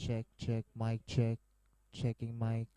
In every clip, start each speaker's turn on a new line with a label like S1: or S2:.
S1: check, mic check, checking mic.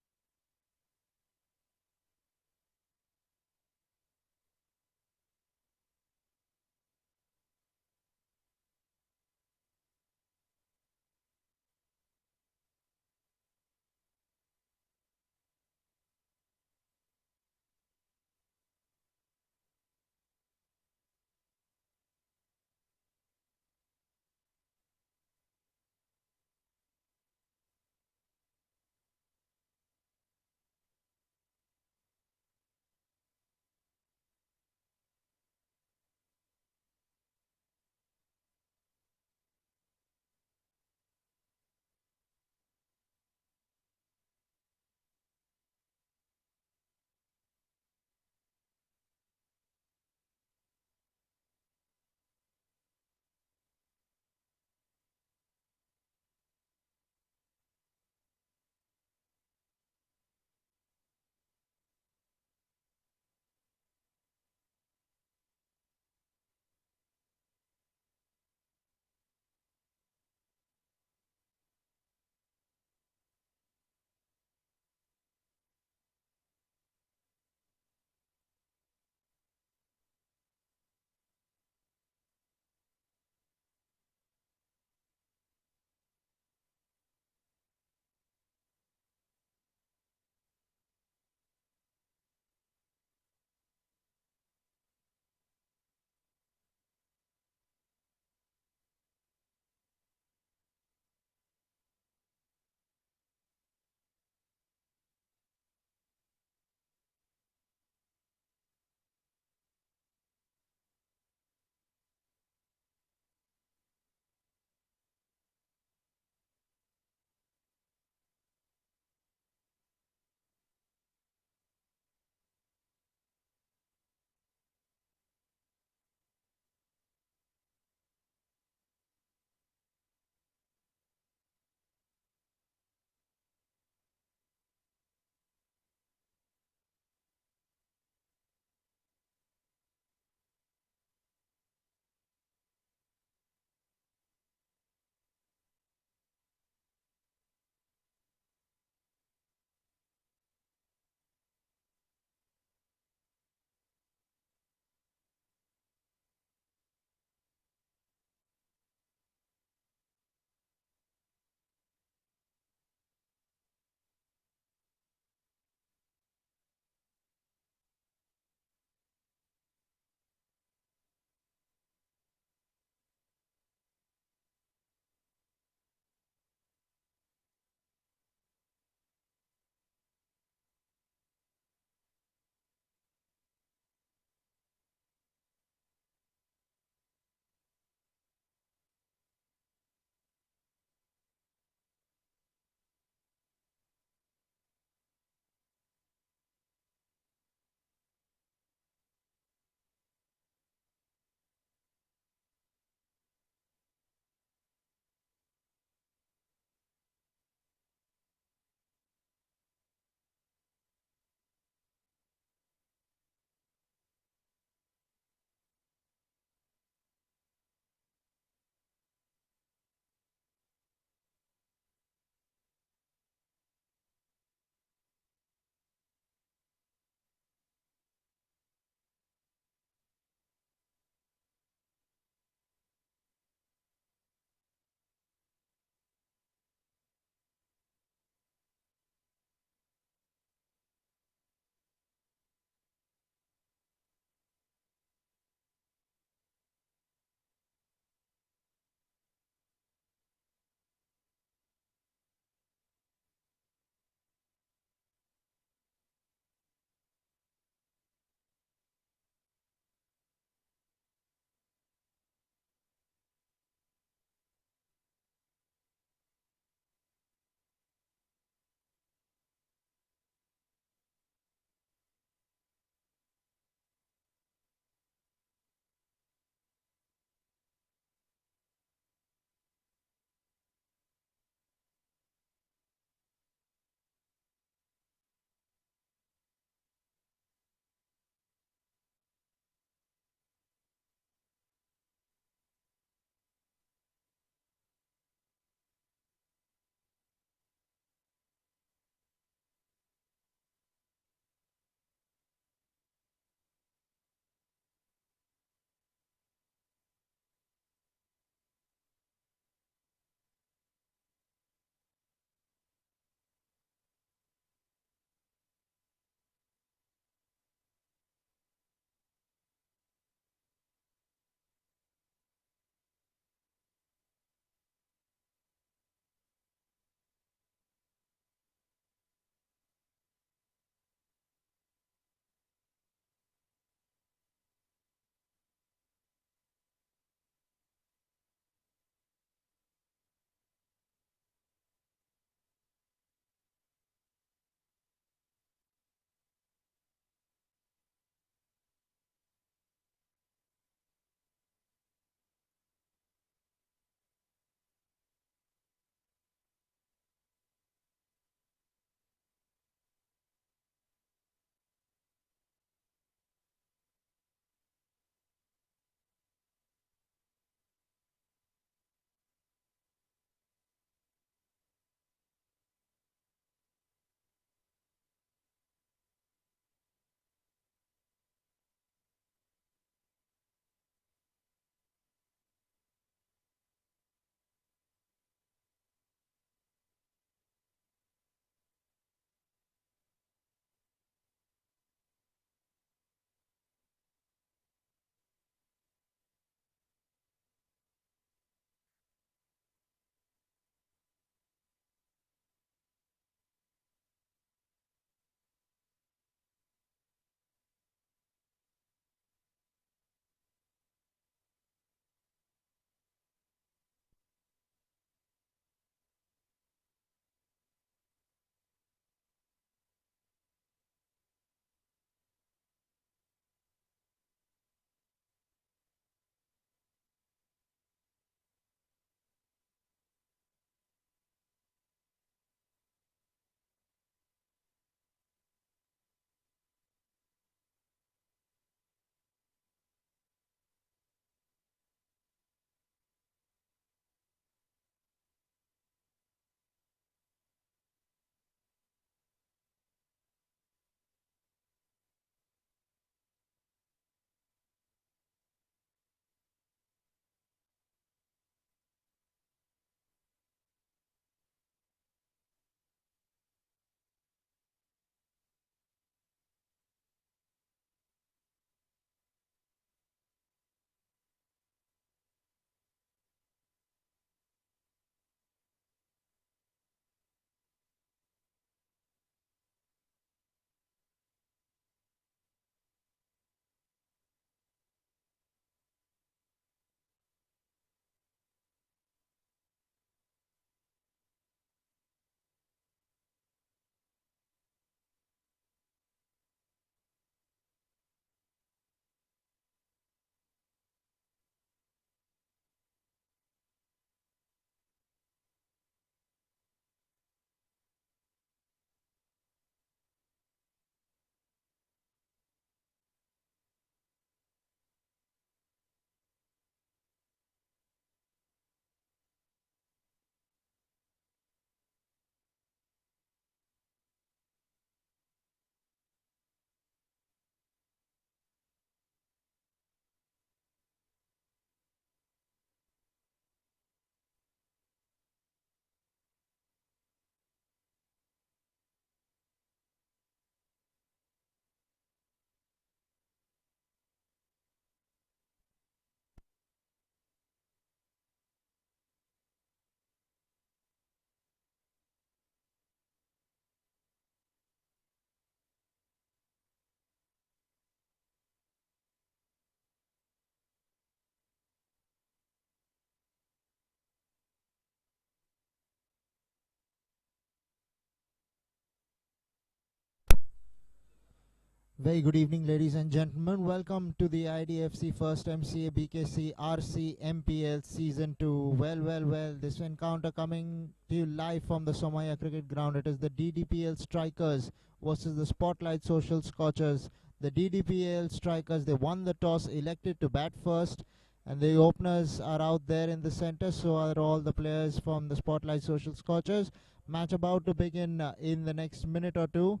S1: Very good evening, ladies and gentlemen. Welcome to the Idfc First Mca Bkc RC MPL Season 2. Well, this encounter coming to you live from the Somaya Cricket Ground. It is the Ddpl Strikers versus the Spottlight Social Scorchers. The Ddpl Strikers, they won the toss, elected to bat first, and the openers are out there in the center. So are all the players from the Spottlight Social Scorchers. Match about to begin in the next minute or two.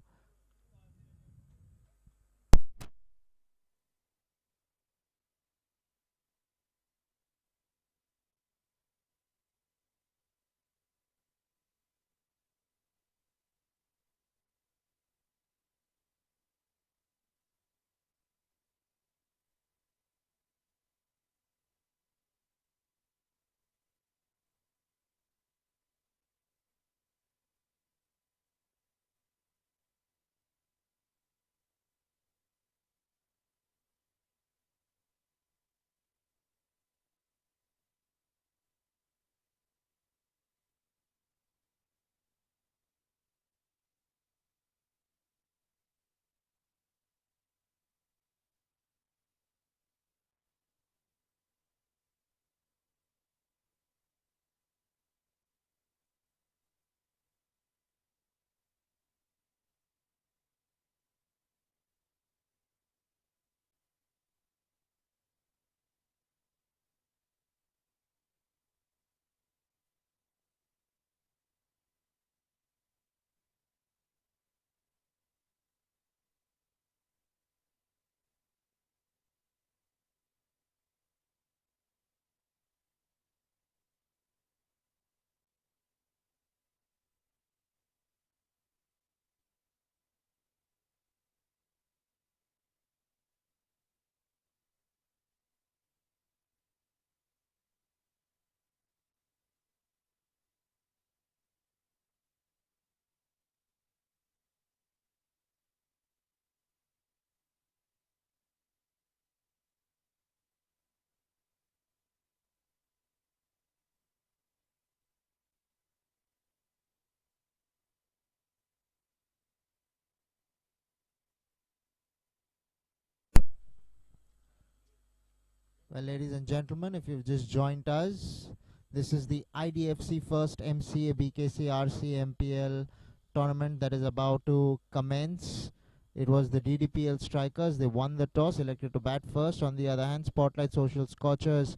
S1: Well, ladies and gentlemen, if you've just joined us, this is the IDFC First Mca Bkc RC MPL tournament that is about to commence. It was the Ddpl Strikers. They won the toss, elected to bat first. On the other hand, Spotlight Social Scorchers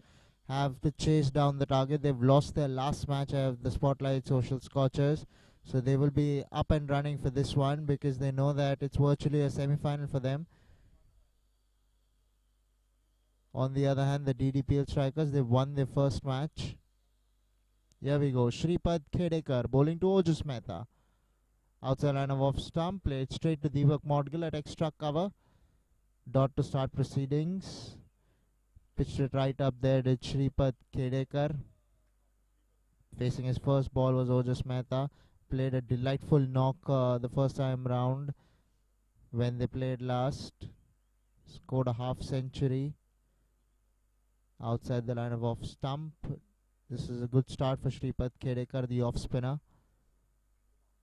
S1: have to chase down the target. They've lost their last match of the Spotlight Social Scorchers. So they will be up and running for this one because they know that it's virtually a semi-final for them. On the other hand, the Ddpl Strikers, they've won their first match. Here we go. Mca bowling to Ojus Mehta. Outside line of off stump, played straight to Deepak Modgill at extra cover. Dot to start proceedings. Pitched it right up there to Mca. Facing his first ball was Ojus Mehta. Played a delightful knock the first time round when they played last. Scored a half century outside the line of off stump. This is a good start for Mca, the off spinner.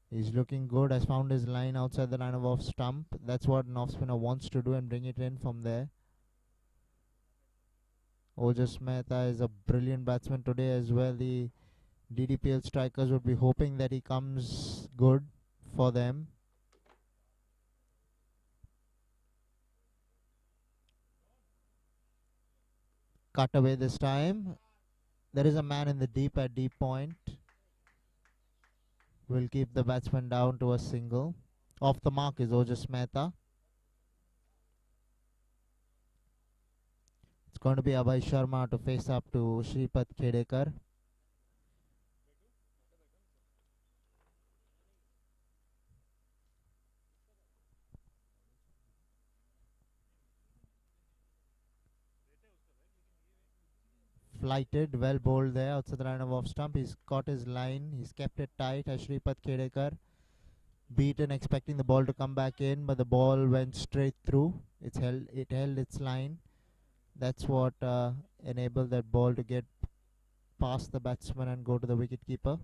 S1: He's looking good. Has found his line outside the line of off stump. That's what an off spinner wants to do and bring it in from there. Ojus Mehta is a brilliant batsman today as well. The Ddpl Strikers would be hoping that he comes good for them. Cut away this time. There is a man in the deep at deep point. Will keep the batsman down to a single. Off the mark is Ojus Mehta. It's going to be Abhay Sharma to face up to Mca. Flighted, well bowled there outside the line of off stump. He's caught his line. He's kept it tight as Mca. Beaten, expecting the ball to come back in, but the ball went straight through. It held its line. That's what enabled that ball to get past the batsman and go to the wicket keeper.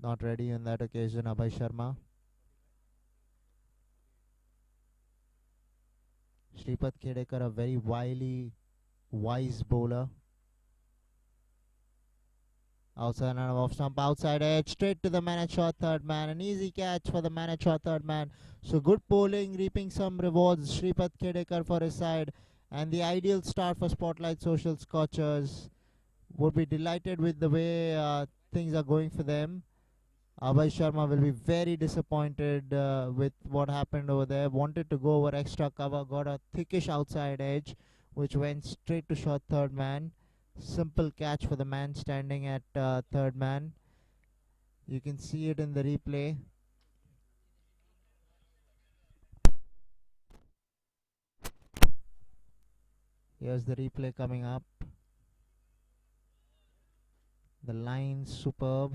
S1: Not ready on that occasion, Abhay Sharma. Shripad Khedekar, a very wily, wise bowler. Outside and off stump, outside edge, straight to the man at short third man. An easy catch for the man at short third man. So good bowling, reaping some rewards. Shripad Khedekar for his side. And the ideal start for Spottlight Social Scorchers. Would be delighted with the way things are going for them. Abhay Sharma will be very disappointed with what happened over there. Wanted to go over extra cover, got a thickish outside edge, which went straight to short third man. Simple catch for the man standing at third man. You can see it in the replay. Here's the replay coming up. The line superb.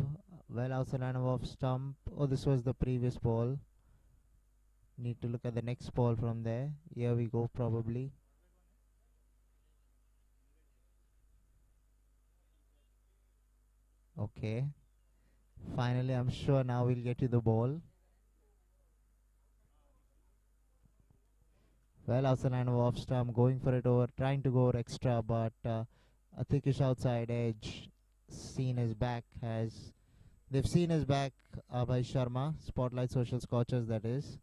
S1: Well outside line of off stump. Oh, this was the previous ball. Need to look at the next ball from there. Here we go, probably. Okay. Finally, I'm sure now we'll get you the ball. Well outside line of off stump. Going for it over. Trying to go over extra, but a thickish outside edge. Seen his back has. They've seen his back by Sharma. Spottlight Social Scorchers, that is.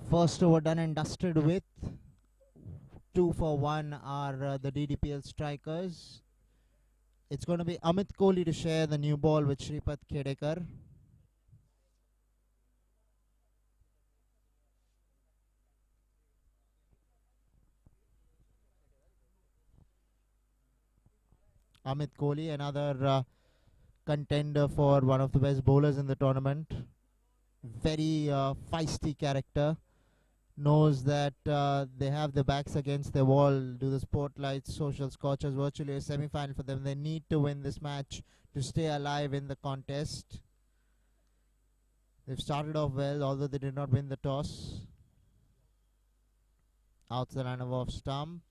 S1: First over done and dusted with 2 for 1 are the Ddpl strikers. It's going to be Amit Kohli to share the new ball with Shripad Khedekar. Amit Kohli, another contender for one of the best bowlers in the tournament. Very feisty character. Knows that they have their backs against the wall. Do the Spottlight Social Scorchers virtually a semi-final for them. They need to win this match to stay alive in the contest. They've started off well, although they did not win the toss. Out the line of off stump.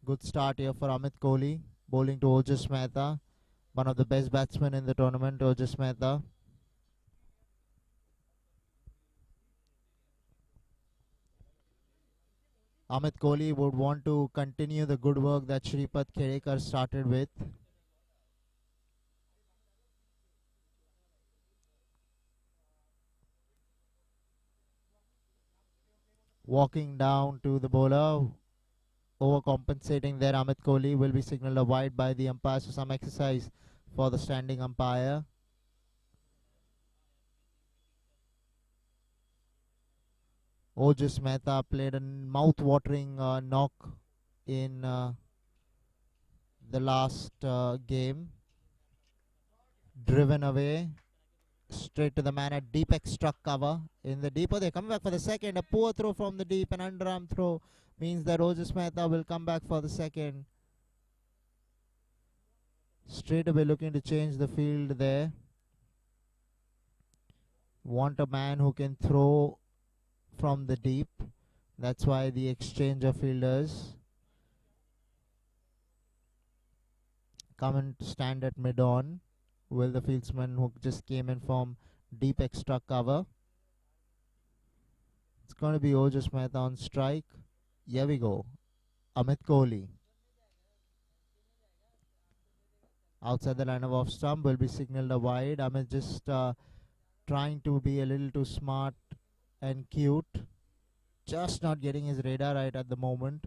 S1: Good start here for Amit Kohli. Bowling to Ojus Mehta, one of the best batsmen in the tournament, Ojus Mehta. Amit Kohli would want to continue the good work that Shripad Khedekar started with. Walking down to the bowler, overcompensating there. Amit Kohli will be signalled a wide by the umpire, so some exercise for the standing umpire. Ojus Mehta played a mouth-watering knock in the last game. Driven away. Straight to the man at Deepak struck cover. In the deep, they're coming back for the second. A poor throw from the deep. An underarm throw means that Ojus Mehta will come back for the second. Straight away looking to change the field there. Want a man who can throw from the deep. That's why the exchange of fielders. Come and stand at mid-on. Will the fieldsman who just came in from deep extra cover. It's going to be Ojus Mehta on strike. Here we go. Amit Kohli. outside the line of off stump will be signaled a wide. Amit just trying to be a little too smart and cute, just not getting his radar right at the moment,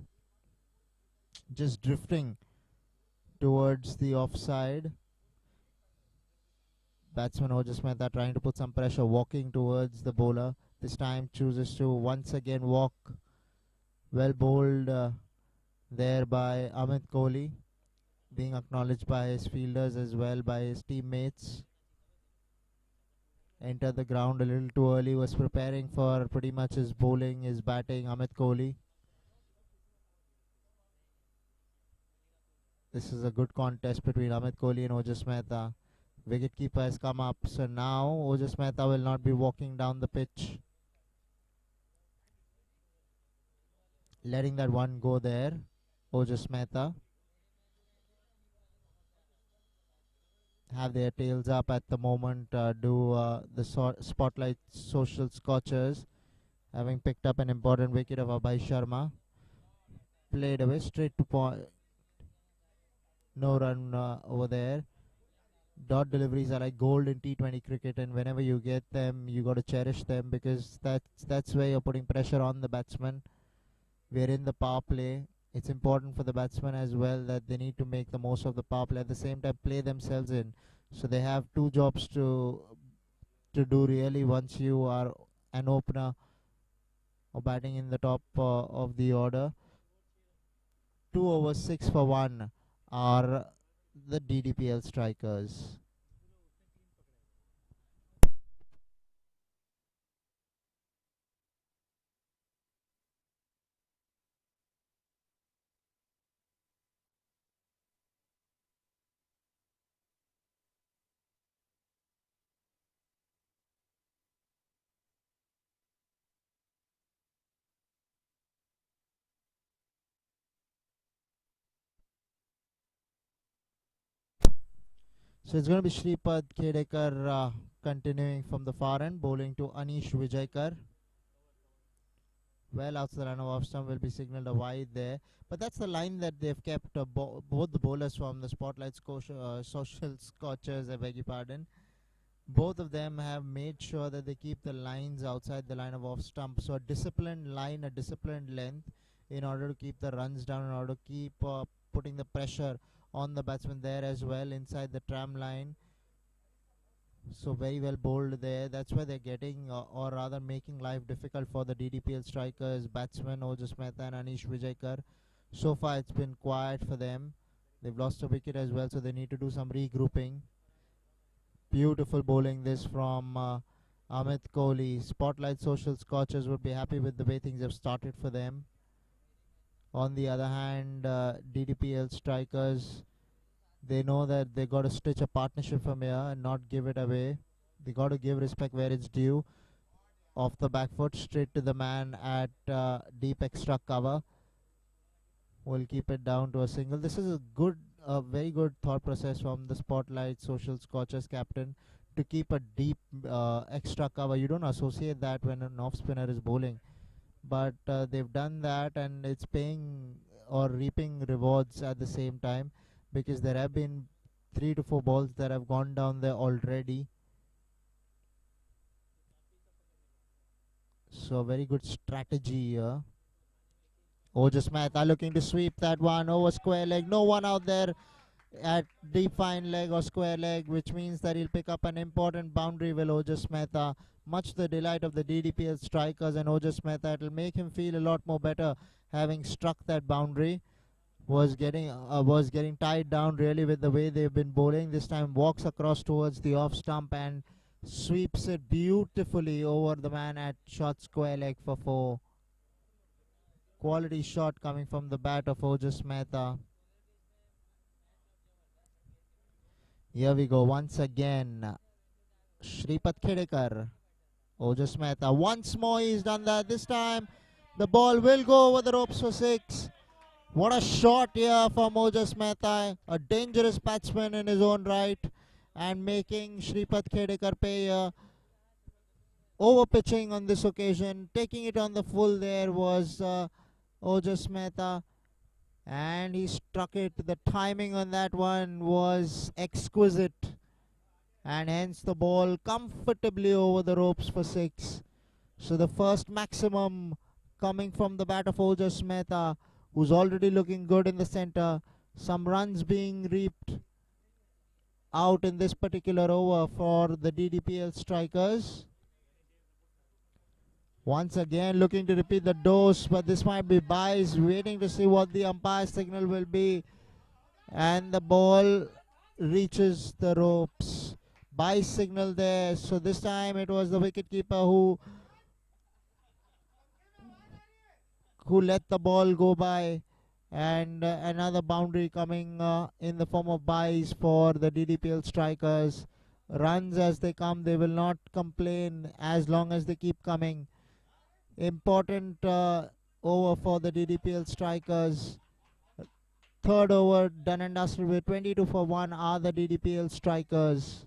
S1: just drifting towards the offside. Batsman Ojas Mehta trying to put some pressure, walking towards the bowler. This time chooses to once again walk. Well bowled there by Amit Kohli, being acknowledged by his fielders as well by his teammates. Entered the ground a little too early, was preparing for pretty much his bowling, his batting, Amit Kohli. This is a good contest between Amit Kohli and Ojas Mehta. Wicketkeeper has come up, so now Ojas Mehta will not be walking down the pitch. Letting that one go there, Ojas Mehta have their tails up at the moment. The Spotlight Social Scorchers, having picked up an important wicket of Abhay Sharma. Played away straight to point. No run over there. Dot deliveries are like gold in T20 cricket, and whenever you get them, you got to cherish them, because that's where you're putting pressure on the batsman. We're in the power play. It's important for the batsmen as well that they need to make the most of the power play, at the same time play themselves in. So they have two jobs to do really once you are an opener or batting in the top of the order. 2 overs 6 for 1 are the Ddpl strikers. So it's going to be Shripad Khedekar continuing from the far end, bowling to Anish Vijaykar. Well, outside the line of off stump will be signalled a wide there. But that's the line that they've kept both the bowlers from the Spotlight Social Scorchers, I beg your pardon. Both of them have made sure that they keep the lines outside the line of off stump. So a disciplined line, a disciplined length, in order to keep the runs down, in order to keep putting the pressure on the batsman there as well inside the tram line. So very well bowled there. That's where they're getting, or rather making life difficult for the Ddpl strikers, batsmen Ojas Mehta and Anish Vijaykar. So far it's been quiet for them. They've lost a wicket as well, so they need to do some regrouping. Beautiful bowling this from Amit Kohli. Spotlight Social Scorchers would be happy with the way things have started for them. On the other hand, Ddpl strikers, they know that they got to stitch a partnership from here and not give it away. They got to give respect where it's due. Off the back foot, straight to the man at deep extra cover. We'll keep it down to a single. This is a very good thought process from the Spotlight Social Scorchers captain to keep a deep extra cover. You don't associate that when an off spinner is bowling, but they've done that, and it's paying or reaping rewards at the same time, because there have been 3 to 4 balls that have gone down there already. So very good strategy here. Ojas Mehta looking to sweep that one over square leg. No one out there at deep fine leg or square leg, which means that he'll pick up an important boundary. Will Ojas Mehta, much to the delight of the Ddpl strikers and Ojas Mehta, it'll make him feel a lot more better having struck that boundary. Was getting tied down really with the way they've been bowling. This time walks across towards the off stump and sweeps it beautifully over the man at short square leg for 4. Quality shot coming from the bat of Ojas Mehta. Here we go once again. Shripad Khedekar. Ojas Mehta. Once more he's done that. This time the ball will go over the ropes for 6. What a shot here from Ojas Mehta. A dangerous batsman in his own right, and making Shripad Khedekar pay over pitching on this occasion. Taking it on the full there was Ojas Mehta. and he struck it. The timing on that one was exquisite, and hence the ball comfortably over the ropes for 6. So the first maximum coming from the bat of Ojas Mehta, who's already looking good in the center. Some runs being reaped out in this particular over for the DDPL strikers. Once again looking to repeat the dose, but this might be biased, waiting to see what the umpire signal will be. And the ball reaches the ropes. By signal there. So this time it was the wicketkeeper who let the ball go by, and another boundary coming in the form of byes for the DDPL strikers. Runs as they come, they will not complain as long as they keep coming. Important over for the DDPL strikers. Third over done and dusted with 22 for 1 are the DDPL strikers.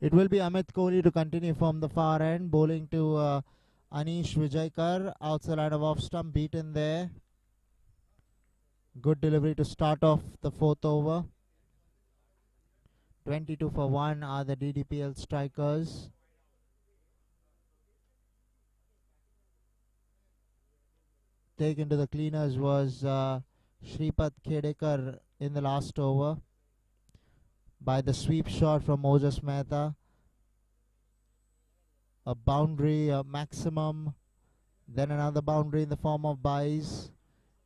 S1: It will be Amit Kohli to continue from the far end, bowling to Anish Vijaykar, outside line of off stump, beaten there. Good delivery to start off the fourth over. 22 for 1 are the DDPL strikers. Taken to the cleaners was Mca Bkc in the last over by the sweep shot from Ojas Mehta. A boundary, a maximum, then another boundary in the form of byes,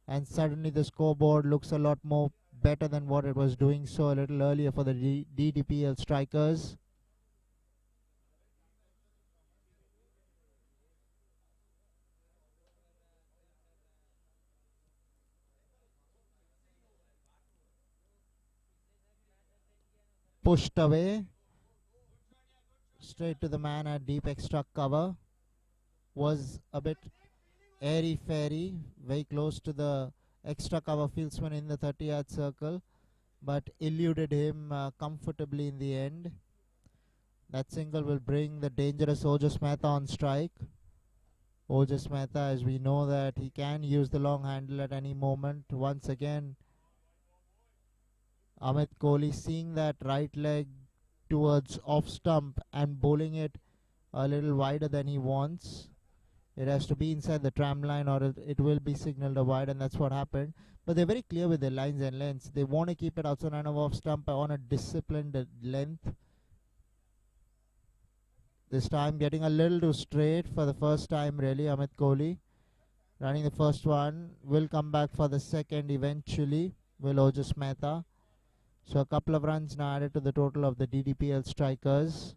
S1: and suddenly the scoreboard looks a lot more better than what it was doing so a little earlier for the DDPL strikers. Pushed away straight to the man at deep extra cover. Was a bit airy-fairy, very close to the extra cover fieldsman in the 30-yard circle, but eluded him comfortably in the end. That single will bring the dangerous Ojas Mehta on strike. Ojas Mehta, as we know that he can use the long handle at any moment. Once again, Amit Kohli seeing that right leg towards off stump and bowling it a little wider than he wants. It has to be inside the tram line or it will be signaled a wide, and that's what happened. But they're very clear with their lines and lengths. They want to keep it outside line of off stump on a disciplined length. This time getting a little too straight for the first time really, Amit Kohli. Running the first one, will come back for the second eventually, will Ojas Mehta. So a couple of runs now added to the total of the DDPL strikers.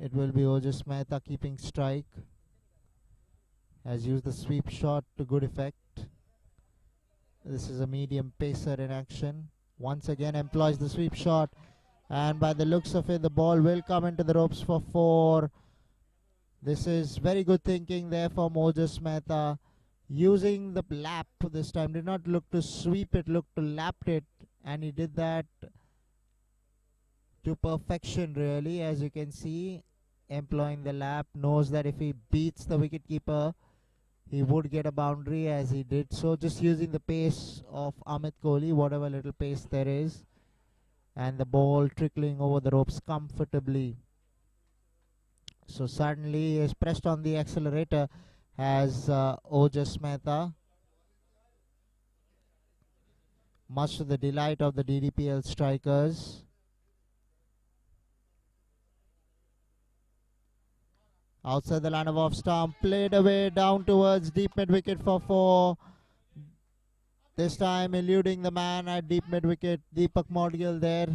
S1: It will be Ojas Mehta keeping strike. Has used the sweep shot to good effect. This is a medium pacer in action. Once again employs the sweep shot, and by the looks of it the ball will come into the ropes for 4. This is very good thinking there from Ojas Mehta. Using the lap this time, did not look to sweep it, looked to lap it, and he did that to perfection really. As you can see, employing the lap, knows that if he beats the wicketkeeper he would get a boundary, as he did so, just using the pace of Amit Kohli, whatever little pace there is, and the ball trickling over the ropes comfortably. So suddenly he is pressed on the accelerator as Ojas Mehta, much to the delight of the DDPL strikers. Outside the line of off stump, played away down towards deep mid wicket for 4. This time eluding the man at deep mid wicket, Deepak Modgil there.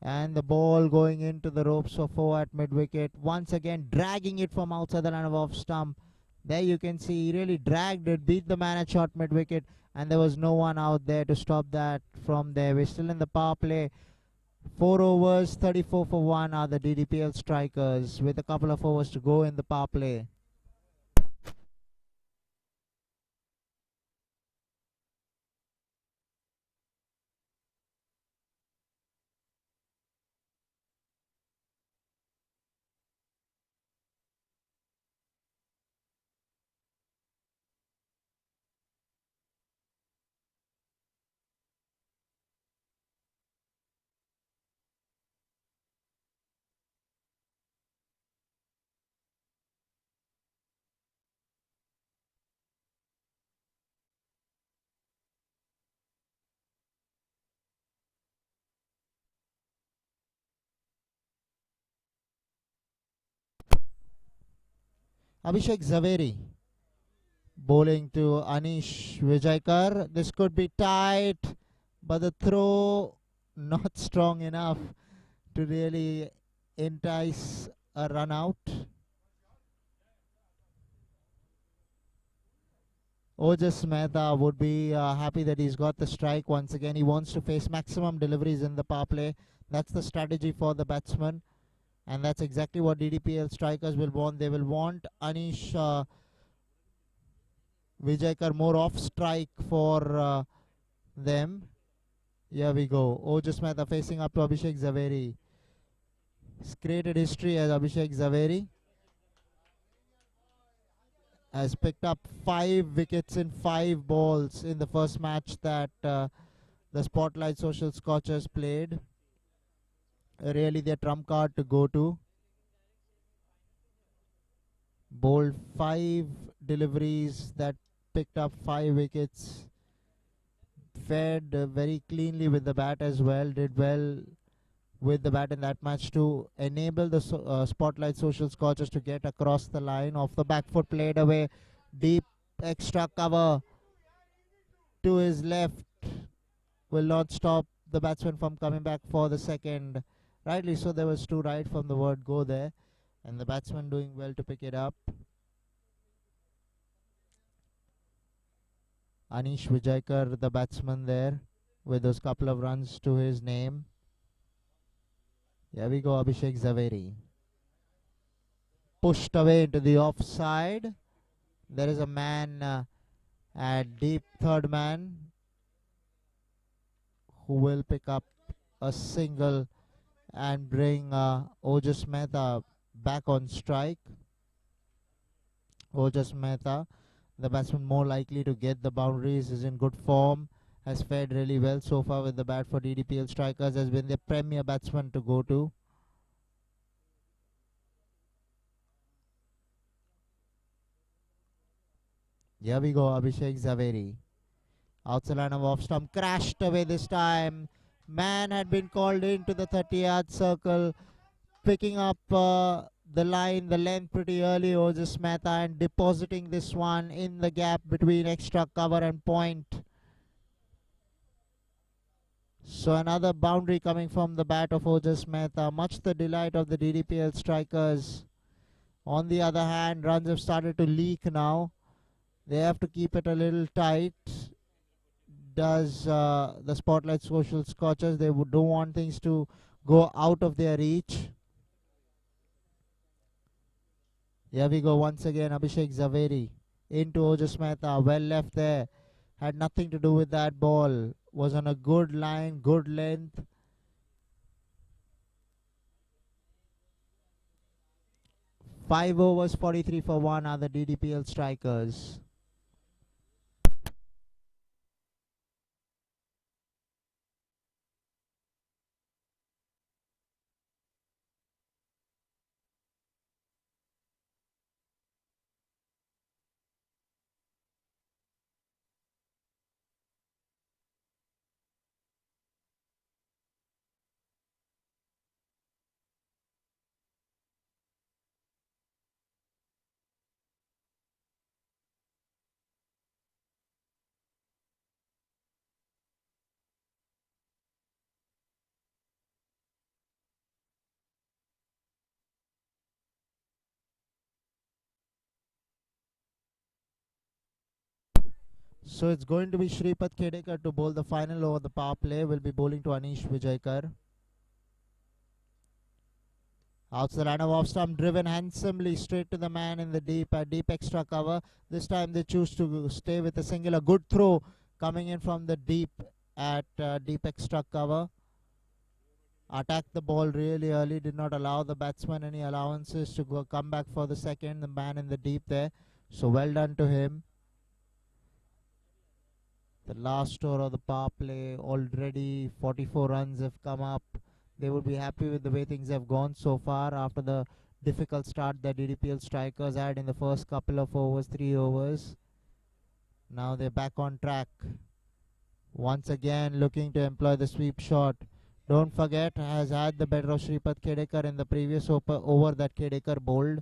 S1: And the ball going into the ropes for 4 at mid wicket. Once again dragging it from outside the line of off stump. There you can see he really dragged it, beat the man at short mid wicket, and there was no one out there to stop that from there. We're still in the power play. 4 overs, 34 for 1 are the DDPL strikers with a couple of overs to go in the power play. Abhishek Zaveri bowling to Anish Vijaykar. This could be tight, but the throw not strong enough to really entice a run out. Ojas Mehta would be happy that he's got the strike once again. He wants to face maximum deliveries in the power play. That's the strategy for the batsman, and that's exactly what DDPL strikers will want. They will want Anish Vijaykar more off strike for them. Here we go. Ojas Mehta facing up to Abhishek Zaveri. He's created history as Abhishek Zaveri has picked up 5 wickets in 5 balls in the first match that the Spottlight Social Scorchers played. Really their trump card to go to. Bowled 5 deliveries that picked up 5 wickets. Fared very cleanly with the bat as well. Did well with the bat in that match to enable the Spotlight Social Scorchers to get across the line. Off the back foot, played away. Deep extra cover to his left will not stop the batsman from coming back for the second. Rightly so, there was 2 right from the word go there, and the batsman doing well to pick it up. Anish Vijaykar, the batsman there, with those couple of runs to his name. Here we go, Abhishek Zaveri. Pushed away into the offside. There is a man at deep third man who will pick up a single and bring Ojas Mehta back on strike. Ojas Mehta, the batsman more likely to get the boundaries, is in good form, has fared really well so far with the bat for DDPL strikers, has been the premier batsman to go to. Here we go, Abhishek Zaveri. Outside line of off stump, crashed away this time. Man had been called into the 30-yard circle, picking up the line, the length pretty early, Ojas Mehta, and depositing this one in the gap between extra cover and point. So another boundary coming from the bat of Ojas Mehta, much the delight of the DDPL strikers. On the other hand, runs have started to leak now. They have to keep it a little tight. Does the Spotlight Social Scorchers, they don't want things to go out of their reach. Here we go once again, Abhishek Zaveri into Ojas Mehta, well left there. Had nothing to do with that ball. Was on a good line, good length. Five overs, 43 for 1 are the DDPL strikers. So it's going to be Shripad Khedekar to bowl the final over the power play. Will be bowling to Anish Vijayakar. Outside the line of off stump, driven handsomely straight to the man in the deep at deep extra cover. This time they choose to stay with a singular. Good throw coming in from the deep at deep extra cover. Attacked the ball really early, did not allow the batsman any allowances to go come back for the second. The man in the deep there. So well done to him. The last over of the power play, already 44 runs have come up. They would be happy with the way things have gone so far after the difficult start that Ddpl strikers had in the first couple of overs, 3 overs. Now they're back on track. Once again looking to employ the sweep shot. Don't forget, has had the better of Shripad Khedekar in the previous over that Khedekar bowled.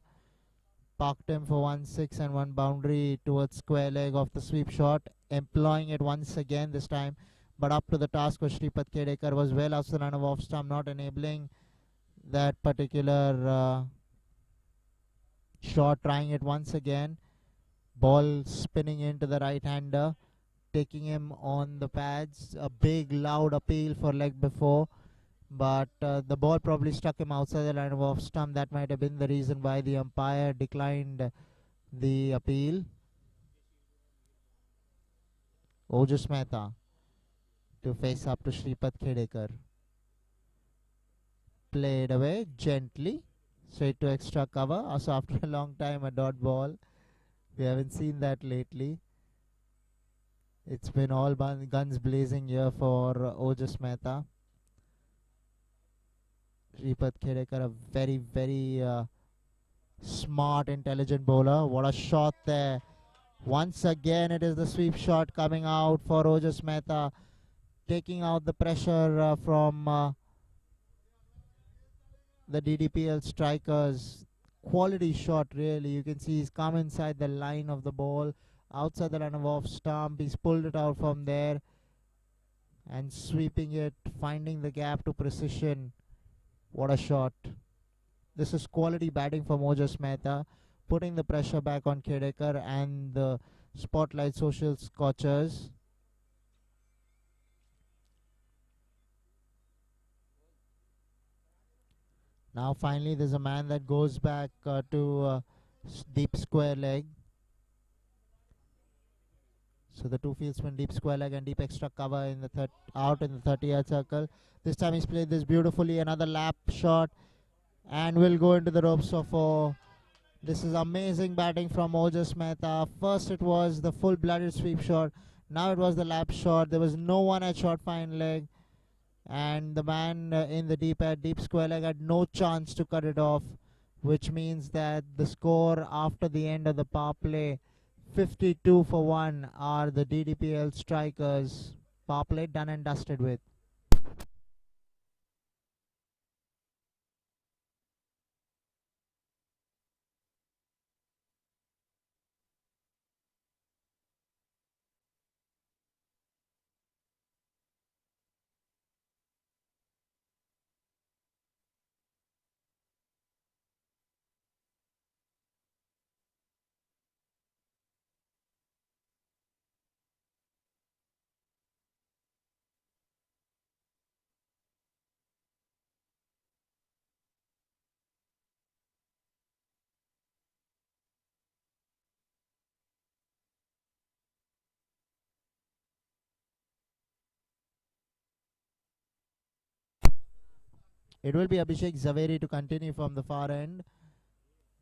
S1: Parked him for 1 6 and 1 boundary towards square leg of the sweep shot. Employing it once again this time, but up to the task of Shripad Khedekar. Was well outside the run of off stump, not enabling that particular shot. Trying it once again. Ball spinning into the right hander, taking him on the pads. A big loud appeal for leg before, but the ball probably struck him outside the line of off stump. That might have been the reason why the umpire declined the appeal. Ojus Mehta to face up to Shripad Khedekar. Played away gently, straight to extra cover. Also after a long time, a dot ball. We haven't seen that lately. It's been all guns blazing here for Ojus Mehta. Shripad Khedekar, a very, very smart, intelligent bowler. What a shot there. Once again, it is the sweep shot coming out for Ojus Mehta, taking out the pressure from the Ddpl strikers. Quality shot, really. You can see he's come inside the line of the ball, outside the line of off stump. He's pulled it out from there and sweeping it, finding the gap to precision. What a shot. This is quality batting from Ojus Mehta, putting the pressure back on Khedekar and the Spottlight social Scorchers. Now finally there's a man that goes back to deep square leg. So the two fieldsmen, deep square leg and deep extra cover in the out in the 30-yard circle. This time he's played this beautifully. Another lap shot and will go into the ropes of 4. This is amazing batting from Ojus Mehta. First it was the full-blooded sweep shot. Now it was the lap shot. There was no one at short fine leg. And the man in the deep square leg had no chance to cut it off. Which means that the score after the end of the power play, 52 for 1 are the Ddpl strikers. Power play done and dusted with. It will be Abhishek Zaveri to continue from the far end.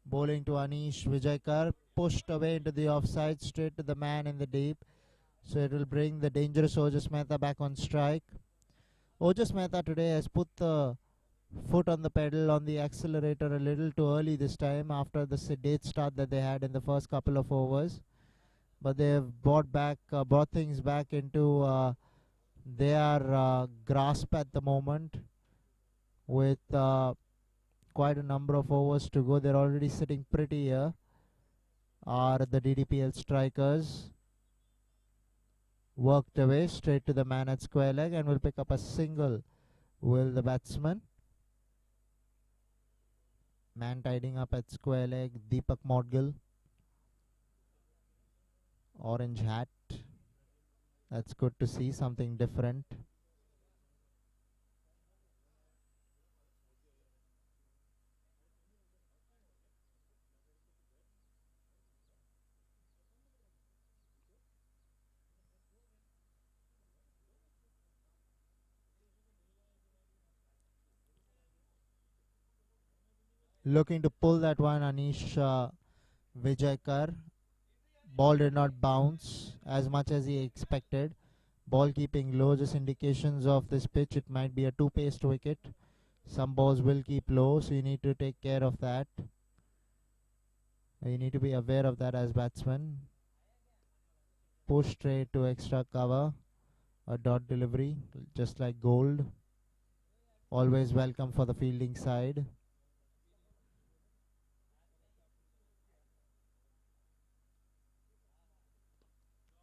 S1: Bowling to Anish Vijayakar. Pushed away into the offside, straight to the man in the deep. So it will bring the dangerous Ojus Mehta back on strike. Ojus Mehta today has put the foot on the pedal, on the accelerator a little too early this time after the sedate start that they had in the first couple of overs. But they have brought things back into their grasp at the moment with quite a number of overs to go. They're already sitting pretty here, are the Ddpl strikers. Worked away straight to the man at square leg and will pick up a single. Will the batsman. Man tidying up at square leg, Deepak Modgill. Orange hat. That's good to see, something different. Looking to pull that one, Anish Vijayakar. Ball did not bounce as much as he expected. Ball keeping low, just indications of this pitch. It might be a two-paced wicket. Some balls will keep low, so you need to take care of that. You need to be aware of that as batsman. Push straight to extra cover. A dot delivery, just like gold. Always welcome for the fielding side.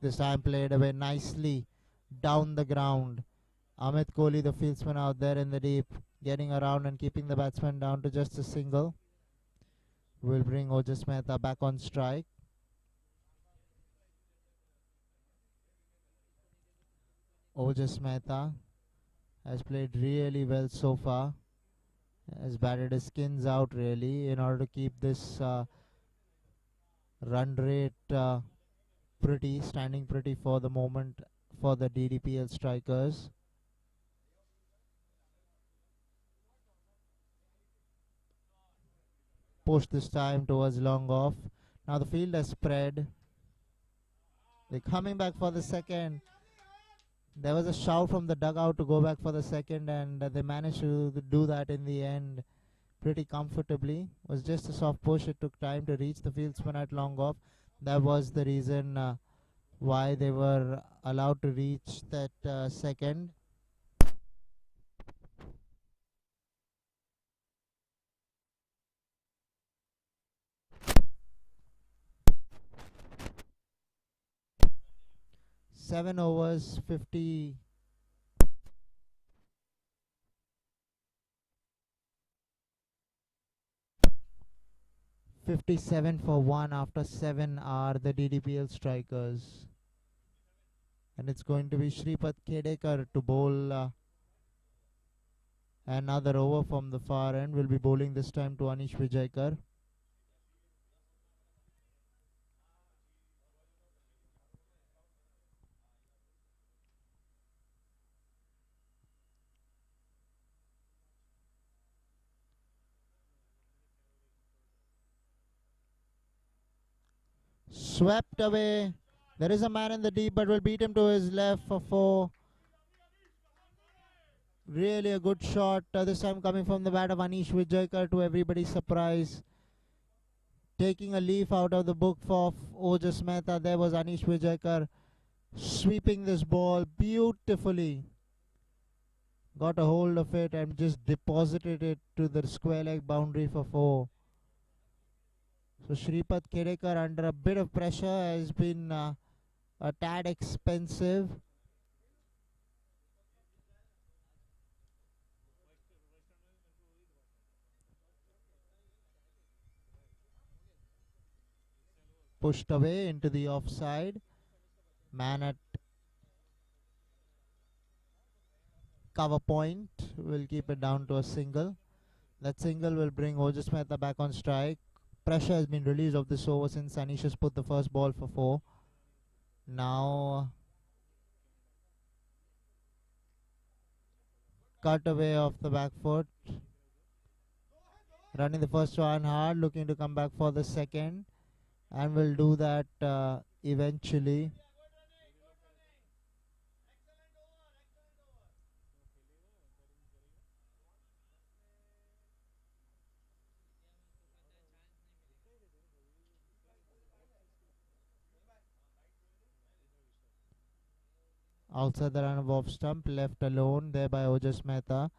S1: This time played away nicely down the ground. Amit Kohli, the fieldsman out there in the deep, getting around and keeping the batsman down to just a single. Will bring Ojas Mehta back on strike. Ojas Mehta has played really well so far. Has batted his skins out really in order to keep this run rate standing pretty for the moment for the Ddpl strikers. Push this time towards long off. Now the field has spread. They're coming back for the second. There was a shout from the dugout to go back for the second, and they managed to do that in the end pretty comfortably. It was just a soft push. It took time to reach the fieldsman at long off. That was the reason why they were allowed to reach that second. Seven overs, 57 for 1 after 7 are the Ddpl strikers. And it's going to be Mca Bkc to bowl another over from the far end. Will be bowling this time to Anish Vijayakar. Swept away. There is a man in the deep, but will beat him to his left for 4. Really a good shot. This time coming from the bat of Anish Vijayakar, to everybody's surprise. Taking a leaf out of the book for Ojas Mehta. There was Anish Vijayakar sweeping this ball beautifully. Got a hold of it and just deposited it to the square leg boundary for 4. So Mca Bkc under a bit of pressure has been a tad expensive. Pushed away into the offside. Man at cover point will keep it down to a single. That single will bring Ojas Mehta back on strike. Pressure has been released of this over since Anish has put the first ball for 4. Now cut away off the back foot. Running the first one hard, looking to come back for the second, and will do that eventually. Outside the run of off stump, left alone there by Ojas Mehta.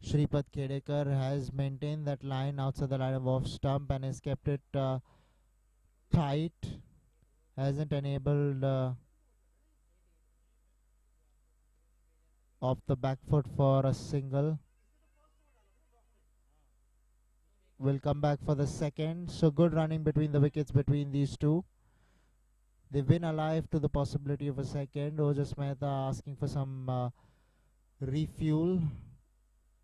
S1: Mca Bkc has maintained that line outside the line of off stump and has kept it tight. Hasn't enabled off the back foot for a single. Will come back for the second. So good running between the wickets between these two. They've been alive to the possibility of a second. Ojas Mehta asking for some refuel.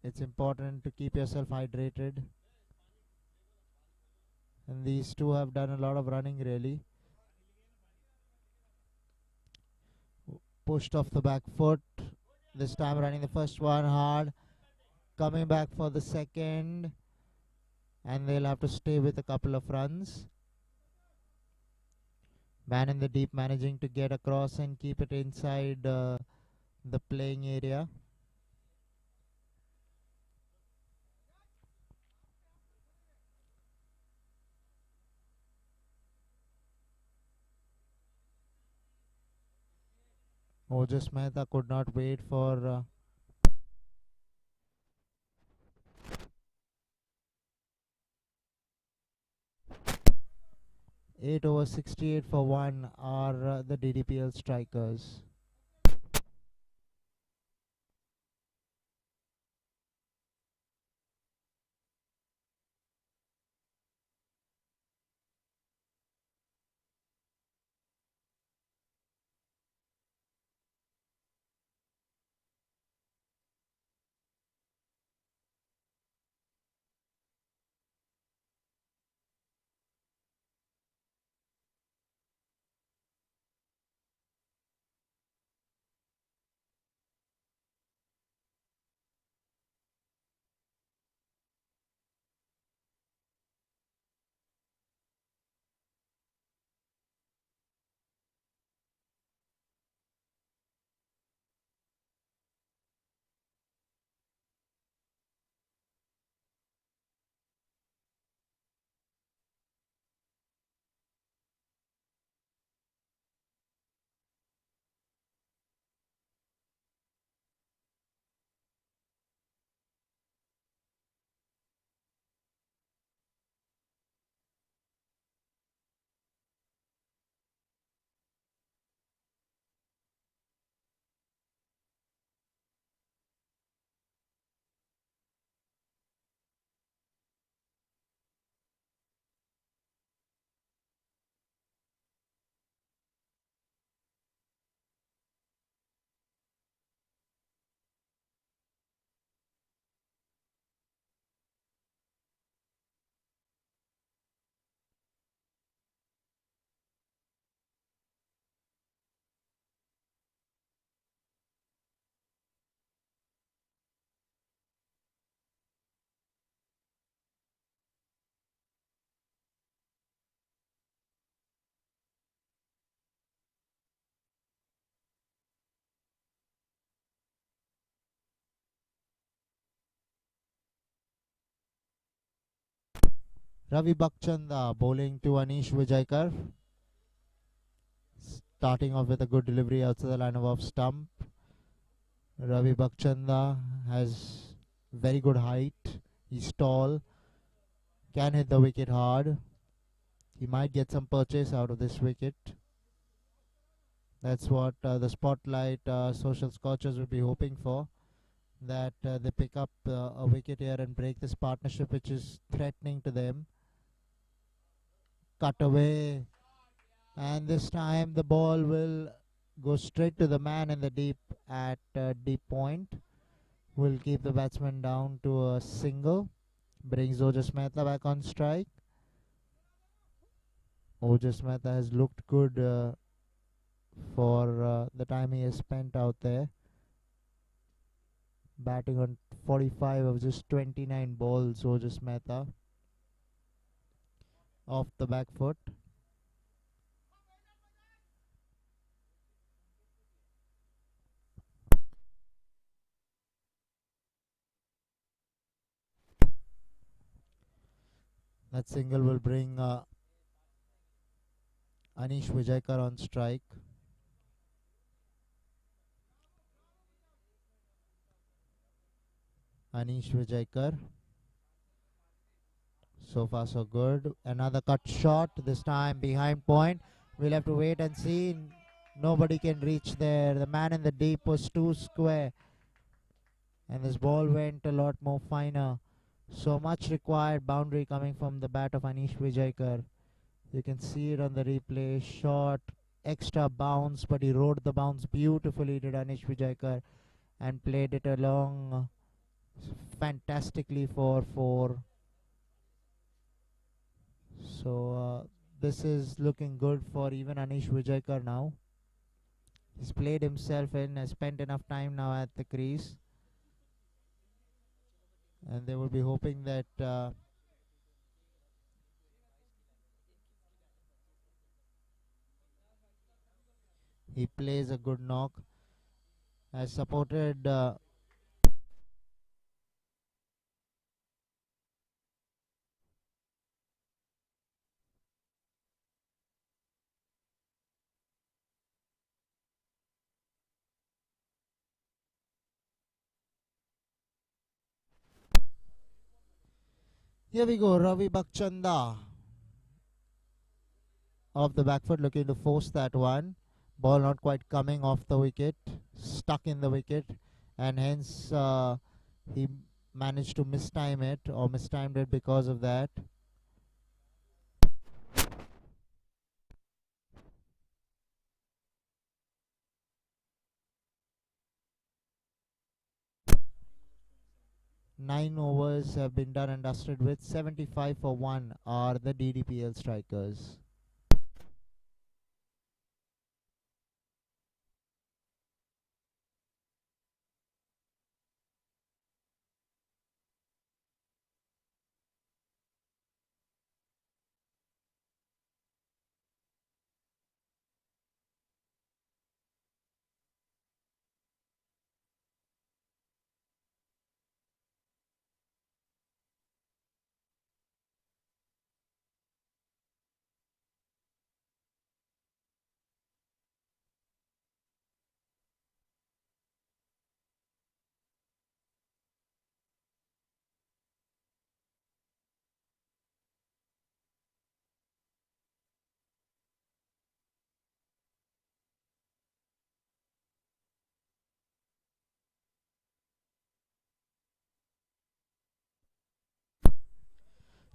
S1: It's important to keep yourself hydrated. And these two have done a lot of running really. Pushed off the back foot. This time running the first one hard. Coming back for the second. And they'll have to stay with a couple of runs. Man in the deep managing to get across and keep it inside the playing area. Ojas Mehta could not wait for 8 over 68 for 1 are the Ddpl strikers. Ravi Bakchanda bowling to Anish Vijaykar. Starting off with a good delivery outside the line of off stump. Ravi Bakchanda has very good height. He's tall. Can hit the wicket hard. He might get some purchase out of this wicket. That's what the Spotlight social Scorchers will be hoping for. That they pick up a wicket here and break this partnership which is threatening to them. Cut away. And this time the ball will go straight to the man in the deep at deep point. Will keep the batsman down to a single. Brings Ojas Mehta back on strike. Ojas Mehta has looked good for the time he has spent out there. Batting on 45 of just 29 balls, Ojas Mehta. Off the back foot. That single will bring Anish Vijaykar on strike. Anish Vijaykar. So far so good. Another cut shot, this time behind point. We'll have to wait and see. Nobody can reach there. The man in the deep was too square. And this ball went a lot more finer. So much required boundary coming from the bat of Anish Vijaykar. You can see it on the replay. Short extra bounce, but he rode the bounce beautifully, did Anish Vijayakar, and played it along fantastically for 4. So this is looking good for even Anish Vijayakar now. He's played himself in, has spent enough time now at the crease, and they will be hoping that he plays a good knock. Has supported here we go, Ravi Bakchanda off the back foot looking to force that one. Ball not quite coming off the wicket, stuck in the wicket, and hence he managed to mistime it, or mistimed it because of that. Nine overs have been done and dusted with. 75 for 1 are the Ddpl strikers.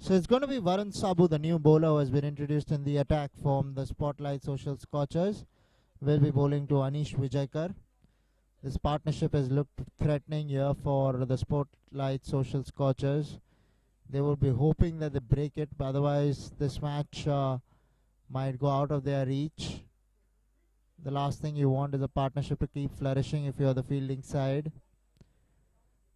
S1: So it's going to be Varun Sabu, the new bowler who has been introduced in the attack from the Spottlight Social Scorchers. Will be bowling to Anish Vijayakar. This partnership has looked threatening here for the Spottlight Social Scorchers. They will be hoping that they break it, but otherwise this match might go out of their reach. The last thing you want is a partnership to keep flourishing if you're the fielding side.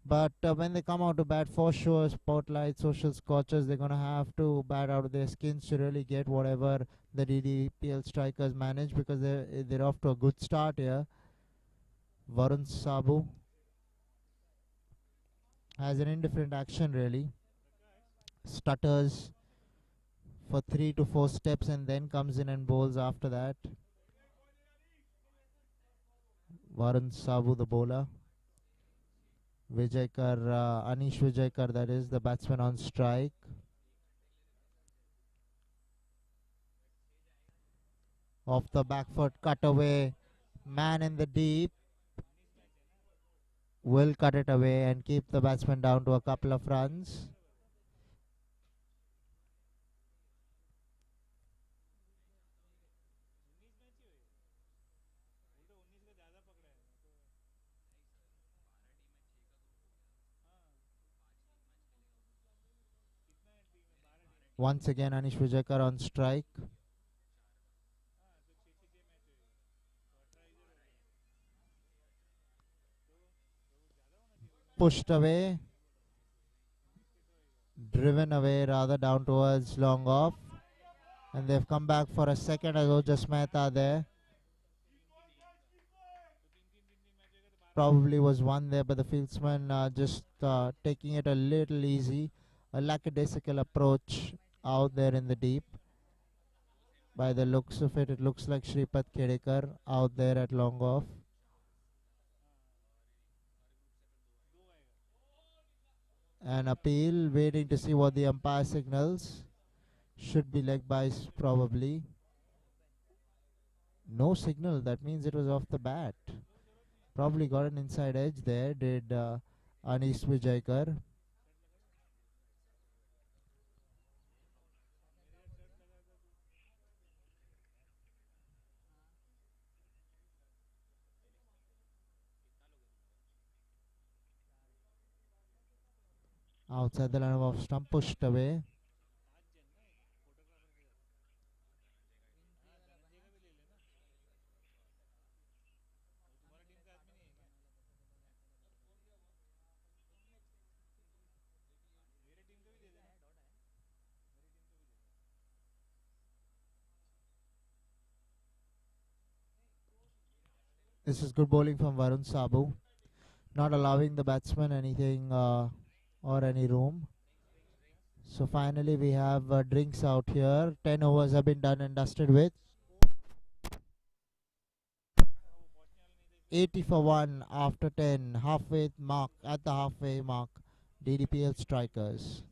S1: But when they come out to bat, for sure, Spottlight, Social Scorchers, they're going to have to bat out of their skins to really get whatever the Ddpl strikers manage, because they're off to a good start here. Varun Sabu has an indifferent action really. Stutters for 3 to 4 steps and then comes in and bowls after that. Varun Sabu, the bowler. Anish Vijayakar, that is, the batsman on strike. Off the back foot, cut away. Man in the deep. Will cut it away and keep the batsman down to a couple of runs. Once again, Anish Vijayakar on strike. Pushed away. Driven away rather down towards long off. And they've come back for a second as Ojas Mehta there. Probably was one there, but the fieldsman just taking it a little easy. A lackadaisical approach out there in the deep. By the looks of it, it looks like Mca Bkc out there at long off. An appeal, waiting to see what the umpire signals. Should be leg byes probably. No signal, that means it was off the bat. Probably got an inside edge there, did Anish Vijayakar. Outside the line of off stump, pushed away. This is good bowling from Varun Sabu, not allowing the batsman anything or any room. So finally we have drinks out here. 10 overs have been done and dusted with. 80 for 1 after 10. Halfway mark, at the halfway mark. Ddpl strikers.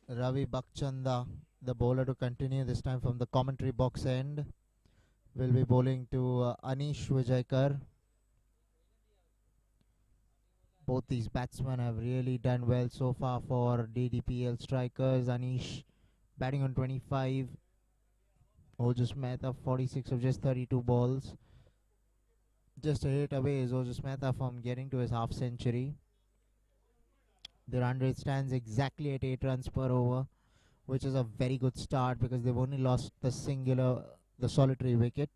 S1: Ravi Bakchanda, the bowler, to continue this time from the commentary box end, will be bowling to Anish Vijaykar. Both these batsmen have really done well so far for Ddpl strikers. Anish batting on 25. Ojus Mehta 46 of just 32 balls. Just a hit away is Ojus Mehta from getting to his half century. The run rate stands exactly at 8 runs per over, which is a very good start because they've only lost the solitary wicket.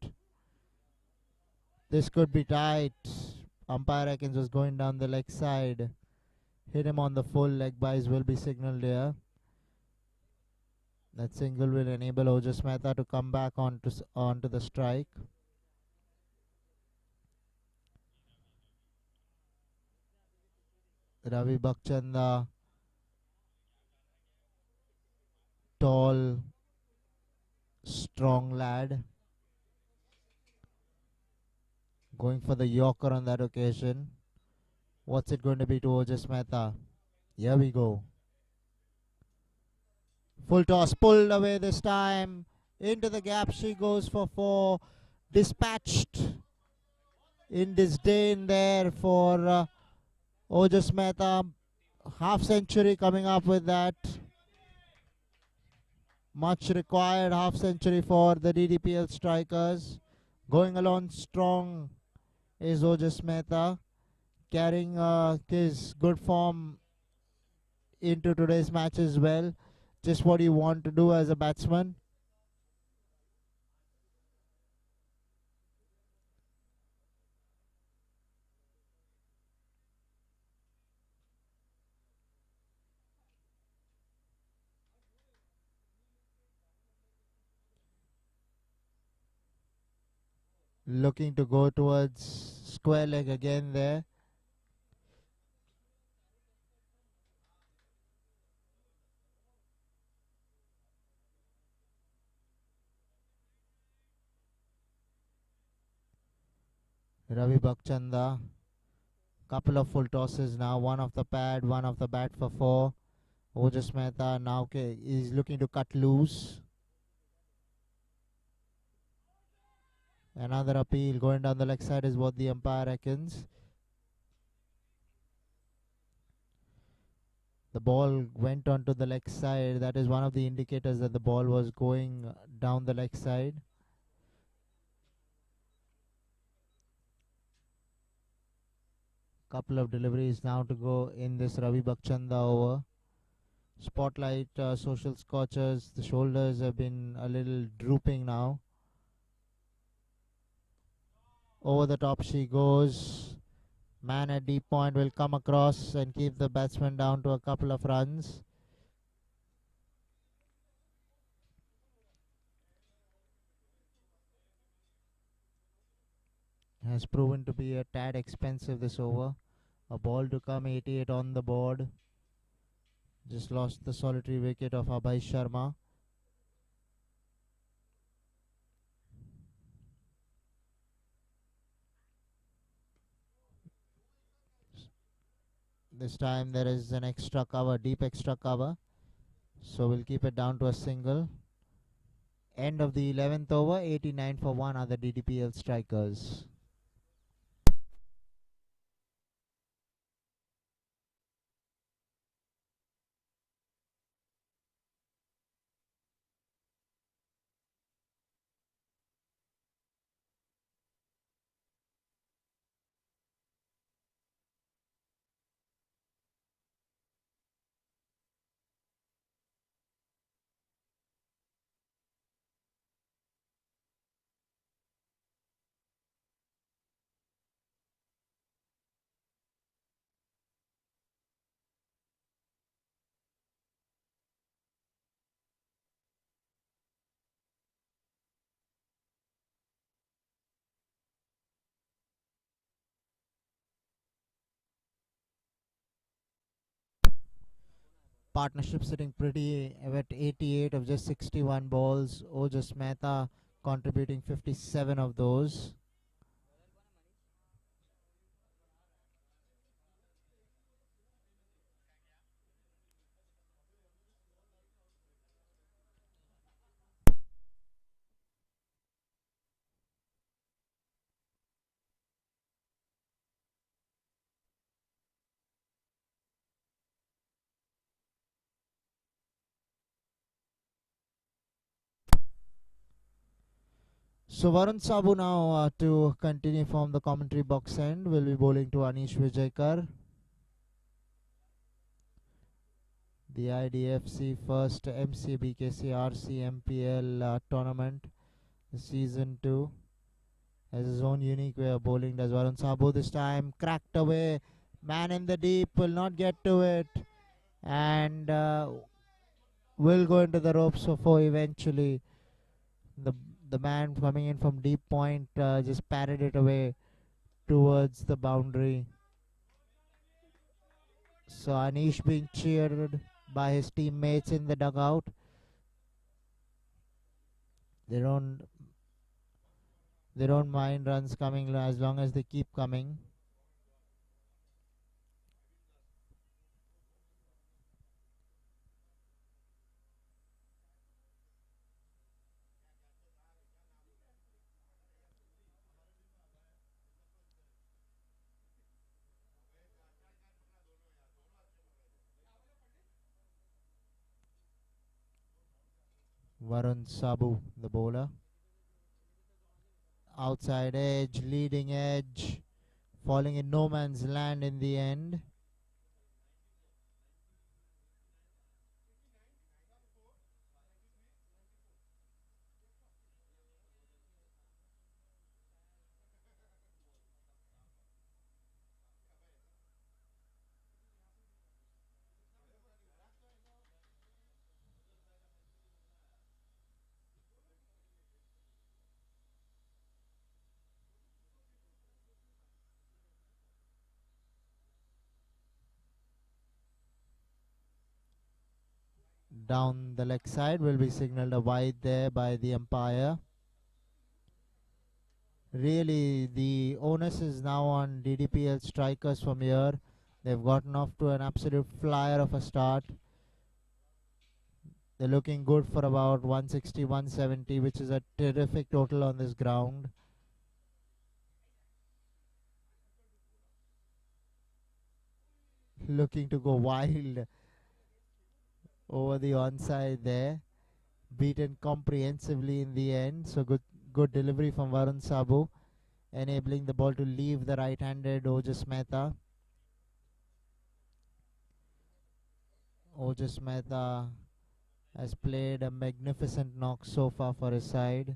S1: This could be tight. Umpire reckons was going down the leg side. Hit him on the full. Leg byes will be signalled here. That single will enable Ojus Mehta to come back onto the strike. Ravi Bakchanda, tall, strong lad, going for the Yorker on that occasion. What's it going to be to Ojus Mehta? Here we go. Full toss, pulled away this time. Into the gap she goes for 4. Dispatched in disdain there for Ojus Mehta. Half century coming up with that. Much required half century for the Ddpl strikers. Going along strong is Ojus Mehta, carrying his good form into today's match as well. Just what you want to do as a batsman. Looking to go towards square leg again there. Ravi Bakchanda. Couple of full tosses now. One off the pad, one off the bat for 4. Ojus Mehta now is looking to cut loose. Another appeal going down the leg side is what the umpire reckons. The ball went onto the leg side. That is one of the indicators that the ball was going down the leg side. Couple of deliveries now to go in this Ravi Bakchanda over. Spottlight, social Scorchers. The shoulders have been a little drooping now. Over the top she goes. Man at deep point will come across and keep the batsman down to a couple of runs. Has proven to be a tad expensive this over. A ball to come, 88 on the board. Just lost the solitary wicket of Abhay Sharma. This time there is an extra cover, deep extra cover. So we'll keep it down to a single. End of the 11th over, 89 for 1 are the Ddpl strikers. Partnership sitting pretty at 88 of just 61 balls. Ojus Mehta contributing 57 of those. So Varun Sabu now to continue from the commentary box end will be bowling to Anish Vijayakar. The IDFC first Mca Bkc RCMPL tournament, season 2, has his own unique way of bowling. Does Varun Sabu this time, cracked away, man in the deep, will not get to it, and will go into the ropes for 4 eventually. The the man coming in from deep point just parried it away towards the boundary. So Anish being cheered by his teammates in the dugout. They don't they don't mind runs coming as long as they keep coming. Varun Sabu, the bowler. Outside edge, leading edge, falling in no man's land in the end. Down the leg side will be signalled a wide there by the umpire. Really, the onus is now on Ddpl strikers from here. They've gotten off to an absolute flyer of a start. They're looking good for about 160, 170, which is a terrific total on this ground. Looking to go wild over the onside there. Beaten comprehensively in the end. So good delivery from Varun Sabu, enabling the ball to leave the right-handed Ojas Mehta. Ojas Mehta has played a magnificent knock so far for his side.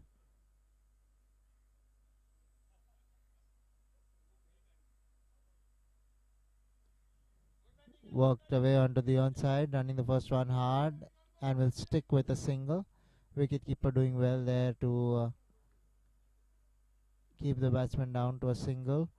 S1: Worked away onto the onside, running the first one hard, and will stick with a single. Wicketkeeper doing well there to keep the batsman down to a single.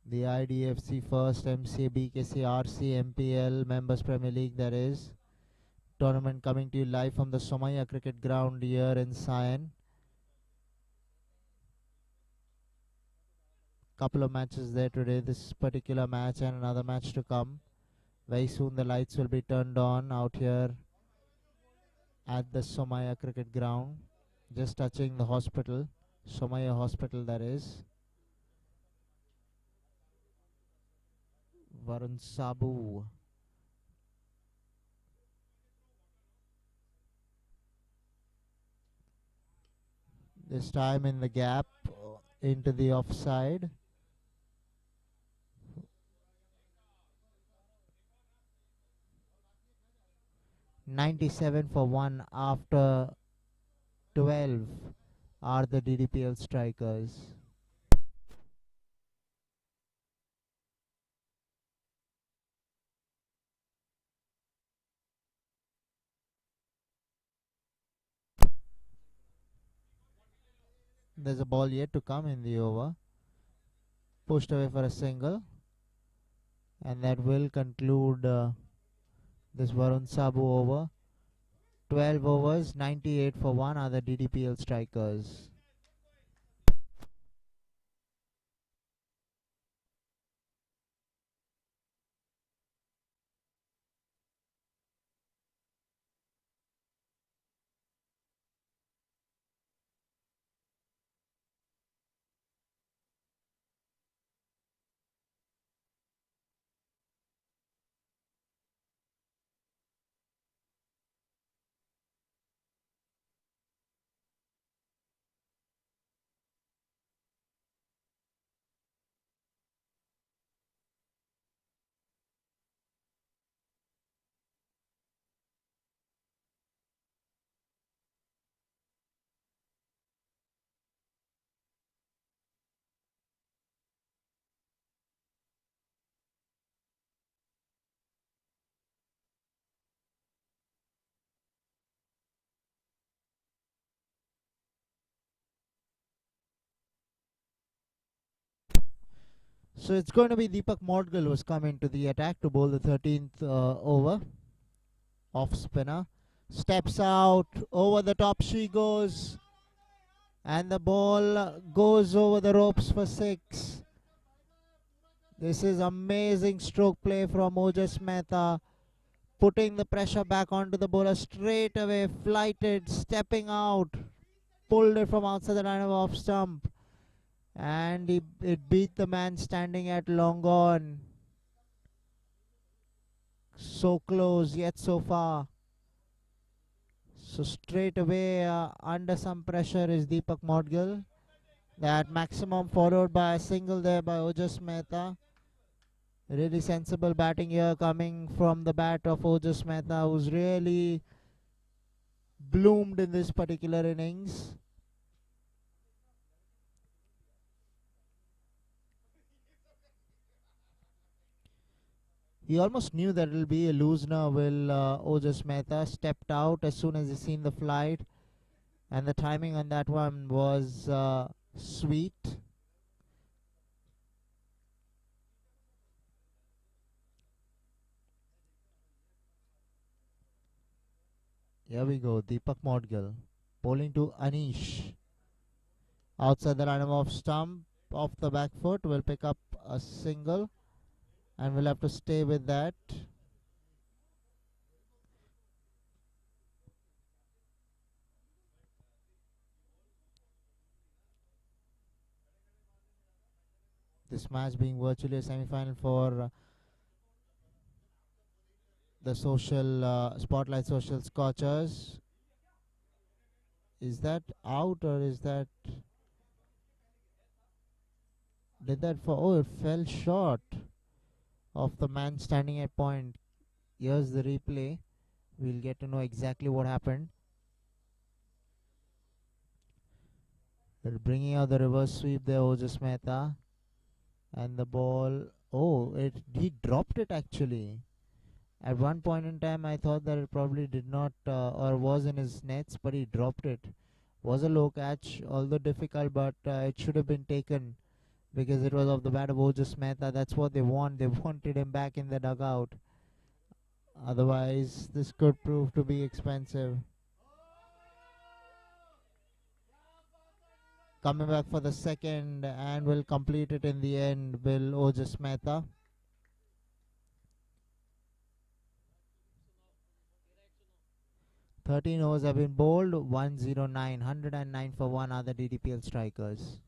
S1: The IDFC first Mca Bkc RCMPL Members Premier League, that is, tournament coming to you live from the Somaya Cricket Ground here in Sion. Couple of matches there today, this particular match and another match to come. Very soon the lights will be turned on out here at the Somaya Cricket Ground, just touching the hospital, Somaya Hospital, that is. Varun Sabu. This time in the gap into the offside. "97 for 1 after 12 are the Ddpl strikers. There's a ball yet to come in the over. Pushed away for a single. And that will conclude this Varun Sabu over. 12 overs, 98 for 1 are the Ddpl strikers. So it's going to be Deepak Modgal who's coming to the attack to bowl the 13th over. Off spinner. Steps out. Over the top she goes. And the ball goes over the ropes for 6. This is amazing stroke play from Ojas Mehta. Putting the pressure back onto the bowler straight away. Flighted. Stepping out. Pulled it from outside the line of off stump. And it beat the man standing at long on. So close yet so far. So straight away under some pressure is Deepak Modgal. That maximum followed by a single there by Ojas Mehta. Really sensible batting here coming from the bat of Ojas Mehta, who's really bloomed in this particular innings. He almost knew that it will be a loosener. Ojas Mehta stepped out as soon as he seen the flight, and the timing on that one was sweet. Here we go, Deepak Modgal bowling to Anish. Outside the line of off stump, off the back foot, will pick up a single, and we'll have to stay with that. This match being virtually a semi-final for the Spottlight Social Scorchers. Is that out or is that... Did that fall? Oh, it fell short of the man standing at point. Here's the replay. We'll get to know exactly what happened. They're bringing out the reverse sweep there, Ojas Mehta. And the ball... Oh, he dropped it actually. At one point in time, I thought that it probably did not or was in his nets, but he dropped it. Was a low catch, although difficult, but it should have been taken because it was off the bat of Ojas Mehta. That's what they want. They wanted him back in the dugout. Otherwise, this could prove to be expensive. Coming back for the second and will complete it in the end, will Ojas Mehta. Thirteen overs have been bowled, 109, 109 for 1 are the Ddpl strikers.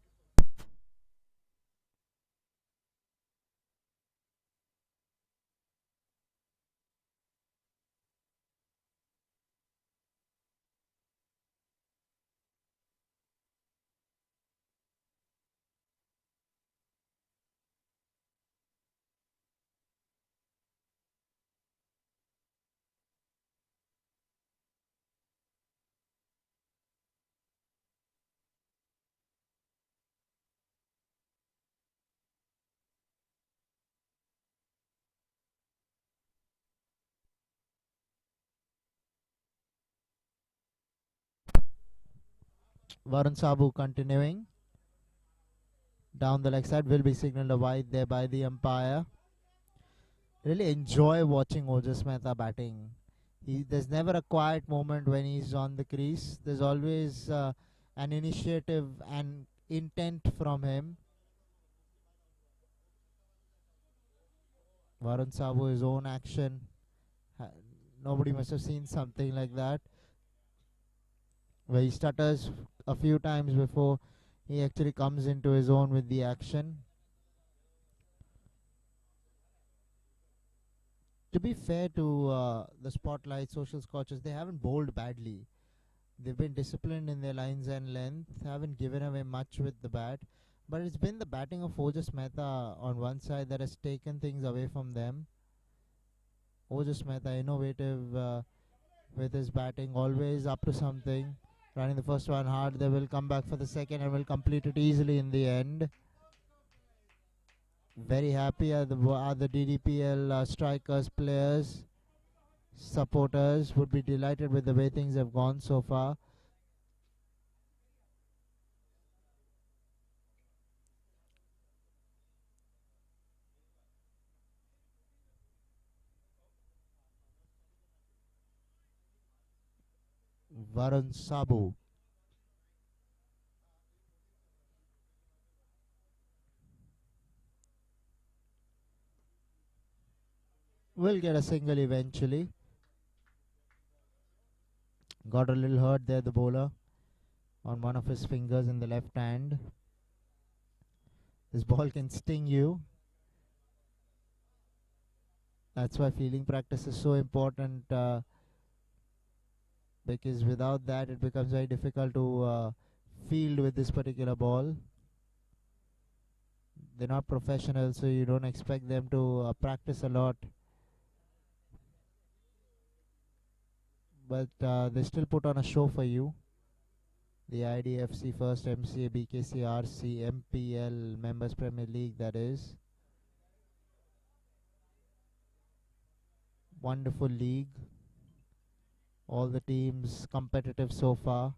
S1: Varun Sabu continuing. Down the leg side will be signalled a wide there by the umpire. Really enjoy watching Ojas Mehta batting. There's never a quiet moment when he's on the crease. There's always an initiative and intent from him. Varun Sabu, his own action. Nobody must have seen something like that, where he stutters a few times before he actually comes into his own with the action. To be fair to the Spottlight Social Scorchers, they haven't bowled badly. They've been disciplined in their lines and length, haven't given away much with the bat. But it's been the batting of Ojas Mehta on one side that has taken things away from them. Ojas Mehta, innovative with his batting, always up to something. Running the first one hard, they will come back for the second and will complete it easily in the end. Very happy are the Ddpl strikers, players, supporters would be delighted with the way things have gone so far. Varun Sabu will get a single eventually. Got a little hurt there, the bowler, on one of his fingers in the left hand. This ball can sting you. That's why fielding practice is so important, because without that it becomes very difficult to field with this particular ball. They're not professionals, so you don't expect them to practice a lot. But they still put on a show for you. The Idfc first Mca Bkc RC MPL Members Premier League, that is. Wonderful league. All the teams competitive so far.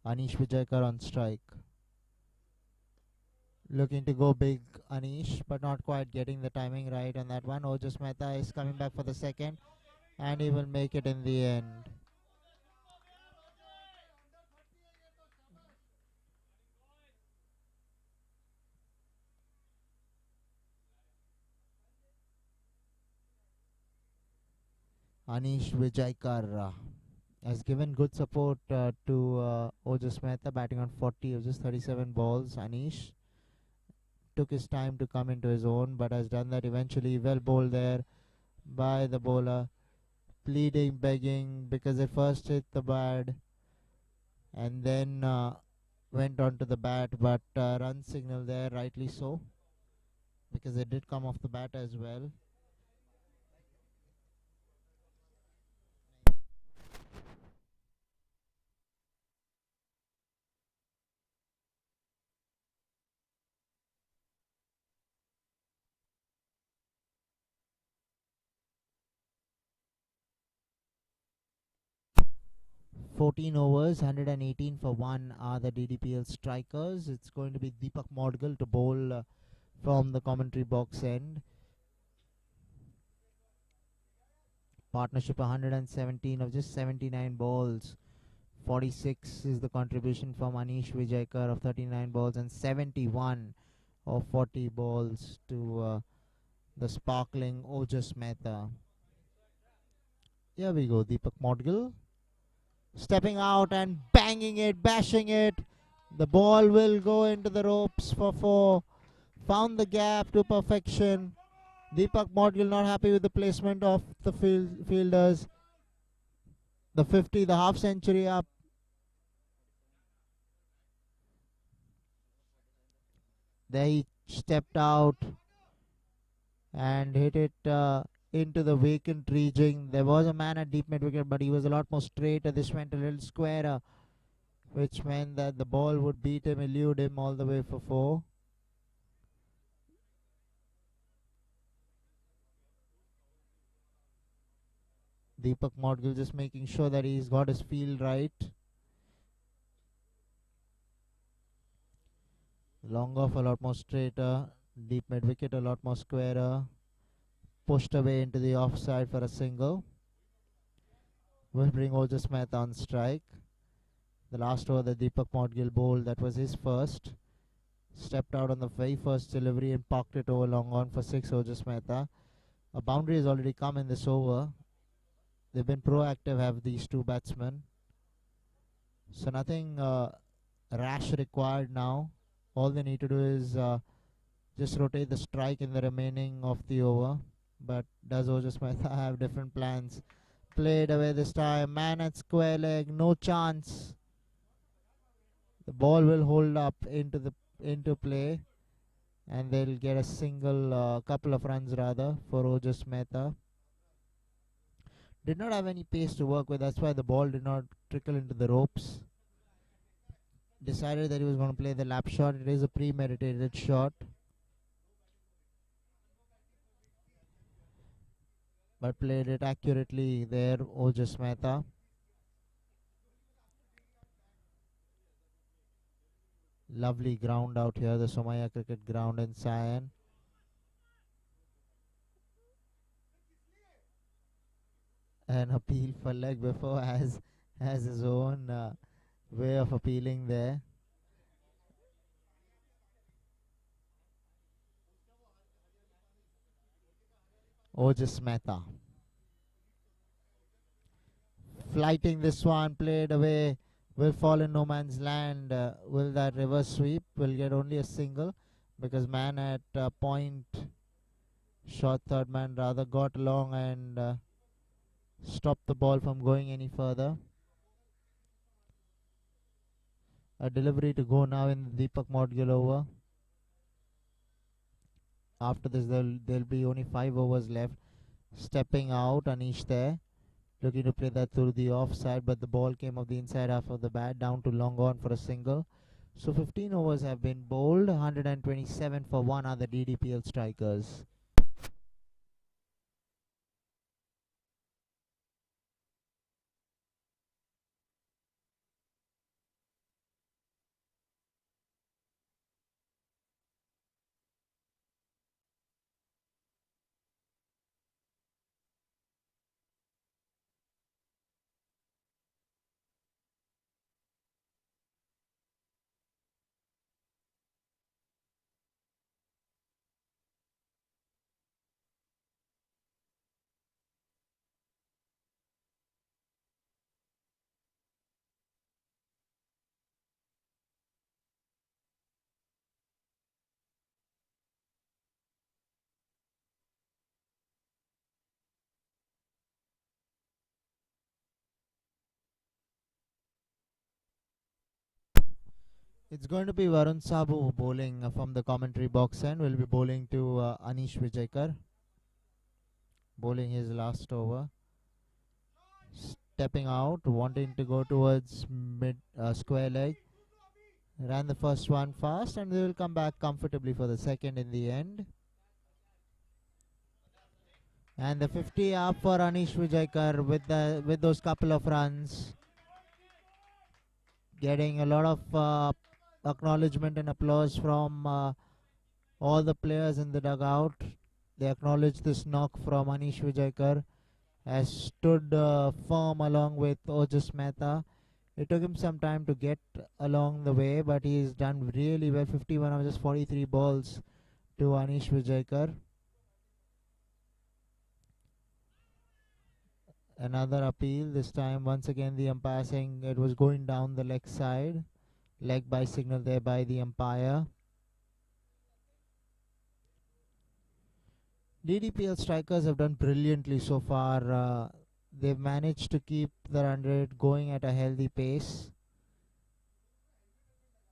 S1: Anish Vijaykar on strike. Looking to go big, Anish, but not quite getting the timing right on that one. Ojas Mehta is coming back for the second, and he will make it in the end. Anish Vijaykar has given good support to Ojas Mehta, batting on 40 of just 37 balls. Anish took his time to come into his own, but has done that eventually. Well bowled there by the bowler, pleading, begging, because it first hit the bat and then went on to the bat, but run signal there, rightly so, because it did come off the bat as well. "14 overs, 118 for 1 are the Ddpl strikers. It's going to be Deepak Modgal to bowl from the commentary box end. Partnership 117 of just 79 balls. 46 is the contribution from Anish Vijaykar of 39 balls, and 71 of 40 balls to the sparkling Ojas Mehta. Here we go, Deepak Modgal stepping out and banging it, bashing it. The ball will go into the ropes for 4. Found the gap to perfection. Deepak Modgal not happy with the placement of the fielders. The 50, the half century up. There he stepped out and hit it into the vacant region. There was a man at deep mid wicket, but he was a lot more straighter. This went a little squarer, which meant that the ball would beat him, elude him all the way for 4. Deepak Modgal just making sure that he's got his field right. Long off a lot more straighter. Deep mid wicket a lot more squarer. Pushed away into the offside for a single. Will bring Ojas Mehta on strike. The last over that Deepak Modgal bowled, that was his first. Stepped out on the very first delivery and parked it over long on for 6. Ojas Mehta. A boundary has already come in this over. They've been proactive, have these two batsmen. So nothing rash required now. All they need to do is just rotate the strike in the remaining of the over. But does Ojas Mehta have different plans? Played away this time. Man at square leg. No chance. The ball will hold up into play, and they'll get a single, couple of runs rather, for Ojas Mehta. Did not have any pace to work with. That's why the ball did not trickle into the ropes. Decided that he was going to play the lap shot. It is a premeditated shot, but played it accurately there, Ojas Mehta. Lovely ground out here, the Somaya Cricket Ground in Sion. an appeal for leg before has his own way of appealing there. Ojas Mehta. Flighting this one, played away, will fall in no man's land. Will that reverse sweep? Will get only a single because man at point, short third man rather, got along and stopped the ball from going any further. A delivery to go now in the Deepak Modgil over. After this, there'll be only 5 overs left. Stepping out, Anish there, looking to play that through the offside, but the ball came off the inside half of the bat, down to long on for a single. So 15 overs have been bowled, 127 for 1 are the Ddpl strikers. It's going to be Varun Sabu bowling from the commentary box and will be bowling to Anish Vijayakar, bowling his last over. Stepping out, wanting to go towards mid square leg. Ran the first one fast and they will come back comfortably for the second in the end. And the 50 up for Anish Vijayakar with those couple of runs. Getting a lot of acknowledgement and applause from all the players in the dugout. They acknowledge this knock from Anish Vijayakar. Has stood firm along with Ojas Mehta. It took him some time to get along the way, but he's done really well. 51 of just 43 balls to Anish Vijayakar. Another appeal, this time once again the umpire saying it was going down the leg side. Leg by signal there by the umpire. Ddpl strikers have done brilliantly so far. They've managed to keep the run rate going at a healthy pace.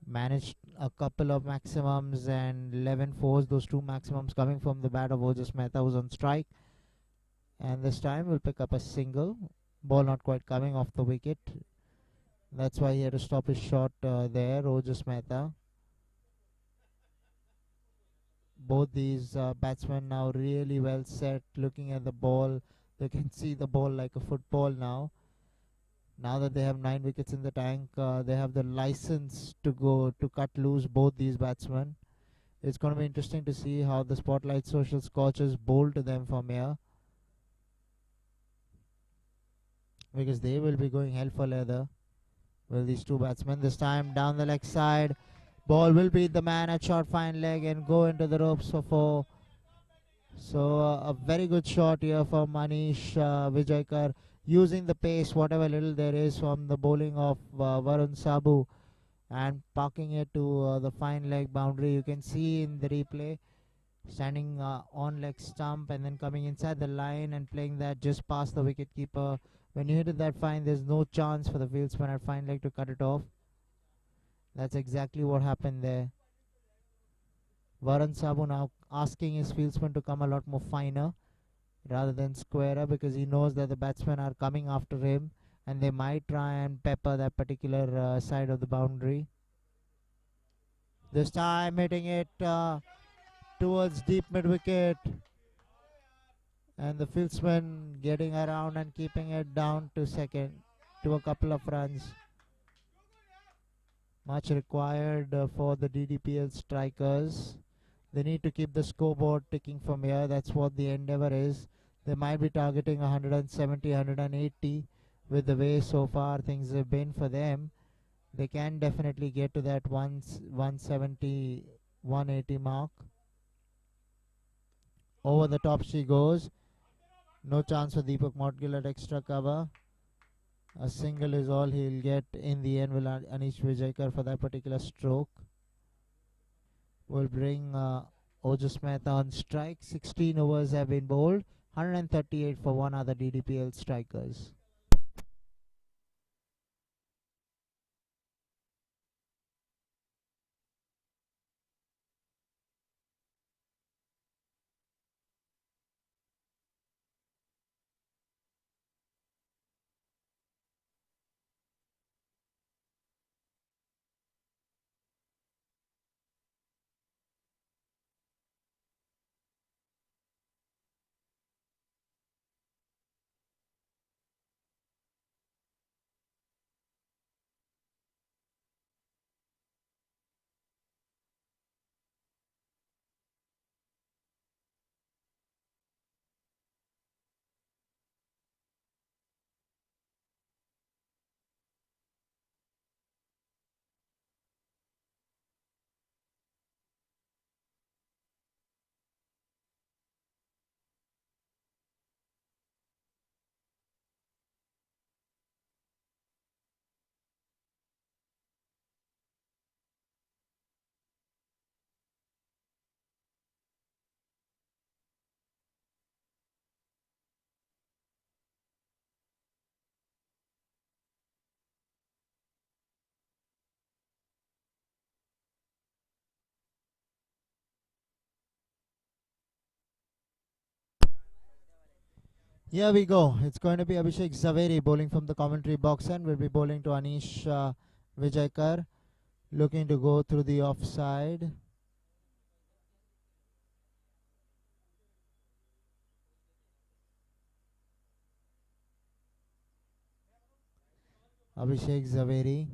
S1: Managed a couple of maximums and 11 fours, those two maximums coming from the bat of Ojas Mehta, who's on strike. And this time we'll pick up a single. Ball not quite coming off the wicket. That's why he had to stop his shot there, Ojas Mehta. Both these batsmen now really well set, looking at the ball. They can see the ball like a football now. Now that they have 9 wickets in the tank, they have the license to go to cut loose both these batsmen. It's going to be interesting to see how the Spottlight Social Scorchers bowl to them from here, because they will be going hell for leather. Well, these two batsmen this time down the leg side. Ball will beat the man at short fine leg and go into the ropes for 4. So a very good shot here from Anish Vijayakar, using the pace, whatever little there is from the bowling of Varun Sabu, and parking it to the fine leg boundary. You can see in the replay, standing on leg stump and then coming inside the line and playing that just past the wicket keeper. When you hit it that fine, there's no chance for the fieldsman at fine leg to cut it off. That's exactly what happened there. Varun Sabu now asking his fieldsman to come a lot more finer rather than squarer, because he knows that the batsmen are coming after him and they might try and pepper that particular side of the boundary. This time hitting it towards deep mid wicket, and the fieldsman getting around and keeping it down to second to a couple of runs. Much required for the Ddpl strikers. They need to keep the scoreboard ticking from here. That's what the endeavor is. They might be targeting 170, 180 with the way so far things have been for them. They can definitely get to that 170, 180 mark. Over the top she goes. No chance for Deepak Moudgil at extra cover. A single is all he'll get in the end. Will Anish Vijayakar for that particular stroke. Will bring Ojas Mehta on strike. 16 overs have been bowled. 138 for one other Ddpl strikers. Here we go. It's going to be Abhishek Zaveri bowling from the commentary box and will be bowling to Anish Vijayakar, looking to go through the offside. Abhishek Zaveri.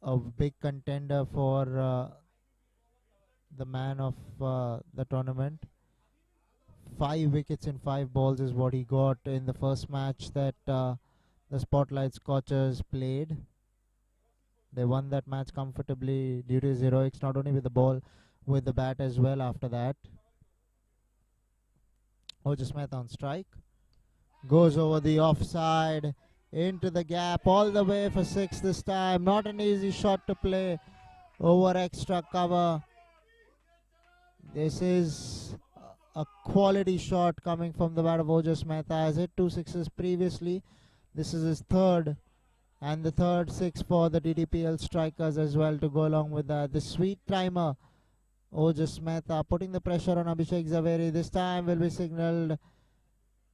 S1: A big contender for the man of the tournament. 5 wickets in 5 balls is what he got in the first match that the Spottlight Scorchers played. They won that match comfortably due to his heroics, not only with the ball, with the bat as well after that. Ojas Mehta on strike. Goes over the offside, into the gap, all the way for 6 this time. Not an easy shot to play over extra cover. This is a quality shot coming from the bat of Ojas Mehta. Has hit 2 sixes previously. This is his third, and the third six for the Ddpl strikers as well to go along with that. The sweet timer, Ojas Mehta putting the pressure on Abhishek Zaveri. This time will be signalled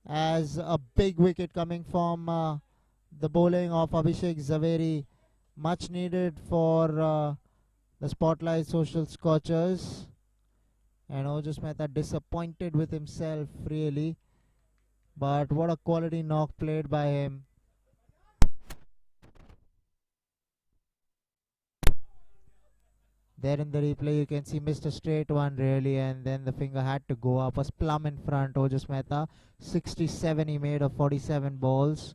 S1: as a big wicket coming from the bowling of Abhishek Zaveri. Much needed for the Spottlight Social Scorchers. And Ojas Mehta disappointed with himself really. But what a quality knock played by him. There in the replay you can see Mr. Straight one really, and then the finger had to go up. Was plumb in front. Ojas Mehta 67 he made of 47 balls.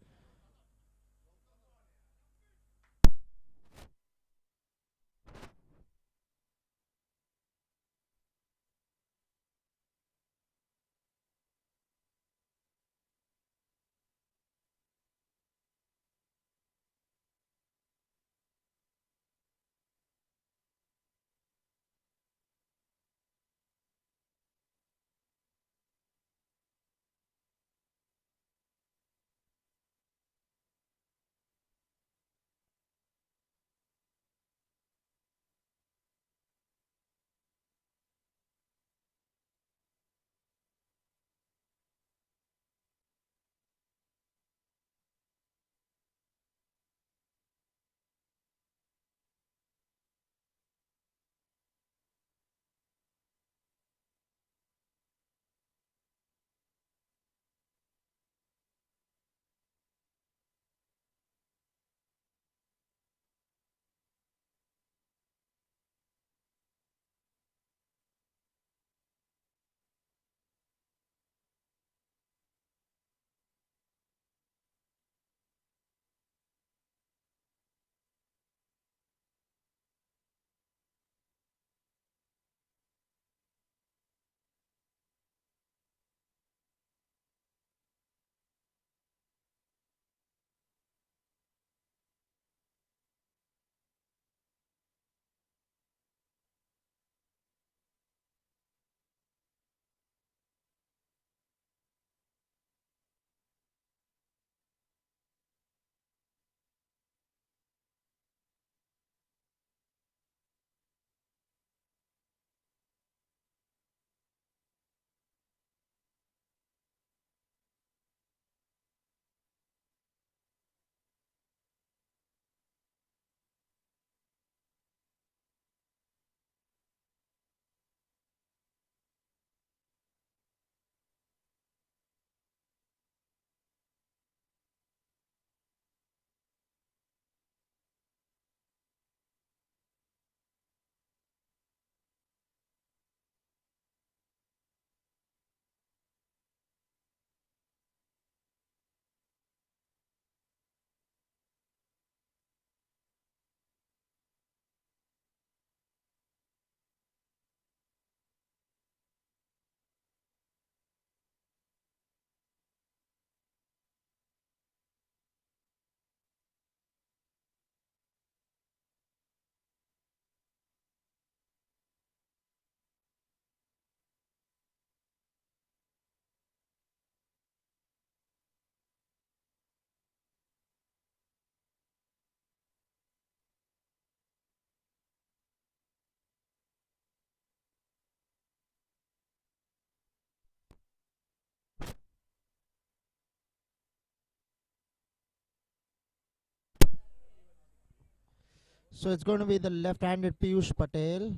S1: So it's going to be the left-handed Piyush Patel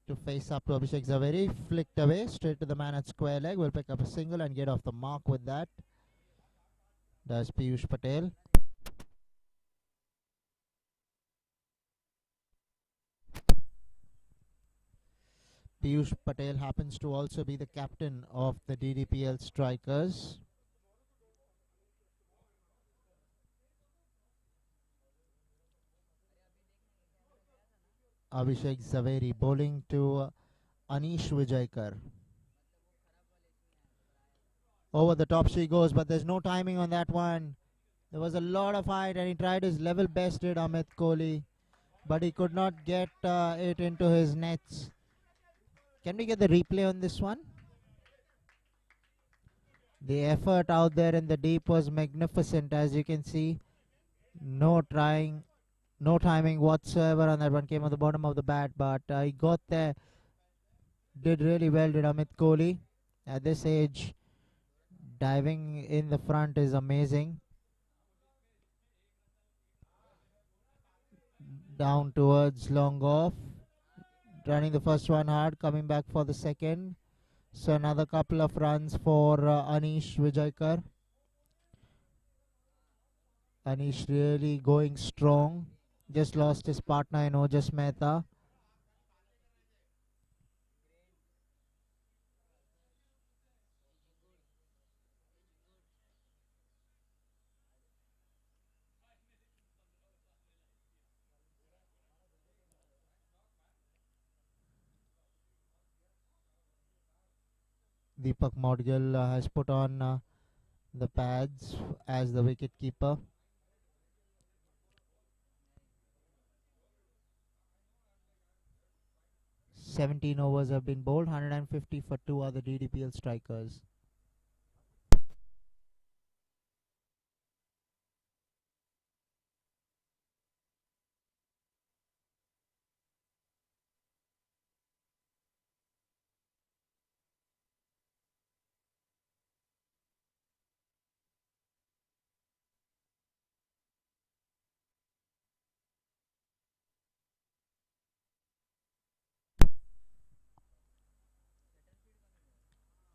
S1: to face up to Abhishek Zaveri. Flicked away, straight to the man at square leg. Will pick up a single and get off the mark with that. Does Piyush Patel. Piyush Patel happens to also be the captain of the Ddpl Strikers. Abhishek Zaveri bowling to Anish Vijaykar. Over the top she goes, but there's no timing on that one. There was a lot of height and he tried his level best, did Amit Kohli, but he could not get it into his nets. Can we get the replay on this one? The effort out there in the deep was magnificent, as you can see. No timing whatsoever on that one. Came on the bottom of the bat, but he got there. Did really well, did Amit Kohli. At this age, diving in the front is amazing. Down towards long off. Running the first one hard, coming back for the second. So another couple of runs for Anish Vijaykar. Anish really going strong. Just lost his partner in Ojas Mehta. Deepak Modgil has put on the pads as the wicket keeper. "17 overs have been bowled, 150 for two other Ddpl strikers."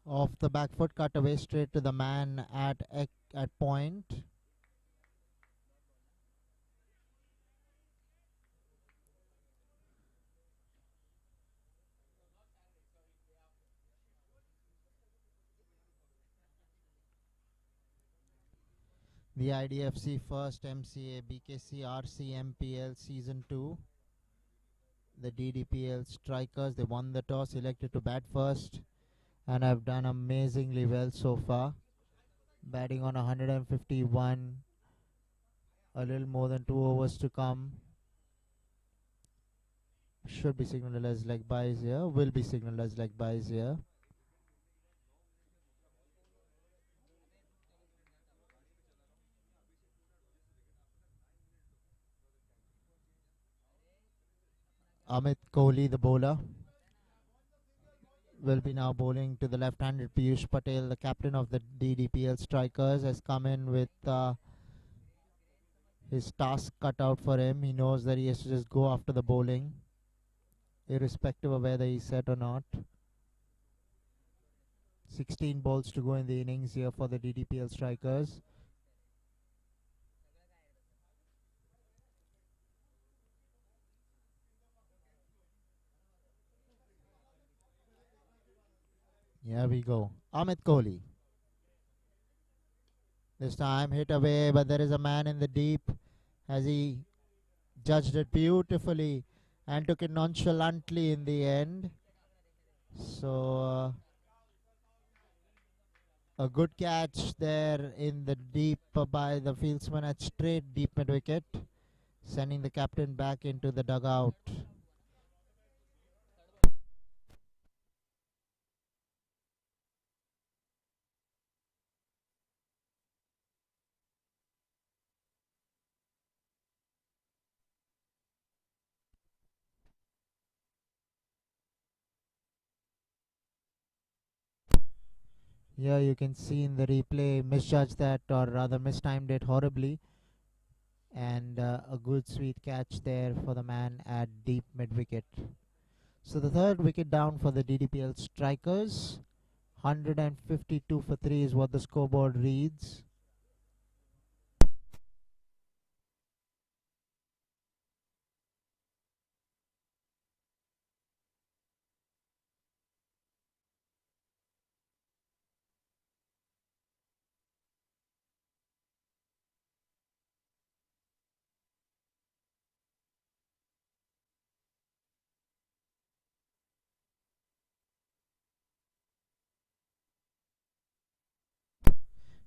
S1: Off the back foot, cut away straight to the man at point. The IDFC first Mca Bkc RCMPL Season 2. The Ddpl Strikers, they won the toss, elected to bat first, and have done amazingly well so far. Batting on 151, a little more than 2 overs to come. Should be signalled as leg byes here, will be signalled as leg byes here. Amit Kohli, the bowler, will be now bowling to the left-handed Piyush Patel, the captain of the Ddpl Strikers, has come in with his task cut out for him. He knows that he has to just go after the bowling, irrespective of whether he's set or not. 16 balls to go in the innings here for the Ddpl Strikers. Here we go. Amit Kohli. This time hit away, but there is a man in the deep, as he judged it beautifully and took it nonchalantly in the end. So a good catch there in the deep by the fieldsman at straight deep mid wicket, sending the captain back into the dugout. Here you can see in the replay, misjudged that, or rather mistimed it horribly. And a good sweet catch there for the man at deep mid wicket. So the third wicket down for the DDPL strikers. 152 for 3 is what the scoreboard reads.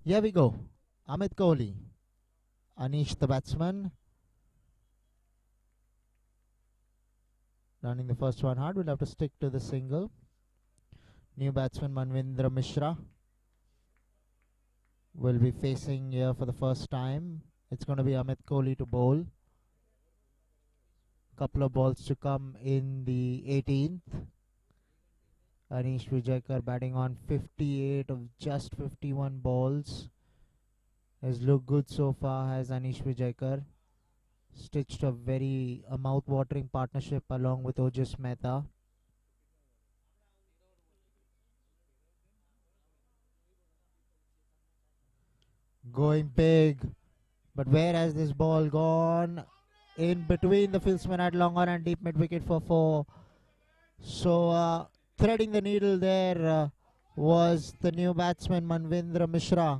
S1: Here we go. Amit Kohli. Anish the batsman. Running the first one hard. We'll have to stick to the single. New batsman Manvendra Mishra will be facing here for the first time. It's going to be Amit Kohli to bowl. Couple of balls to come in the 18th. Anish Vijayakar batting on 58 of just 51 balls. Has looked good so far, has Anish Vijayakar. Stitched a very mouth-watering partnership along with Ojas Mehta. Going big. But where has this ball gone? In between the fieldsman at long on and deep mid wicket for 4. So threading the needle there was the new batsman Manvendra Mishra.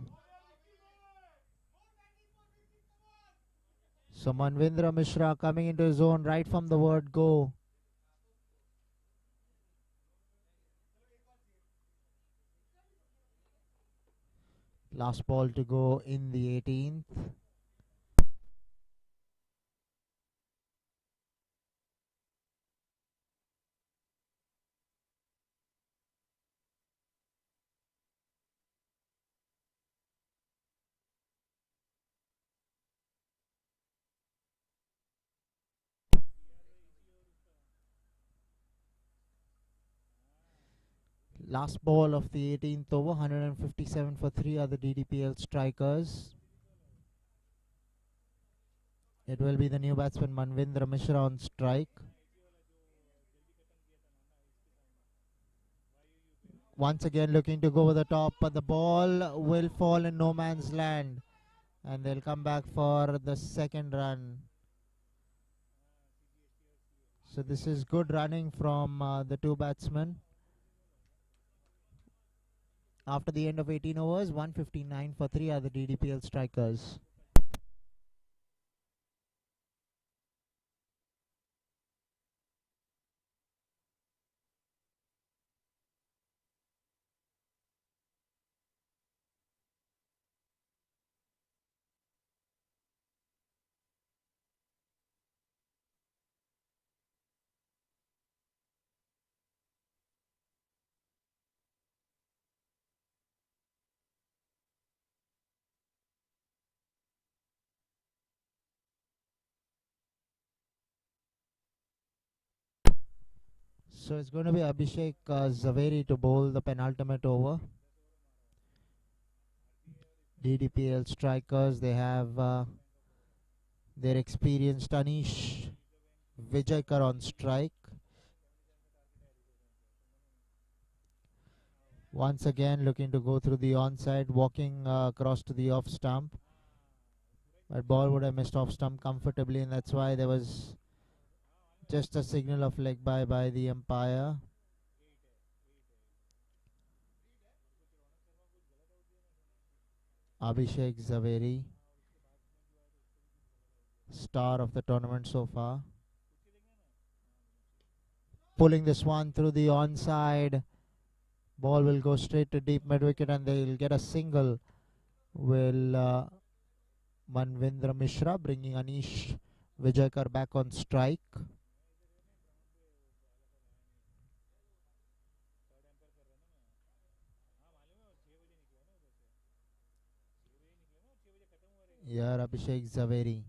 S1: So Manvendra Mishra coming into his own right from the word go. Last ball to go in the 18th. Last ball of the 18th over. 157 for 3 are the DDPL strikers. It will be the new batsman Manvendra Mishra on strike. Once again looking to go over the top, but the ball will fall in no man's land. And they'll come back for the second run. So this is good running from the two batsmen. After the end of 18 overs, 159 for 3 are the DDPL strikers. So it's going to be Abhishek Zaveri to bowl the penultimate over. DDPL strikers, they have their experienced Anish Vijayakar on strike. Once again looking to go through the onside, walking across to the off stump. But ball would have missed off stump comfortably, and that's why there was just a signal of leg by the umpire. Abhishek Zaveri, star of the tournament so far. Pulling this one through the onside. Ball will go straight to deep mid wicket and they'll get a single. Will Manvendra Mishra bringing Anish Vijayakar back on strike. Here Abhishek Zaveri.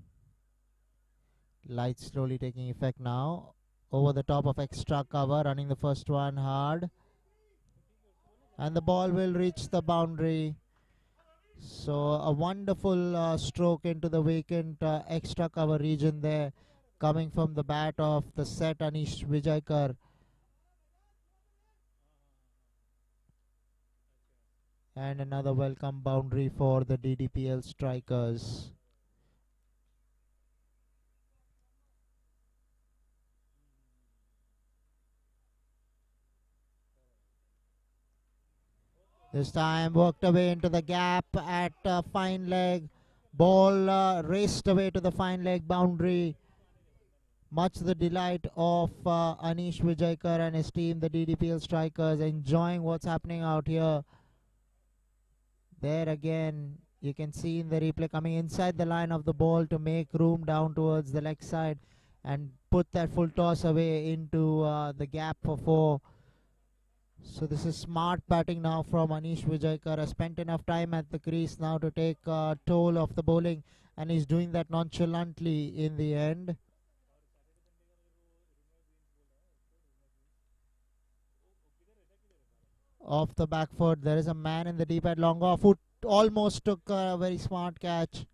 S1: Light slowly taking effect now. Over the top of extra cover, running the first one hard. And the ball will reach the boundary. So a wonderful stroke into the vacant extra cover region there, coming from the bat of the set Anish Vijaykar. And another welcome boundary for the DDPL strikers. This time worked away into the gap at fine leg. Ball raced away to the fine leg boundary. Much to the delight of Anish Vijaykar and his team, the DDPL strikers, enjoying what's happening out here. There again, you can see in the replay coming inside the line of the ball to make room down towards the leg side and put that full toss away into the gap for 4. So this is smart batting now from Anish Vijaykar. Has spent enough time at the crease now to take toll of the bowling, and he's doing that nonchalantly in the end. Off the back foot, there is a man in the deep at long off who almost took a very smart catch.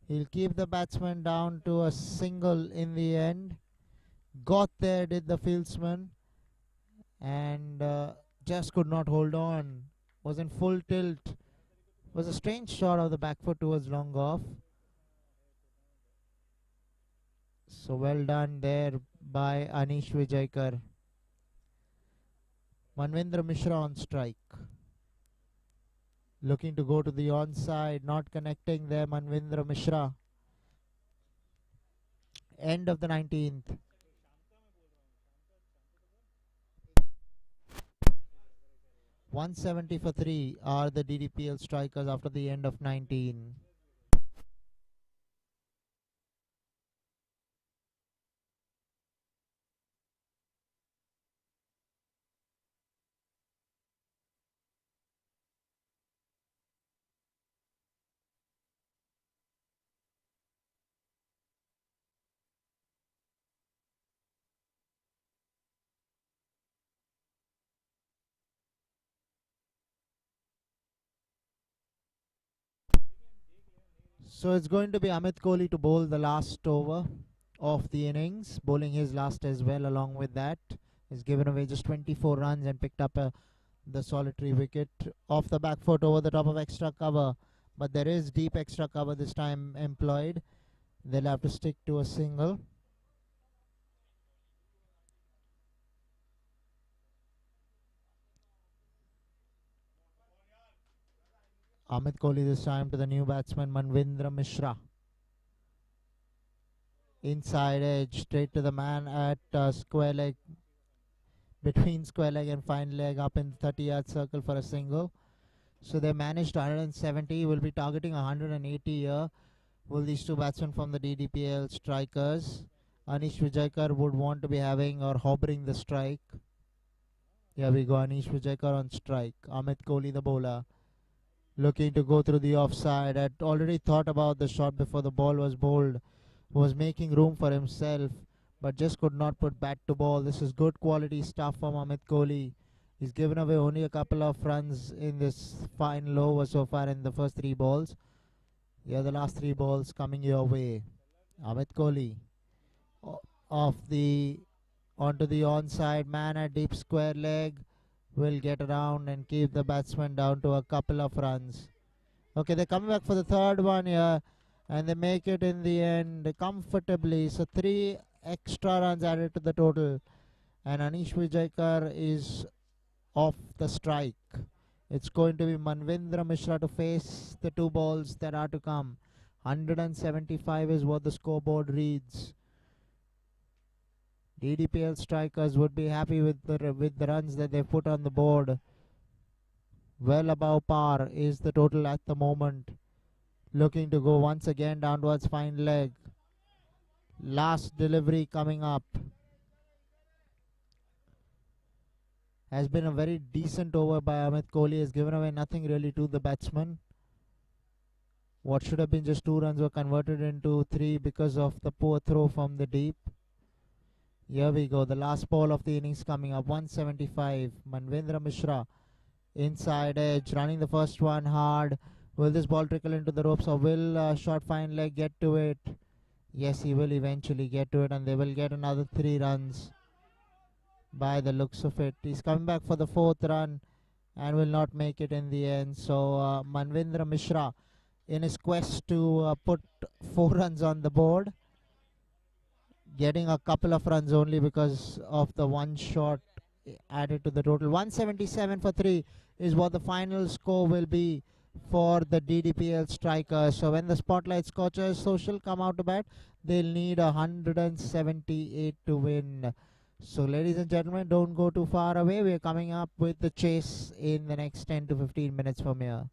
S1: He'll keep the batsman down to a single in the end. Got there, did the fieldsman, and just could not hold on. Was in full tilt. Was a strange shot of the back foot towards long off. So well done there by Anish Vijaykar. Manvendra Mishra on strike. Looking to go to the onside, not connecting there, Manvendra Mishra. End of the 19th. .170 for 3 are the DDPL strikers after the end of 19. So it's going to be Amit Kohli to bowl the last over of the innings, bowling his last as well. Along with that, he's given away just 24 runs and picked up the solitary wicket off the back foot over the top of extra cover. But there is deep extra cover this time employed. They'll have to stick to a single. Amit Kohli this time to the new batsman Manvendra Mishra. Inside edge, straight to the man at square leg, between square leg and fine leg, up in the 30-yard circle for a single. So they managed 170. Will be targeting 180 here. Will these two batsmen from the DDPL strikers? Anish Vijaykar would want to be having or hovering the strike. Here we go, Anish Vijaykar on strike. Amit Kohli the bowler, looking to go through the offside. Had already thought about the shot before the ball was bowled. Was making room for himself, but just could not put bat to ball. This is good quality stuff from Amit Kohli. He's given away only a couple of runs in this fine over so far in the first 3 balls. Here the last 3 balls coming your way. Amit Kohli off the onto the onside, man at deep square leg will get around and keep the batsman down to a couple of runs. Okay, they're coming back for the third one here, and they make it in the end comfortably. So 3 extra runs added to the total, and Anish Vijaykar is off the strike. It's going to be Manvendra Mishra to face the 2 balls that are to come. 175 is what the scoreboard reads. DDPL strikers would be happy with the runs that they put on the board. Well above par is the total at the moment. Looking to go once again down towards fine leg. Last delivery coming up. Has been a very decent over by Amit Kohli. Has given away nothing really to the batsman. What should have been just 2 runs were converted into 3 because of the poor throw from the deep. Here we go. The last ball of the innings coming up. 175. Manvendra Mishra inside edge, running the first one hard. Will this ball trickle into the ropes, or will short fine leg get to it? Yes, he will eventually get to it, and they will get another 3 runs by the looks of it. He's coming back for the 4th run and will not make it in the end. So Manvindra Mishra, in his quest to put 4 runs on the board, getting a couple of runs only because of the one shot added to the total. 177 for 3 is what the final score will be for the DDPL strikers. So when the Spottlight Scorchers social come out to bat, they'll need 178 to win. So ladies and gentlemen, don't go too far away. We're coming up with the chase in the next 10 to 15 minutes from here.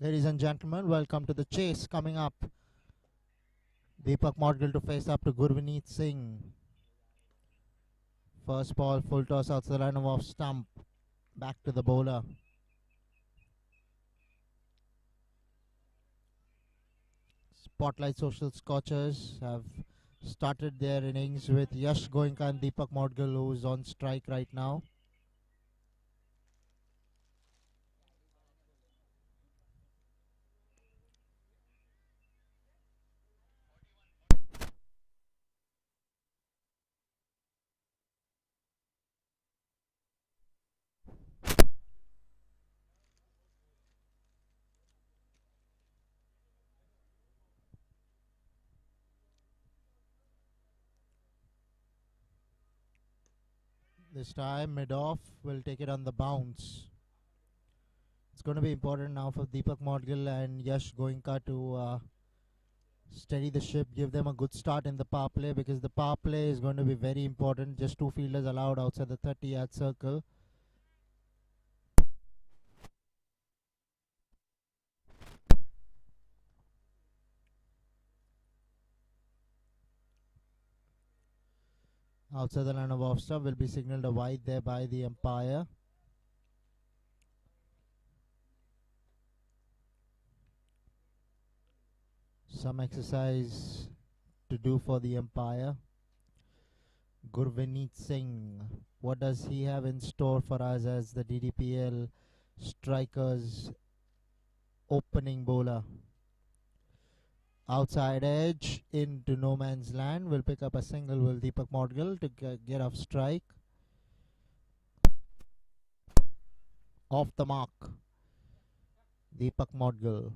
S1: Ladies and gentlemen, welcome to the chase. Coming up, Deepak Modgil to face up to Gurvineet Singh. First ball, full toss outside the line of off stump. Back to the bowler. Spotlight Social Scorchers have started their innings with Yash Goenka and Deepak Modgil, who is on strike right now. This time, mid-off will take it on the bounce. It's going to be important now for Deepak Modgil and Yash Goenka to steady the ship, give them a good start in the power play, because the power play is going to be very important. Just 2 fielders allowed outside the 30-yard circle. Outside the line of off stump will be signalled a wide there by the umpire. Some exercise to do for the umpire. Gurvineet Singh, what does he have in store for us as the Ddpl strikers opening bowler? Outside edge into no man's land, will pick up a single, will Deepak Modgil to get off strike. Off the mark, Deepak Modgil.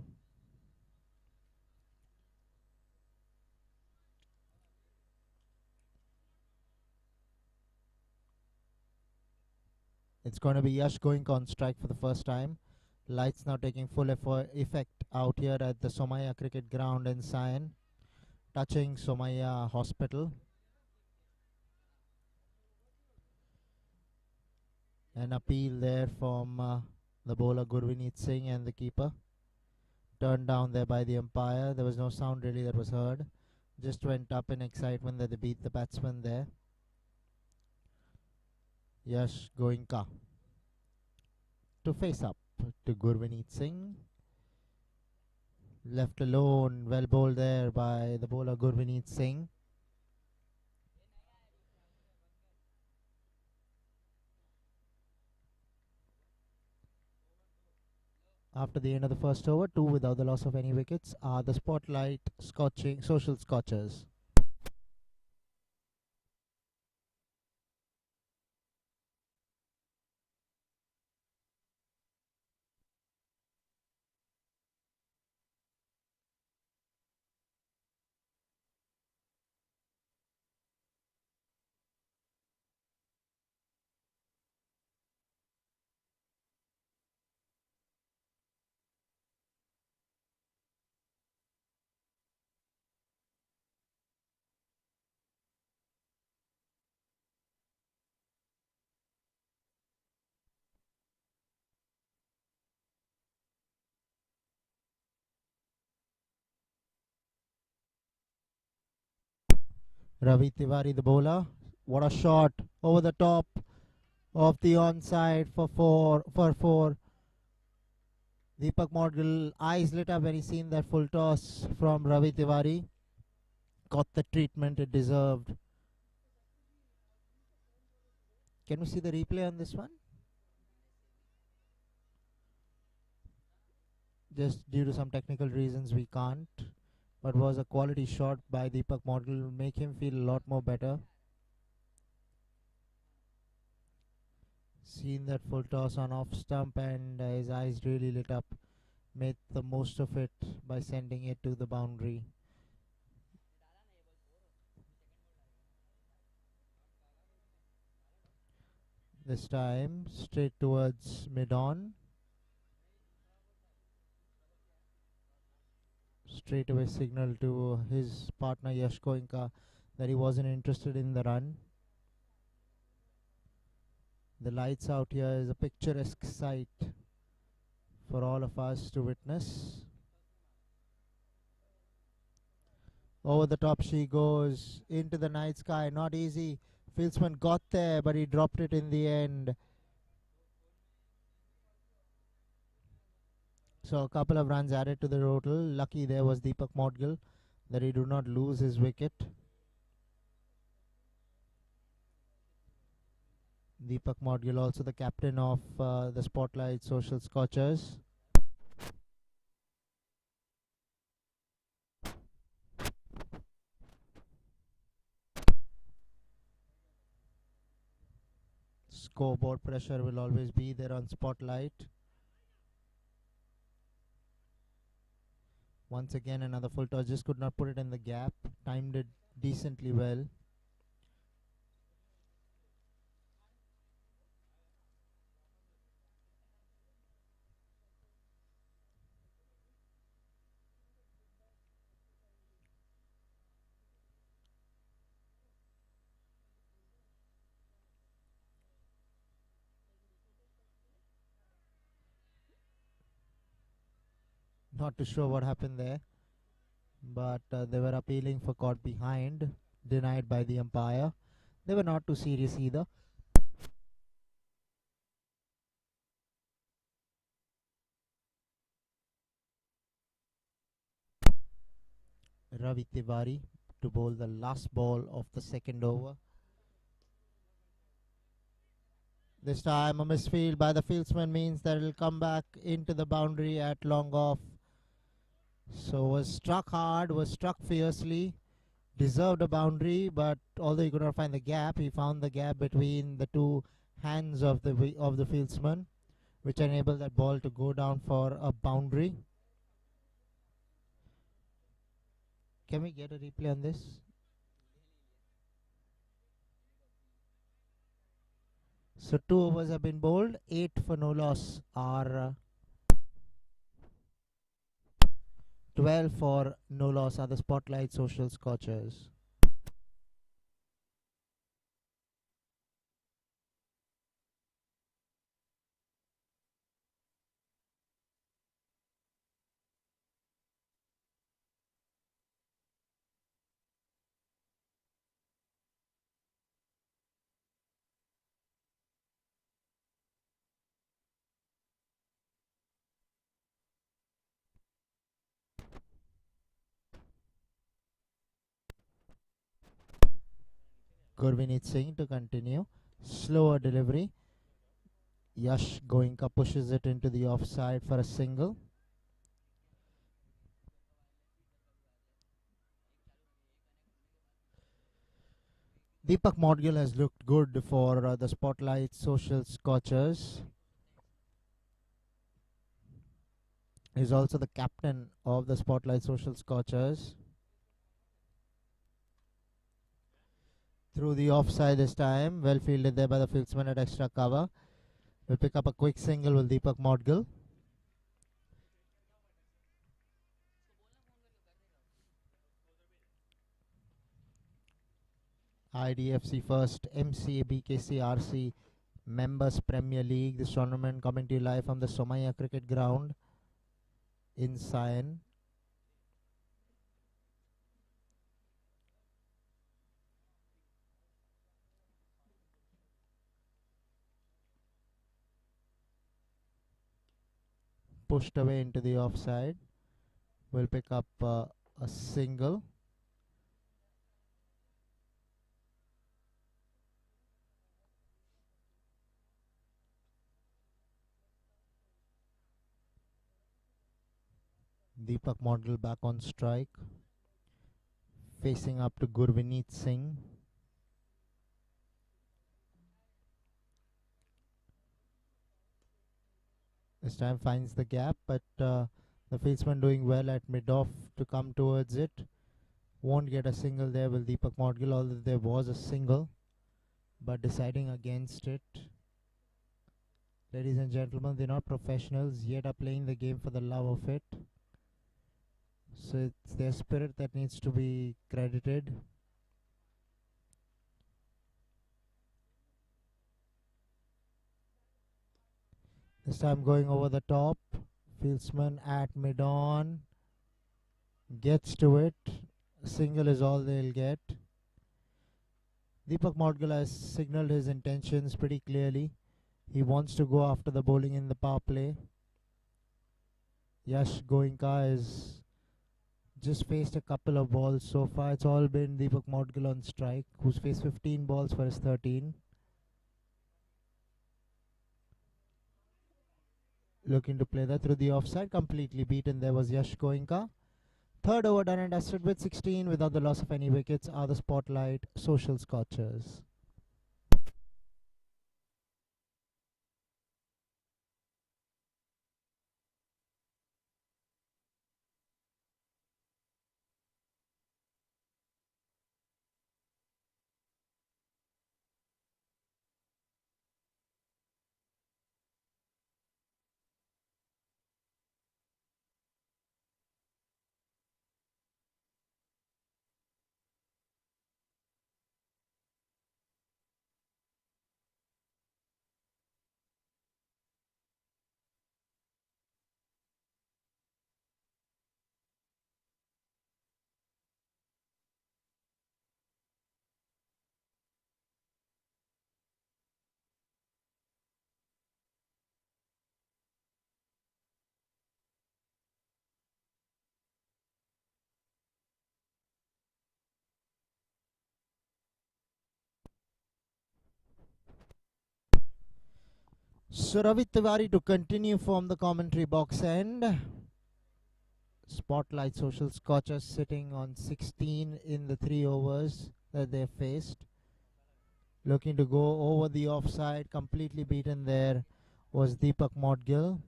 S1: It's going to be Yash Goenka on strike for the first time. Lights now taking full effect out here at the Somaya Cricket Ground in Sion, touching Somaya Hospital. An appeal there from the bowler Gurvineet Singh and the keeper. Turned down there by the umpire. There was no sound really that was heard. Just went up in excitement that they beat the batsman there. Yash Goenka to face up to Gurvineet Singh. Left alone, well bowled there by the bowler Gurvineet Singh. After the end of the first over, 2 without the loss of any wickets are the Spotlight Social Scorchers. Ravi Tiwari, the bowler. What a shot over the top of the onside for 4. Deepak Modgil, eyes lit up when he seen that full toss from Ravi Tiwari. Got the treatment it deserved. Can we see the replay on this one? Just due to some technical reasons we can't. But was a quality shot by Deepak Modgil. Make him feel a lot more better. Seen that full toss on off stump and his eyes really lit up. Made the most of it by sending it to the boundary. This time straight towards mid-on. Straight away signal to his partner Yash Goenka that he wasn't interested in the run. The lights out here is a picturesque sight for all of us to witness. Over the top she goes into the night sky. Not easy. Fieldsman got there, but he dropped it in the end. So a couple of runs added to the total. Lucky there was Deepak Modgil that he do not lose his wicket. Deepak Modgil also the captain of the Spottlight Social Scorchers. Scoreboard pressure will always be there on Spottlight. Once again another full toss, just could not put it in the gap. Timed it decently well. Not too sure what happened there, but they were appealing for caught behind, denied by the umpire. They were not too serious either. Ravi Tiwari to bowl the last ball of the second over. This time a misfield by the fieldsman means that it will come back into the boundary at long off. So was struck hard, was struck fiercely, deserved a boundary, but although he could not find the gap, he found the gap between the two hands of the fieldsman, which enabled that ball to go down for a boundary. Can we get a replay on this? So 2 overs have been bowled, 8 for no loss are 12 for no loss are the Spottlight Social Scorchers. Gurvineet Singh to continue. Slower delivery. Yash Goenka pushes it into the offside for a single. Deepak Modgil has looked good for the Spottlight Social Scorchers. He's also the captain of the Spottlight Social Scorchers. Through the offside this time. Well fielded there by the fieldsman at extra cover. We'll pick up a quick single with Deepak Modgil. Idfc first Mca Bkc RC Members Premier League. This tournament coming to you live from the Somaya Cricket Ground in Sion. Pushed away into the offside. We'll pick up a single. Deepak Modgil back on strike. Facing up to Gurvineet Singh. This time finds the gap, but the fieldsman doing well at mid-off to come towards it. Won't get a single there with Deepak Modgil, although there was a single, but deciding against it. Ladies and gentlemen, they're not professionals, yet are playing the game for the love of it. So it's their spirit that needs to be credited. This time going over the top. Fieldsman at mid-on gets to it. Single is all they'll get. Deepak Modgil has signaled his intentions pretty clearly. He wants to go after the bowling in the power play. Yash Goenka has just faced a couple of balls so far. It's all been Deepak Modgil on strike, who's faced 15 balls for his 13. Looking to play that through the offside, completely beaten. There was Yash Goenka. Third over done and dusted with 16 without the loss of any wickets are the Spotlight Social Scorchers. So Ravi Tiwari to continue from the commentary box end. Spotlight Social Scorchers sitting on 16 in the 3 overs that they faced. Looking to go over the offside, completely beaten there was Deepak Modgil.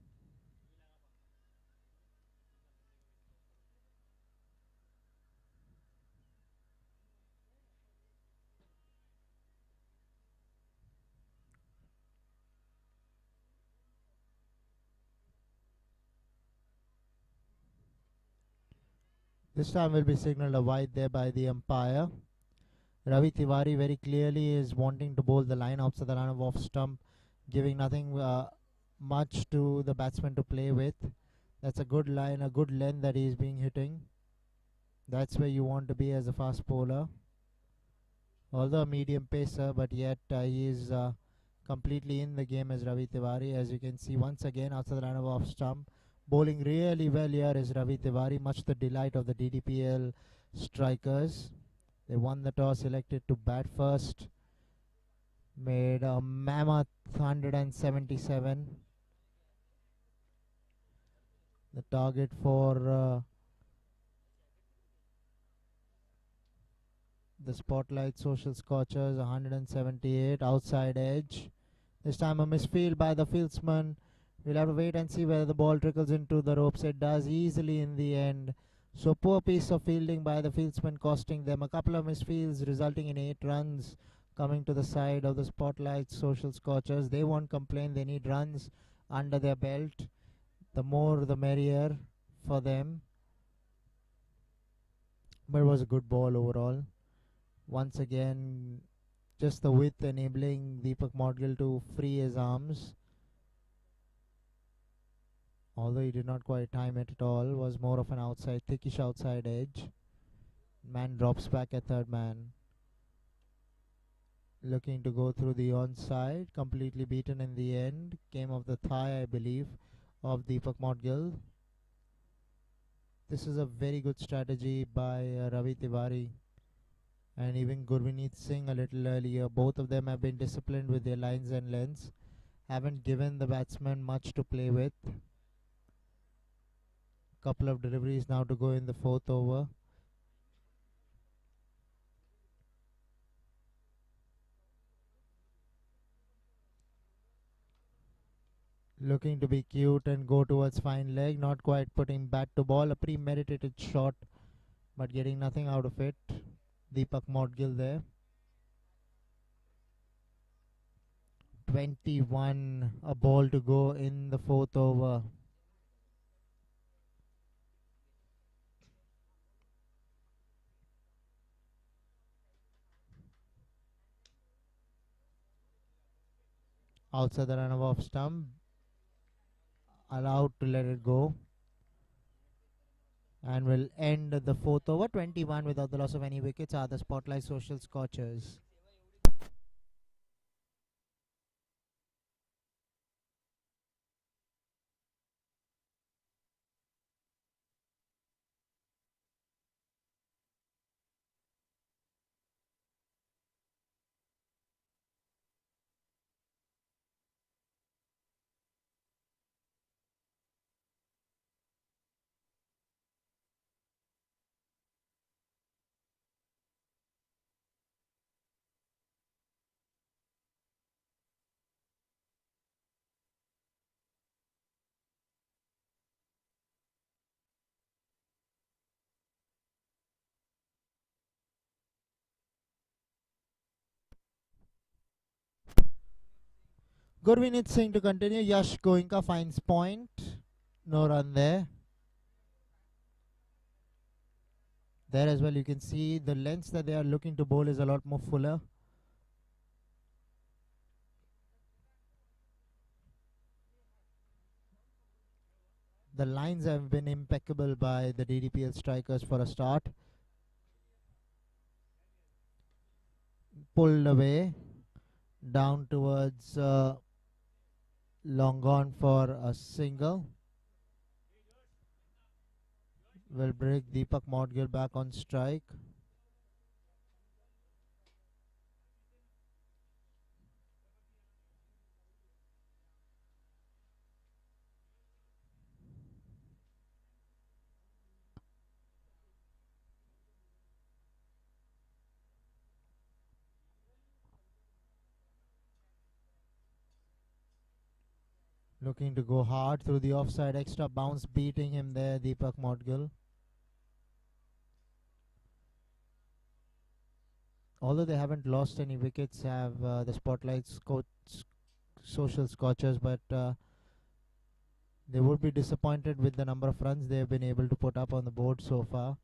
S1: This time will be signalled a wide there by the umpire. Ravi Tiwari very clearly is wanting to bowl the line outside the line of off stump, giving nothing much to the batsman to play with. That's a good line, a good length that he is being hitting. That's where you want to be as a fast bowler. Although a medium pacer, but yet he is completely in the game as Ravi Tiwari. As you can see, once again outside the line of off stump, bowling really well here is Ravi Tiwari, much the delight of the Ddpl strikers. They won the toss, elected to bat first, made a mammoth 177. The target for the Spotlight Social Scorchers 178, outside edge. This time a misfield by the fieldsman. We'll have to wait and see whether the ball trickles into the ropes. It does easily in the end. So poor piece of fielding by the fieldsman, costing them a couple of misfields, resulting in 8 runs coming to the side of the Spotlight Social Scorchers. They won't complain. They need runs under their belt. The more the merrier for them. But it was a good ball overall. Once again, just the width enabling Deepak Modgil to free his arms. Although he did not quite time it at all, was more of an outside, thickish outside edge. Man drops back at third man. Looking to go through the onside, completely beaten in the end. Came off the thigh, I believe, of Deepak Modgil. This is a very good strategy by Ravi Tiwari and even Gurvineet Singh a little earlier. Both of them have been disciplined with their lines and lengths. Haven't given the batsman much to play with. Couple of deliveries now to go in the 4th over. Looking to be cute and go towards fine leg, not quite putting bat to ball. A premeditated shot, but getting nothing out of it. Deepak Modgil there. 21, a ball to go in the 4th over. Outside the run of off stump. allowed to let it go, and will end the fourth over 21 without the loss of any wickets are the Spotlight Social Scorchers. Gurvinit Singh to continue. Yash Goenka finds point. No run there. There as well, you can see the lengths that they are looking to bowl is a lot more fuller. The lines have been impeccable by the DDPL strikers for a start. Pulled away down towards long gone for a single. Will break Deepak Modgil back on strike. Looking to go hard through the offside extra bounce, beating him there, Deepak Modgil. Although they haven't lost any wickets, have the Spotlight Social Scorchers, but they would be disappointed with the number of runs they have been able to put up on the board so far.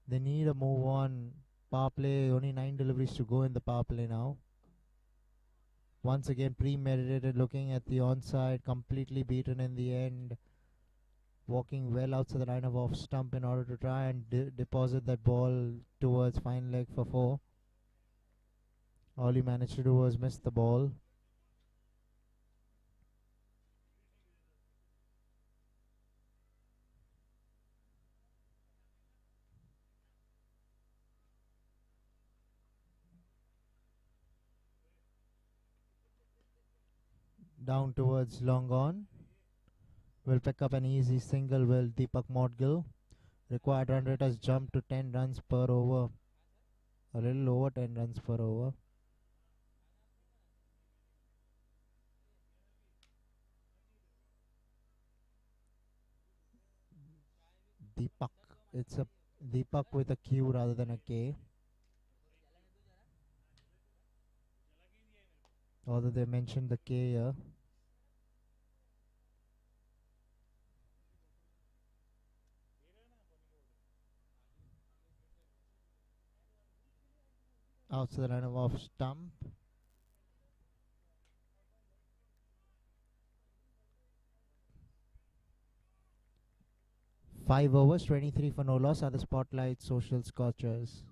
S1: They need a move on. Power play, only 9 deliveries to go in the power play now. Once again, premeditated, looking at the onside, completely beaten in the end. Walking well outside the line of off stump in order to try and deposit that ball towards fine leg for 4. All he managed to do was miss the ball. Down towards long on. Will pick up an easy single, will Deepak Modgil. Required run rate has jumped to 10 runs per over. A little over 10 runs per over. Deepak. It's a Deepak with a Q rather than a K. Although they mentioned the K here. Outside the line of off stump. Five overs, 23 for no loss are the Spotlight Social Scorchers.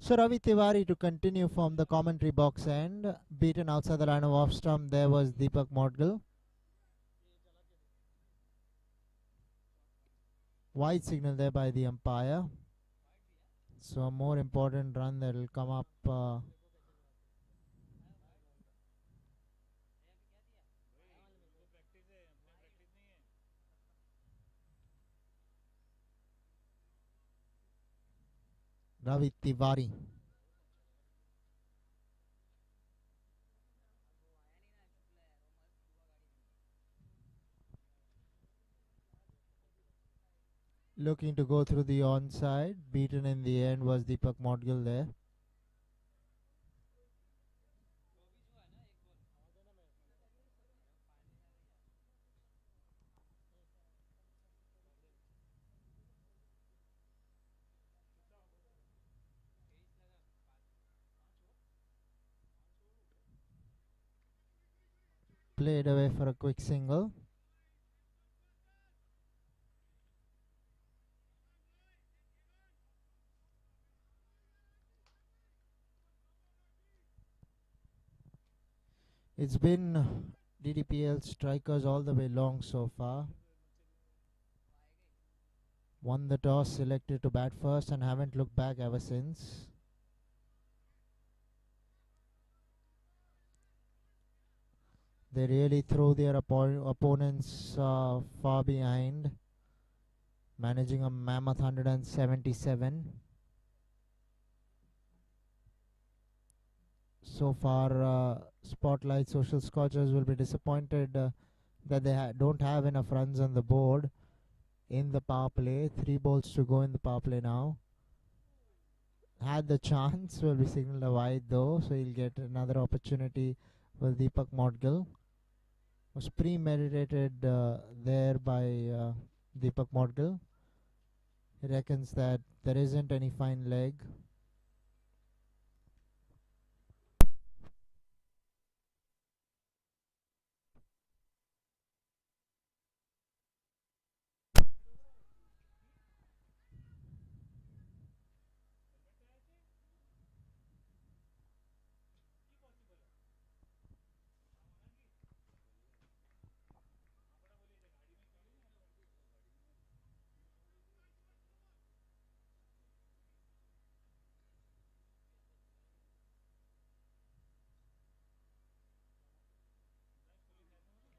S1: So Ravi Tiwari to continue from the commentary box end. Beaten outside the line of off stump, there was Deepak Modgil. Wide signal there by the umpire. So a more important run that will come up. Ravi Tiwari. Looking to go through the onside. Beaten in the end was Deepak Modgil there. Played away for a quick single. It's been Ddpl strikers all the way long so far. Won the toss, selected to bat first, and haven't looked back ever since. They really throw their opponents far behind, managing a mammoth 177. So far, Spottlight Social Scorchers will be disappointed that they don't have enough runs on the board in the power play. 3 balls to go in the power play now. Had the chance, will be signaled a wide though, so he'll get another opportunity with Deepak Modgil. Was premeditated there by Deepak Modgil. He reckons that there isn't any fine leg.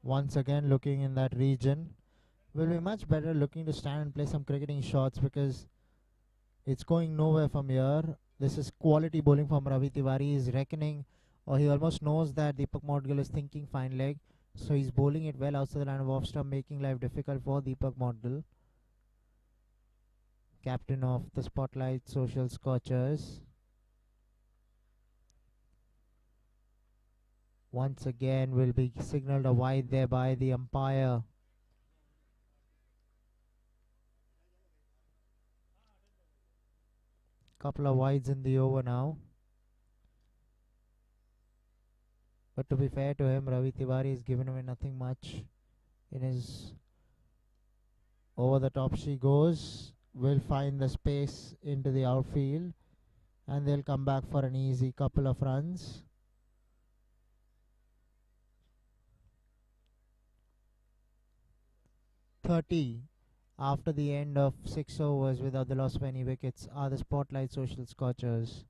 S1: Once again looking in that region. Will be much better looking to stand and play some cricketing shots because it's going nowhere from here. This is quality bowling from Ravi Tiwari. He's reckoning, or he almost knows that Deepak Modgil is thinking fine leg. So he's bowling it well outside the line of off stump, making life difficult for Deepak Modgil, captain of the Spottlight Social Scorchers. Once again will be signaled a wide there by the umpire. Couple of wides in the over now. But to be fair to him, Ravi Tiwari has given away nothing much in his over the top. She goes, will find the space into the outfield, and they'll come back for an easy couple of runs. .30 after the end of 6 overs without the loss of any wickets are the Spottlight Social Scorchers.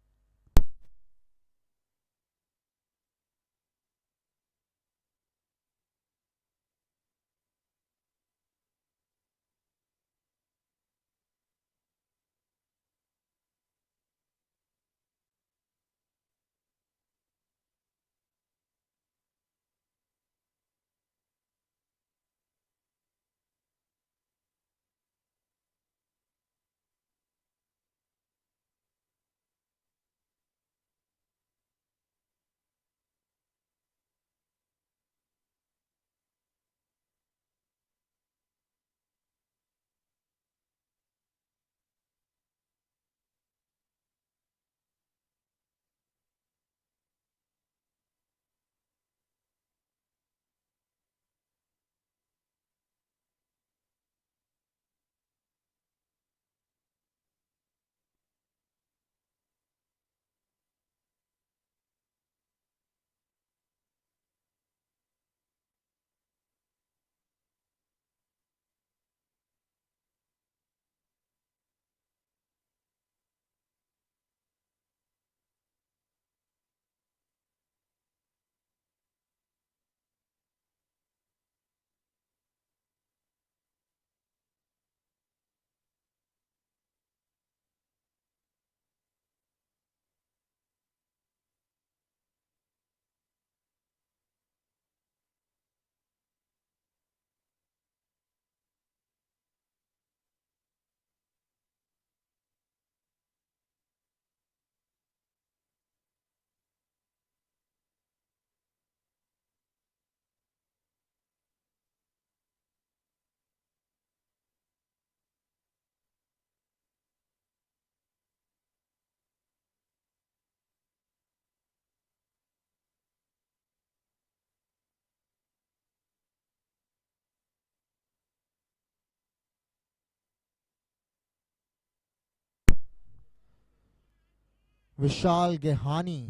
S1: Vishal Gehani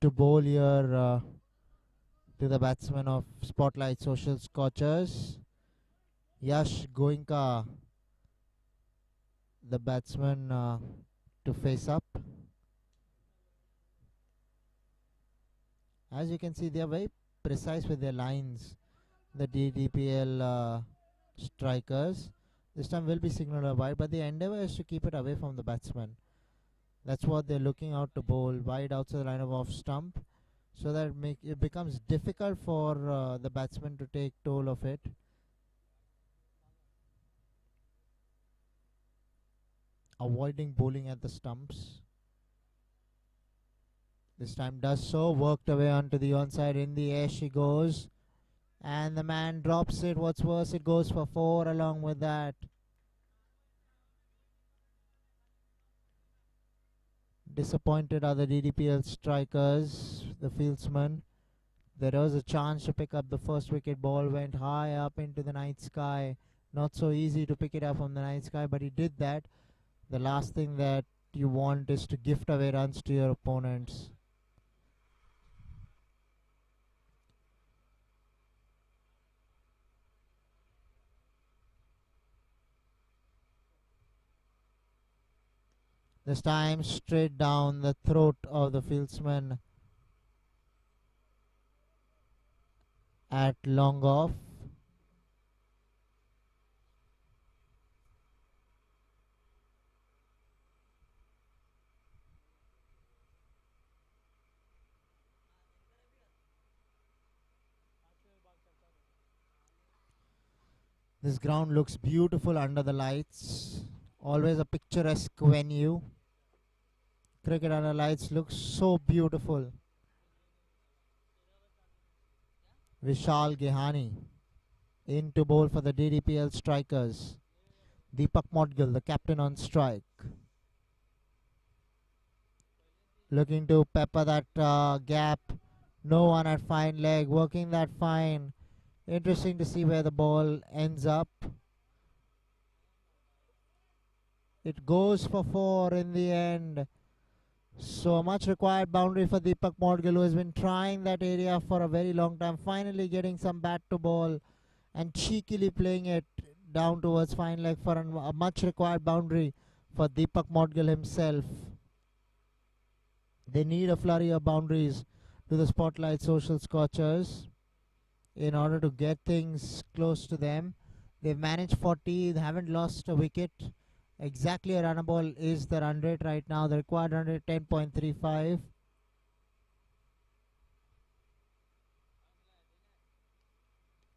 S1: to bowl here to the batsman of Spottlight Social Scorchers. Yash Goenka, the batsman, to face up. As you can see, they are very precise with their lines. The Ddpl strikers. This time will be signaled a wide, but the endeavour is to keep it away from the batsman. That's what they're looking out to bowl, wide outside the line of off stump, so that it becomes difficult for the batsman to take toll of it. Avoiding bowling at the stumps. This time does so, worked away onto the onside. In the air she goes, and the man drops it. What's worse, it goes for 4 along with that. Disappointed are the Ddpl strikers, the fieldsmen. There was a chance to pick up the first wicket. Ball went high up into the night sky. Not so easy to pick it up from the night sky, but he did that. The last thing that you want is to gift away runs to your opponents. This time straight down the throat of the fieldsman at long off. This ground looks beautiful under the lights. Always a picturesque venue. Cricket under lights looks so beautiful. Vishal Gehani in to bowl for the Ddpl strikers. Deepak Modgil, the captain, on strike. Looking to pepper that gap. No one at fine leg, working that fine. Interesting to see where the ball ends up. It goes for 4 in the end. So much required boundary for Deepak Modgil, who has been trying that area for a very long time. Finally getting some bat to ball and cheekily playing it down towards fine leg for a much required boundary for Deepak Modgil himself. They need a flurry of boundaries to the Spottlight Social Scorchers in order to get things close to them. They've managed 40, they haven't lost a wicket. Exactly a runnable is the run rate right now. The required run rate 10.35.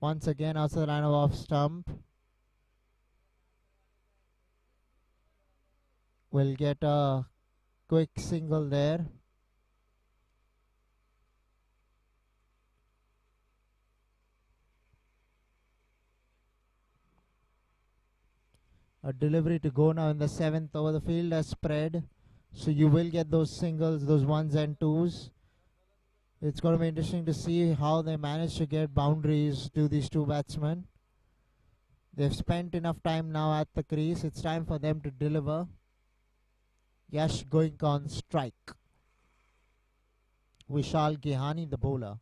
S1: Once again outside the line of off stump. We'll get a quick single there. A delivery to go now in the 7th over. The field has spread, so you will get those singles, those 1s and 2s. It's going to be interesting to see how they manage to get boundaries to these two batsmen. They've spent enough time now at the crease. It's time for them to deliver. Yash Goenka on strike. Vishal Gehani, the bowler,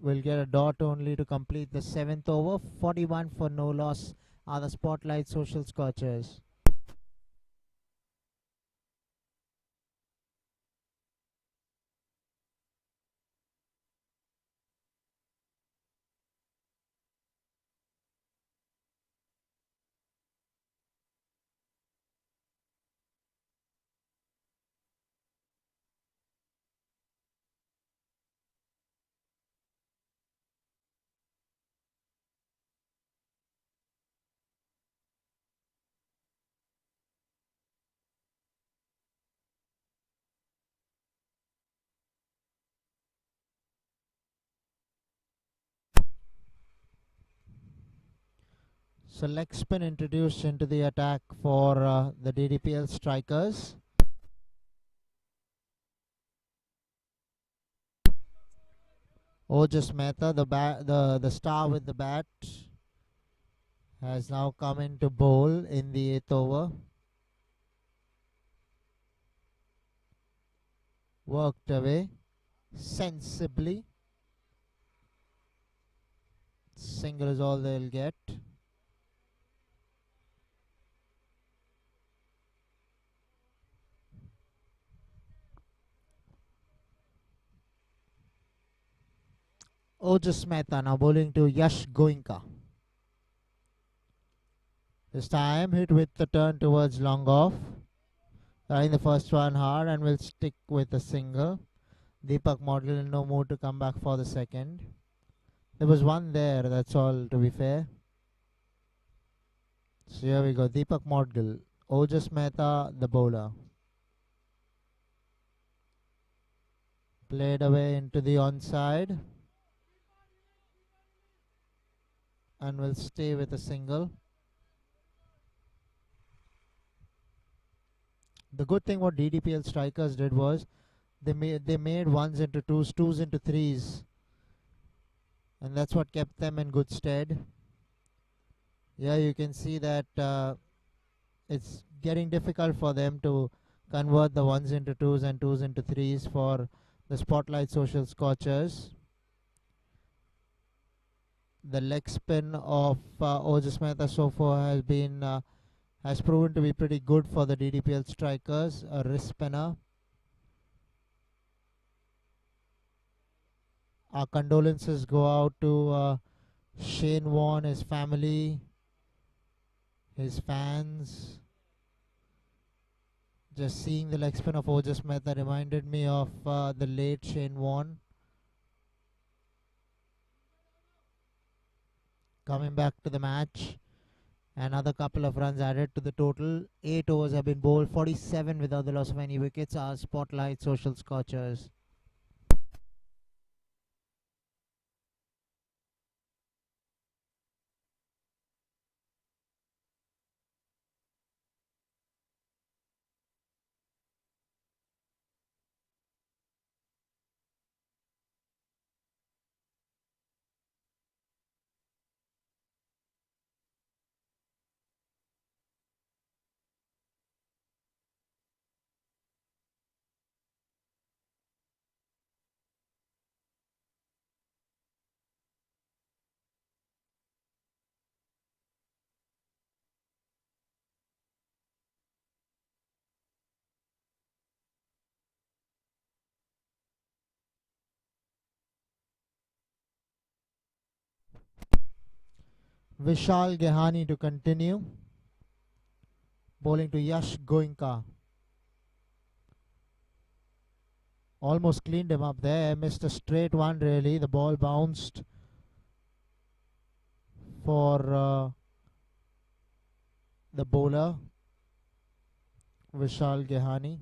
S1: will get a dot only to complete the 7th over. 41 for no loss are the Spottlight Social Scorchers. So leg spin introduced into the attack for the Ddpl strikers. Ojas Mehta, the star with the bat, has now come into bowl in the 8th over. Worked away sensibly. Single is all they'll get. Ojas Mehta now bowling to Yash Goenka. This time hit with the turn towards long off. Trying the first one hard and will stick with a single. Deepak Model in no mood to come back for the second. There was one there, that's all to be fair. So here we go. Deepak Model. Ojas Mehta, the bowler. Played away into the onside. And will stay with a single. The good thing what Ddpl strikers did was they made ones into twos, twos into threes, and that's what kept them in good stead. Yeah, you can see that it's getting difficult for them to convert the ones into twos and twos into threes for the Spottlight Social Scorchers. The leg spin of Ojas Mehta so far has proven to be pretty good for the Ddpl strikers. A wrist spinner. Our condolences go out to Shane Warne, his family, his fans. Just seeing the leg spin of Ojas Mehta reminded me of the late Shane Warne. Coming back to the match. Another couple of runs added to the total. 8 overs have been bowled, 47 without the loss of any wickets. Our Spottlight Social Scorchers. Vishal Gehani to continue. Bowling to Yash Goenka. Almost cleaned him up there. Missed a straight one really. The ball bounced for the bowler Vishal Gehani.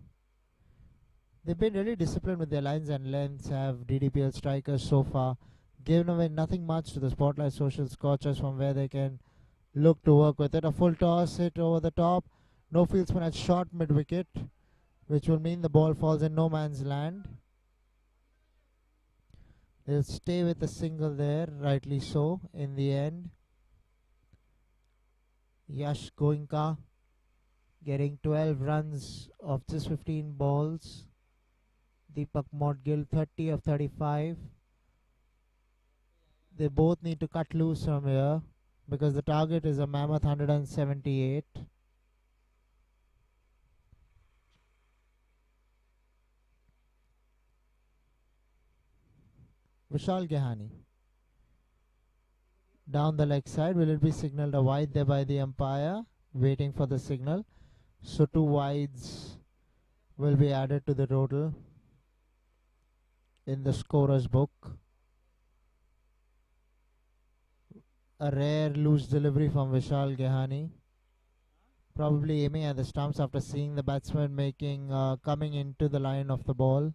S1: They've been really disciplined with their lines and lengths, have Ddpl strikers so far. Given away nothing much to the Spottlight Social Scorchers from where they can look to work with it. A full toss hit over the top. No fieldsman at short mid wicket, which will mean the ball falls in no man's land. They'll stay with a single there, rightly so, in the end. Yash Goenka getting 12 runs of just 15 balls. Deepak Modgill 30 of 35. They both need to cut loose from here because the target is a mammoth 178. Vishal Gehani. Down the leg side, will it be signalled a wide there by the umpire? Waiting for the signal. So 2 wides will be added to the total in the scorer's book. A rare loose delivery from Vishal Gehani. Probably aiming at the stumps after seeing the batsman coming into the line of the ball.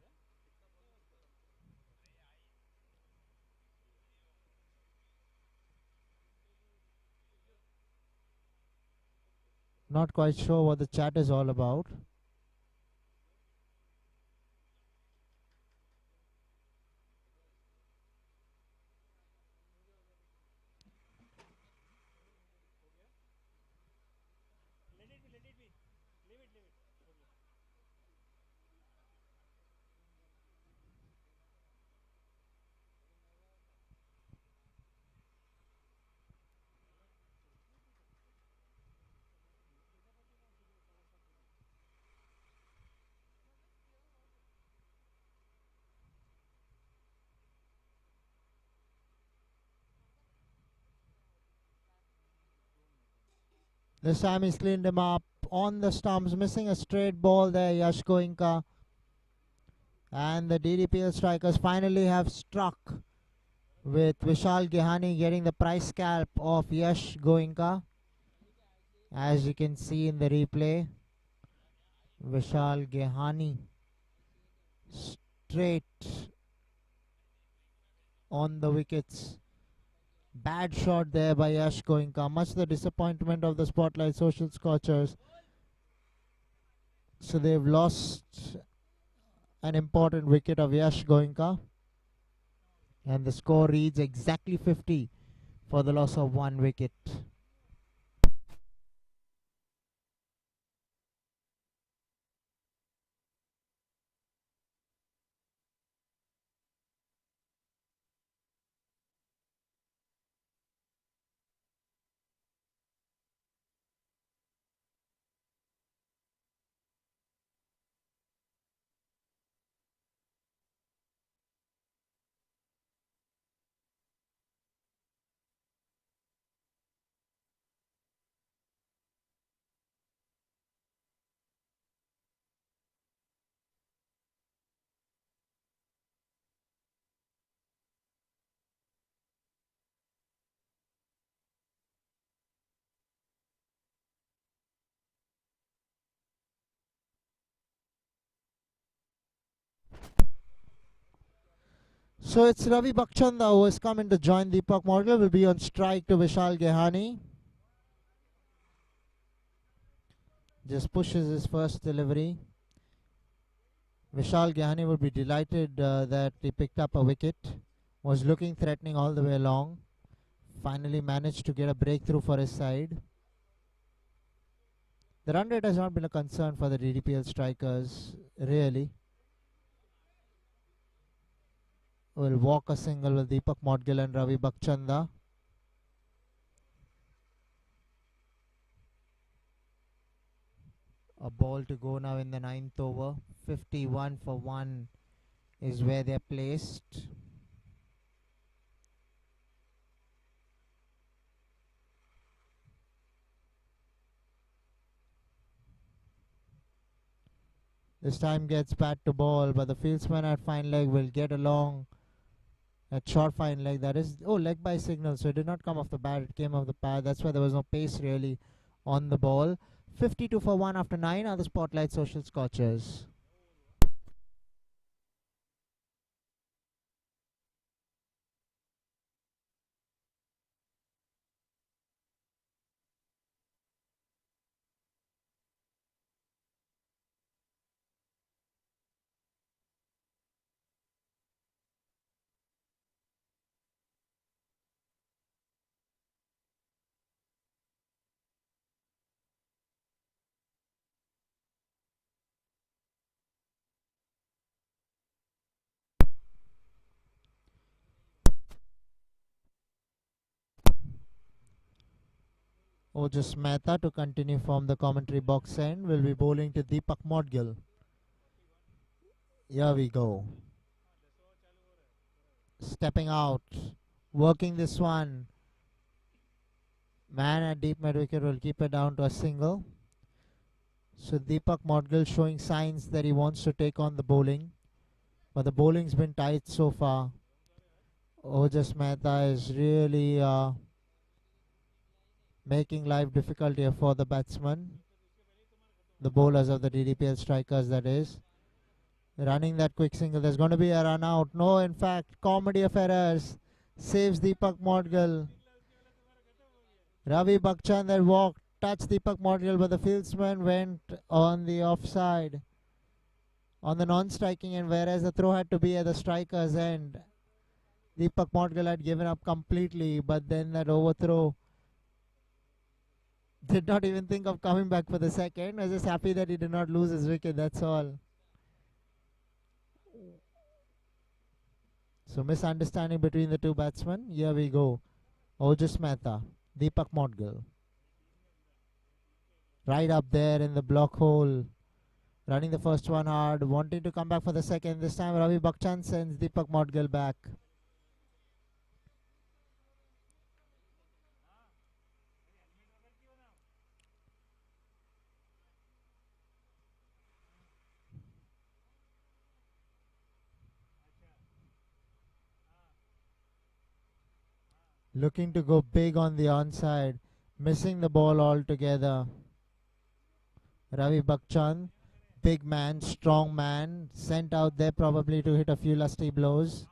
S1: Not quite sure what the chat is all about. This time he's cleaned him up on the stumps, missing a straight ball there, Yash Goenka. And the Ddpl strikers finally have struck, with Vishal Gehani getting the price scalp of Yash Goenka. As you can see in the replay, Vishal Gehani straight on the wickets. Bad shot there by Yash Goenka. Much the disappointment of the Spotlight Social Scorchers. So they've lost an important wicket of Yash Goenka. And the score reads exactly 50 for the loss of 1 wicket. So it's Ravi Bakchanda who has come in to join Deepak Morgan. Will be on strike to Vishal Gehani. Just pushes his first delivery. Vishal Gehani would be delighted that he picked up a wicket. Was looking threatening all the way along. Finally managed to get a breakthrough for his side. The run rate has not been a concern for the Ddpl strikers, really. Will walk a single with Deepak Modgill and Ravi Bakchanda. A ball to go now in the 9th over. 51 for 1 is where they're placed. This time gets bat to ball, but the fieldsman at fine leg will get along at short fine leg. That is, leg by signal. So it did not come off the bat, it came off the pad. That's why there was no pace really on the ball. 52 for 1 after 9 are the Spotlight Social Scorchers. Ojas Mehta to continue from the commentary box end will be bowling to Deepak Modgill. Here we go. Stepping out, working this one. Man at deep mid wicket will keep it down to a single. So Deepak Modgill showing signs that he wants to take on the bowling, but the bowling's been tight so far. Ojas Mehta is really making life difficult here for the batsman, the bowlers of the Ddpl strikers, that is. Running that quick single, there's going to be a run out. No, in fact, comedy of errors saves Deepak Modgill. Ravi Bakchand walked, touched Deepak Modgill, but the fieldsman went on the offside, on the non-striking end, whereas the throw had to be at the striker's end. Deepak Modgill had given up completely, but then that overthrow, did not even think of coming back for the second. Was just happy that he did not lose his wicket, that's all. So misunderstanding between the two batsmen. Here we go. Ojas Mehta, Deepak Modgill. Right up there in the block hole. Running the first one hard, wanting to come back for the second. This time Ravi Bakchand sends Deepak Modgill back. looking to go big on the onside, missing the ball altogether. Ravi Bakchand, big man, strong man, sent out there probably to hit a few lusty blows.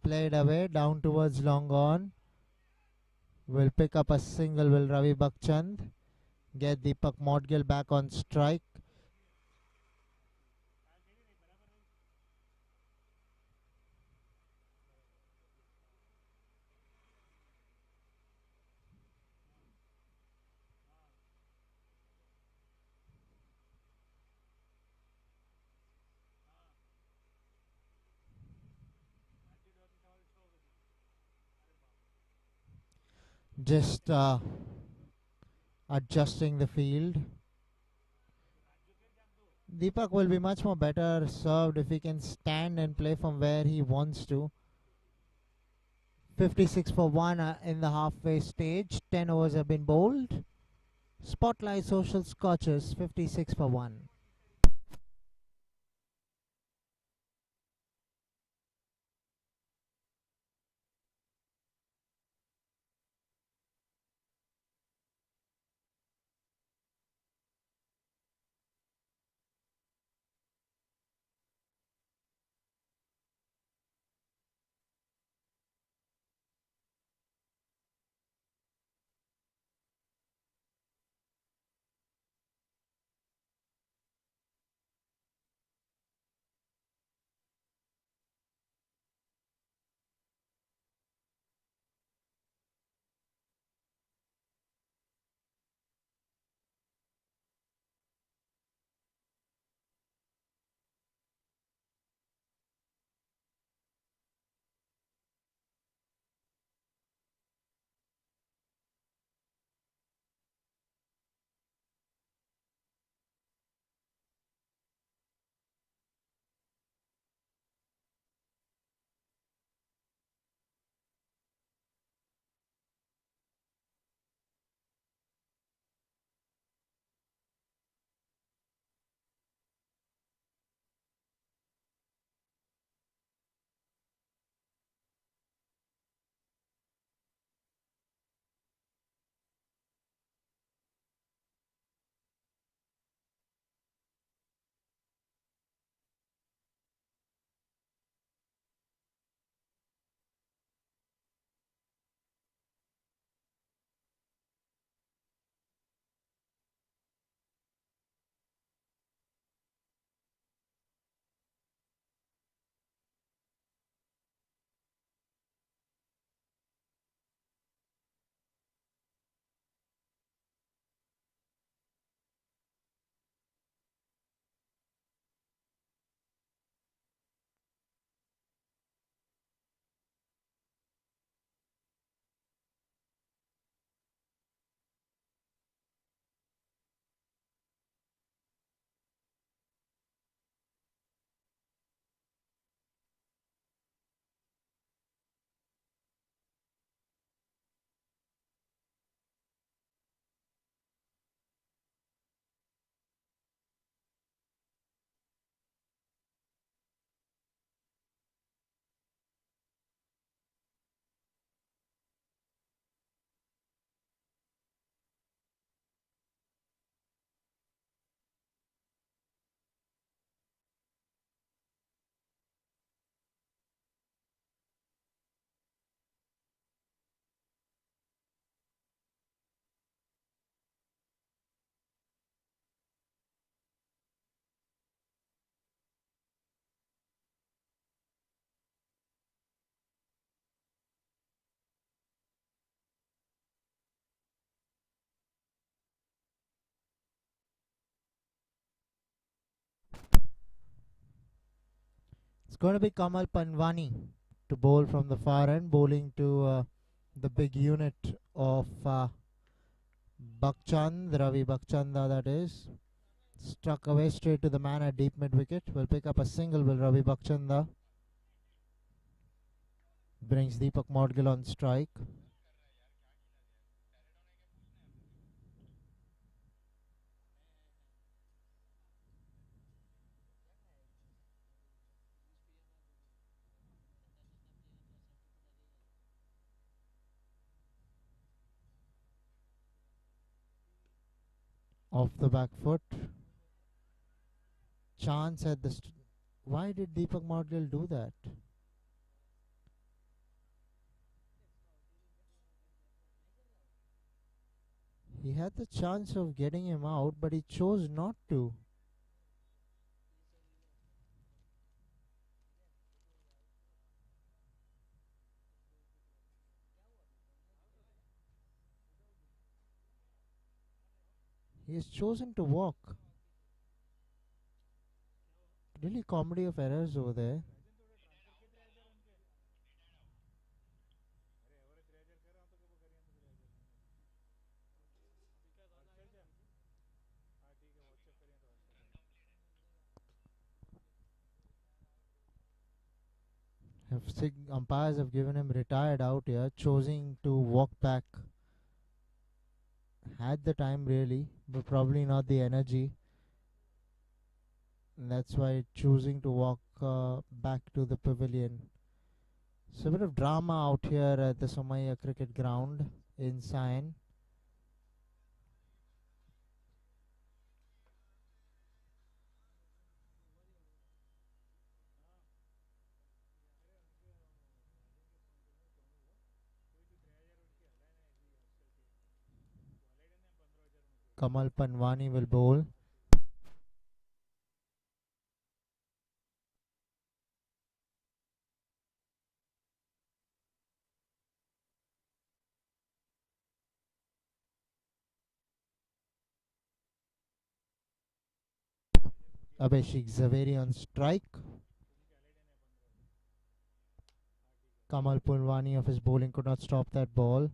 S1: Played away, down towards long on. Will pick up a single, will Ravi Bakchand. Get Deepak Modgil back on strike. Just adjusting the field. Deepak will be much more better served if he can stand and play from where he wants to. 56 for 1 in the halfway stage. 10 overs have been bowled. Spottlight Social Scorchers 56 for 1. It's going to be Kamal Panwani to bowl from the far end, bowling to the big unit of Bakchand, Ravi Bakchanda that is. Struck away straight to the man at deep mid wicket. Will pick up a single, will Ravi Bakchanda. Brings Deepak Modgil on strike. Off the back foot. Chance at the... Why did Deepak Margil do that? He had the chance of getting him out, but he chose not to. He has chosen to walk. Really comedy of errors over there. Umpires have given him retired out here, choosing to walk back. Had the time really, but probably not the energy. And that's why choosing to walk back to the pavilion. So a bit of drama out here at the Somaiya cricket ground in Sion. Kamal Panwani will bowl. Abhishek Zaveri on strike. Kamal Panwani of his bowling could not stop that ball.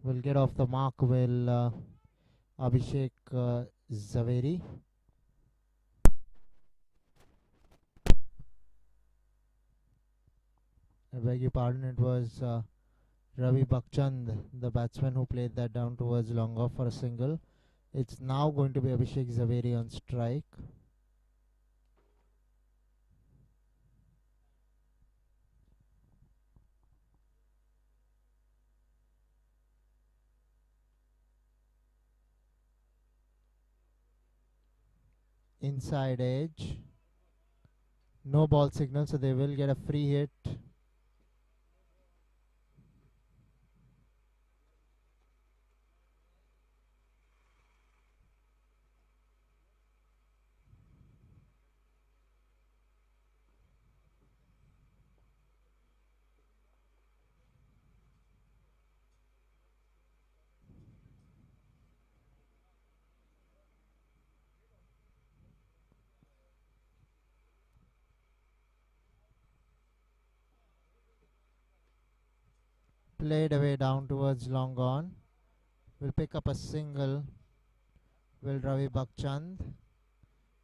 S1: Will get off the mark, will Abhishek Zaveri. I beg your pardon, it was Ravi Bakchand, the batsman, who played that down towards long off for a single. It's now going to be Abhishek Zaveri on strike. Inside edge. No ball signal, so they will get a free hit. Played away down towards long on. Will pick up a single. Will Ravi Bakchand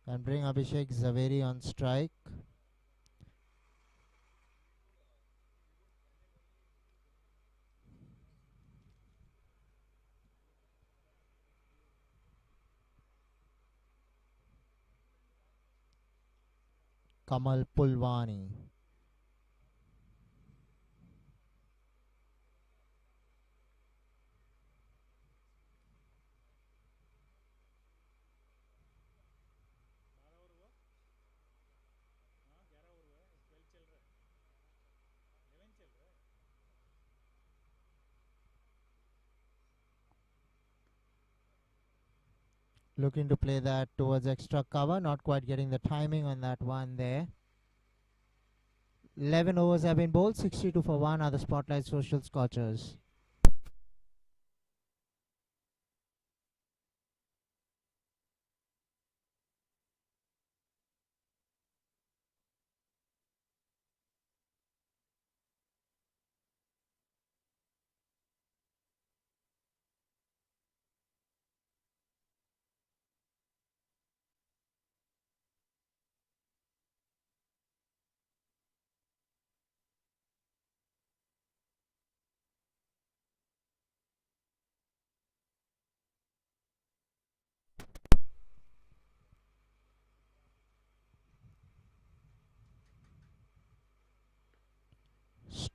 S1: and bring Abhishek Zaveri on strike. Kamal Pulwani. Looking to play that towards extra cover. Not quite getting the timing on that one there. 11 overs have been bowled. 62 for 1 are the Spotlight Social Scorchers.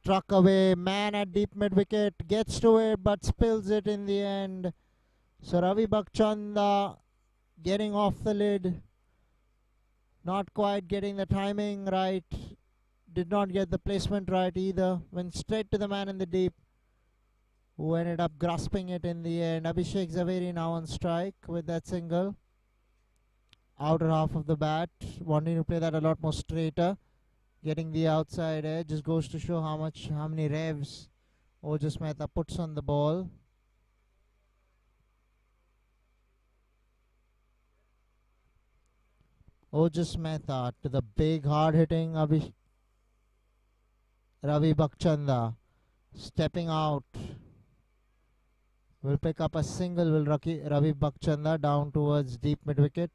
S1: Struck away, man at deep mid wicket, gets to it but spills it in the end. So Ravi Bakchanda getting off the lid, not quite getting the timing right, did not get the placement right either, went straight to the man in the deep, who ended up grasping it in the end. Abhishek Zaveri now on strike with that single. Outer half of the bat, wanting to play that a lot more straighter, getting the outside edge. Just goes to show how many revs Ojas Mehta puts on the ball. Ojas Mehta to the big hard hitting Ravi Bakchanda, stepping out, will pick up a single. Will Ravi Bakchanda down towards deep mid wicket.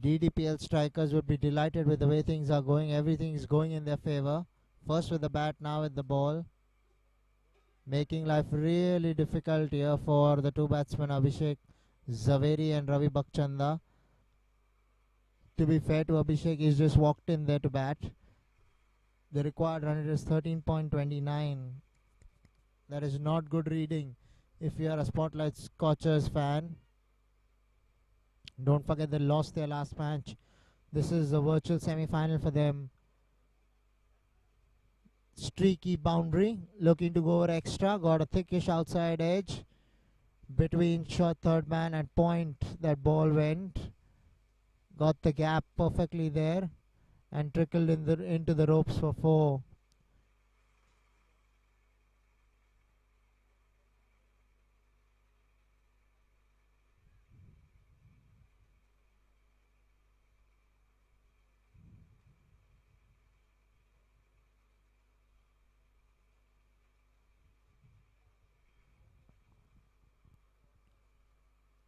S1: Ddpl strikers would be delighted with the way things are going. Everything is going in their favor. First with the bat, now with the ball. Making life really difficult here for the two batsmen Abhishek Zaveri and Ravi Bakchanda. To be fair to Abhishek, he's just walked in there to bat. The required run rate is 13.29. That is not good reading if you are a Spottlight Scorchers fan. Don't forget they lost their last match. This is a virtual semi-final for them. Streaky boundary, looking to go over extra. Got a thickish outside edge between short third man and point. That ball went. Got the gap perfectly there and trickled into the ropes for 4.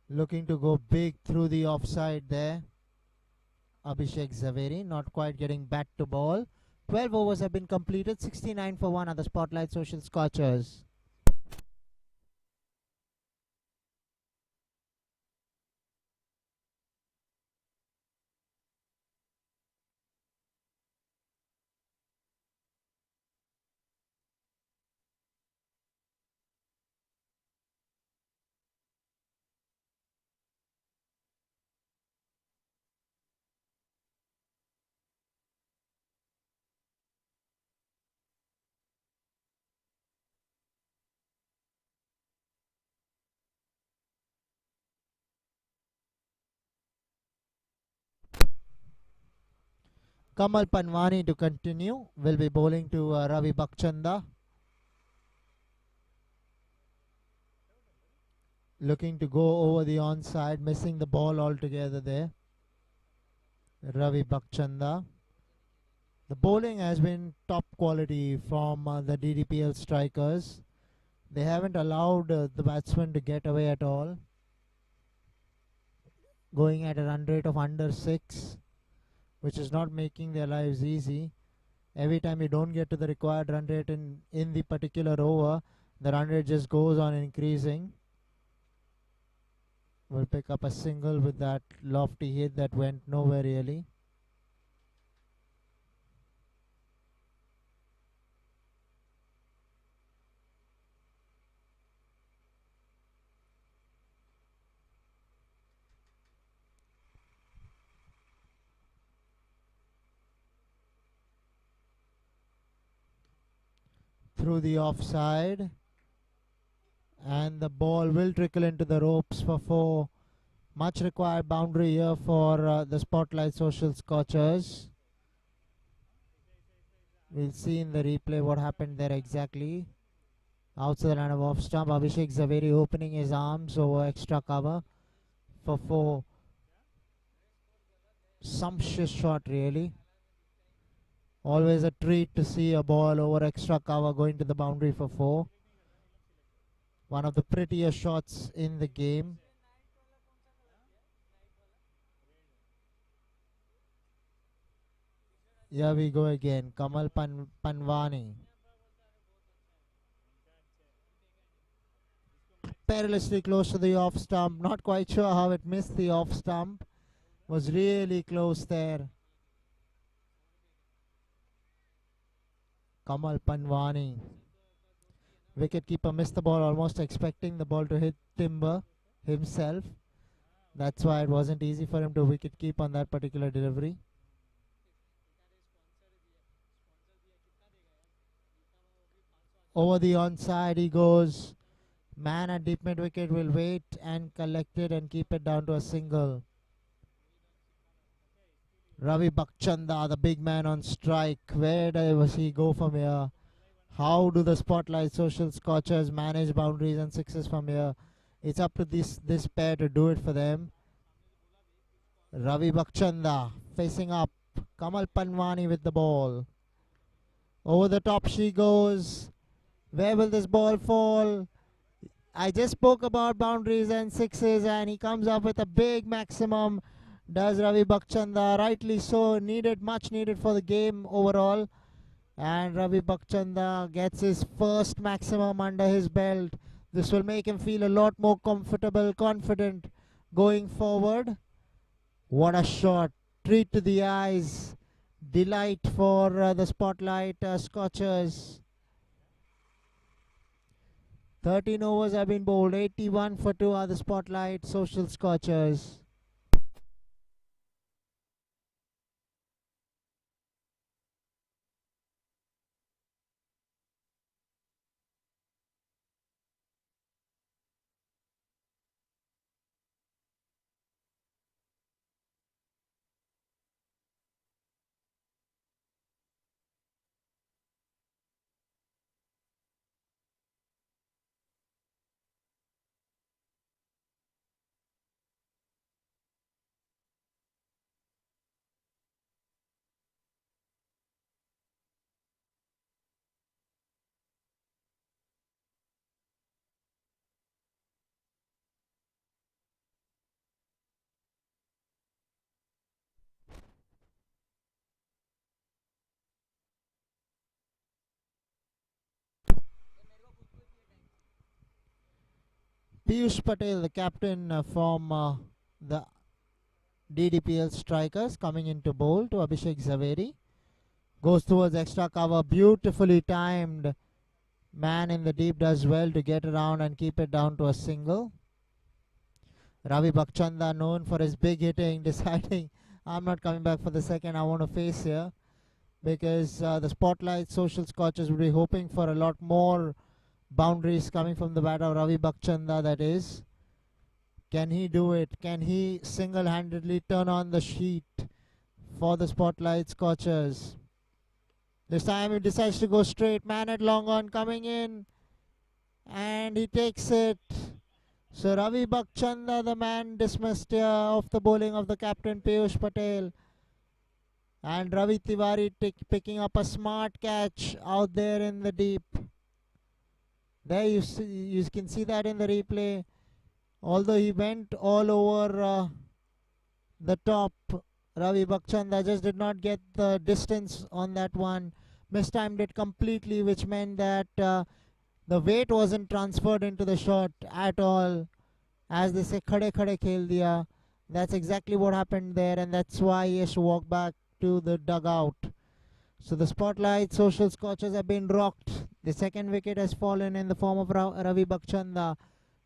S1: Looking to go big through the offside there. Abhishek Zaveri not quite getting bat to ball. 12 overs have been completed. 69 for 1 at the Spottlight Social Scorchers. Kamal Panwani to continue. Will be bowling to Ravi Bakchanda. Looking to go over the onside, missing the ball altogether there. Ravi Bakchanda. The bowling has been top quality from the Ddpl strikers. They haven't allowed the batsmen to get away at all. Going at a run rate of under 6, which is not making their lives easy. Every time you don't get to the required run rate in the particular over, the run rate just goes on increasing. Will pick up a single with that lofty hit that went nowhere really. Through the offside, and the ball will trickle into the ropes for 4. Much required boundary here for the Spottlight Social Scorchers. We'll see in the replay what happened there exactly. Outside the line of off stump, Abhishek Zaveri opening his arms over extra cover for 4. Sumptuous shot really. Always a treat to see a ball over extra cover going to the boundary for 4. One of the prettiest shots in the game. Here we go again. Kamal Panwani. Perilously close to the off stump. Not quite sure how it missed the off stump. Was really close there. Kamal Panwani. Wicketkeeper missed the ball, almost expecting the ball to hit Timber himself. That's why it wasn't easy for him to wicket keep on that particular delivery. Over the onside he goes. Man at deep mid wicket will wait and collect it and keep it down to a single. Ravi Bakchanda, the big man on strike. Where does he go from here? How do the Spotlight Social Scorchers manage boundaries and sixes from here? It's up to this pair to do it for them. Ravi Bakchanda facing up. Kamal Panwani with the ball. Over the top she goes. Where will this ball fall? I just spoke about boundaries and sixes, and he comes up with a big maximum. Does Ravi Bakchanda, rightly so, much needed for the game overall. And Ravi Bakchanda gets his first maximum under his belt. This will make him feel a lot more comfortable, confident going forward. What a shot. Treat to the eyes. Delight for the Spotlight Scorchers. 13 overs have been bowled. 81 for 2 are the Spotlight Social Scorchers. Piyush Patel, the captain from the Ddpl Strikers, coming into bowl to Abhishek Zaveri. Goes towards extra cover. Beautifully timed. Man in the deep does well to get around and keep it down to a single. Ravi Bakchanda, known for his big hitting, deciding I'm not coming back for the second. I want to face here, because the Spotlight Social Scorchers will be hoping for a lot more boundaries coming from the bat of Ravi Bakchanda, that is. Can he do it? Can he single-handedly turn on the sheet for the Spotlight Scorchers? This time he decides to go straight. Man at long on coming in, and he takes it. So Ravi Bakchanda, the man dismissed here off the bowling of the captain Piyush Patel. And Ravi Tiwari picking up a smart catch out there in the deep. There you can see that in the replay. Although he went all over the top, Ravi Bakchanda just did not get the distance on that one. Mistimed it completely, which meant that the weight wasn't transferred into the shot at all. As they say, khade khade khel diya. That's exactly what happened there, and that's why he has to walk back to the dugout. So the Spotlight Social Scorchers have been rocked. The second wicket has fallen in the form of Ravi Bakchanda.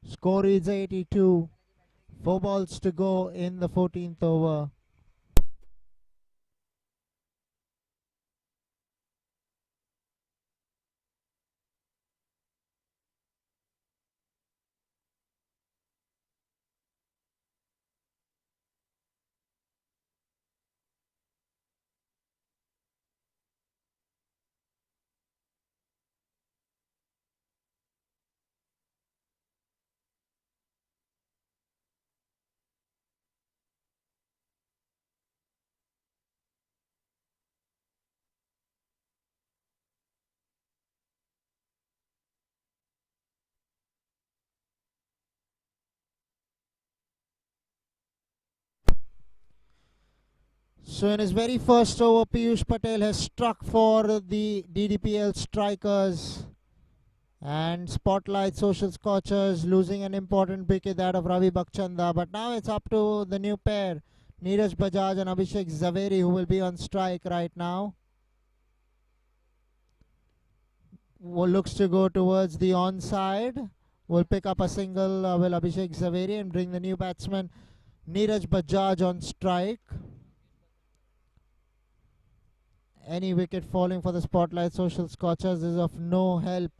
S1: Score is 82. 4 balls to go in the 14th over. So in his very first over, Piyush Patel has struck for the Ddpl Strikers. And Spotlight Social Scorchers losing an important wicket, that of Ravi Bakchanda. But now it's up to the new pair, Neeraj Bajaj and Abhishek Zaveri, who will be on strike right now. looks to go towards the onside. Will pick up a single, will Abhishek Zaveri, and bring the new batsman Neeraj Bajaj on strike. Any wicket falling for the Spotlight Social Scorchers is of no help.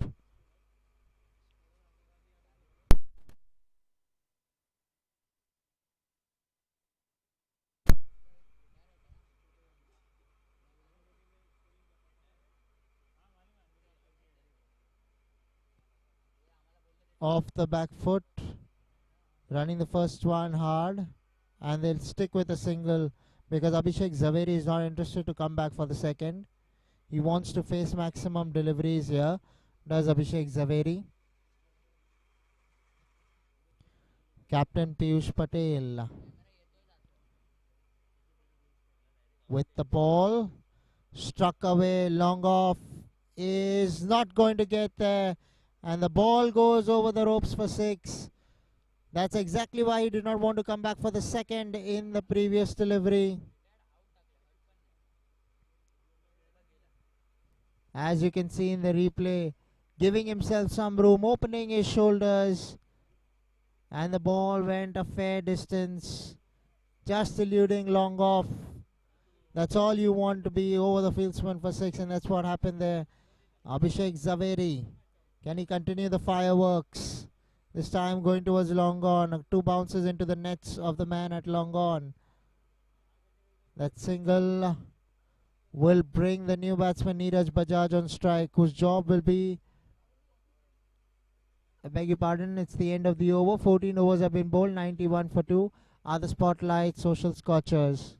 S1: Off the back foot, running the first one hard, and they'll stick with a single because Abhishek Zaveri is not interested to come back for the second. He wants to face maximum deliveries here, does Abhishek Zaveri. Captain Piyush Patel with the ball, struck away, long off, is not going to get there, and the ball goes over the ropes for 6. That's exactly why he did not want to come back for the second in the previous delivery. As you can see in the replay, giving himself some room, opening his shoulders, and the ball went a fair distance, just eluding long off. That's all you want to be over the fieldsman for 6, and that's what happened there. Abhishek Zaveri, can he continue the fireworks? This time going towards long on. 2 bounces into the nets of the man at long on. That single will bring the new batsman Neeraj Bajaj on strike, whose job will be, I beg your pardon, it's the end of the over. 14 overs have been bowled, 91 for 2 are the Spotlight Social Scorchers.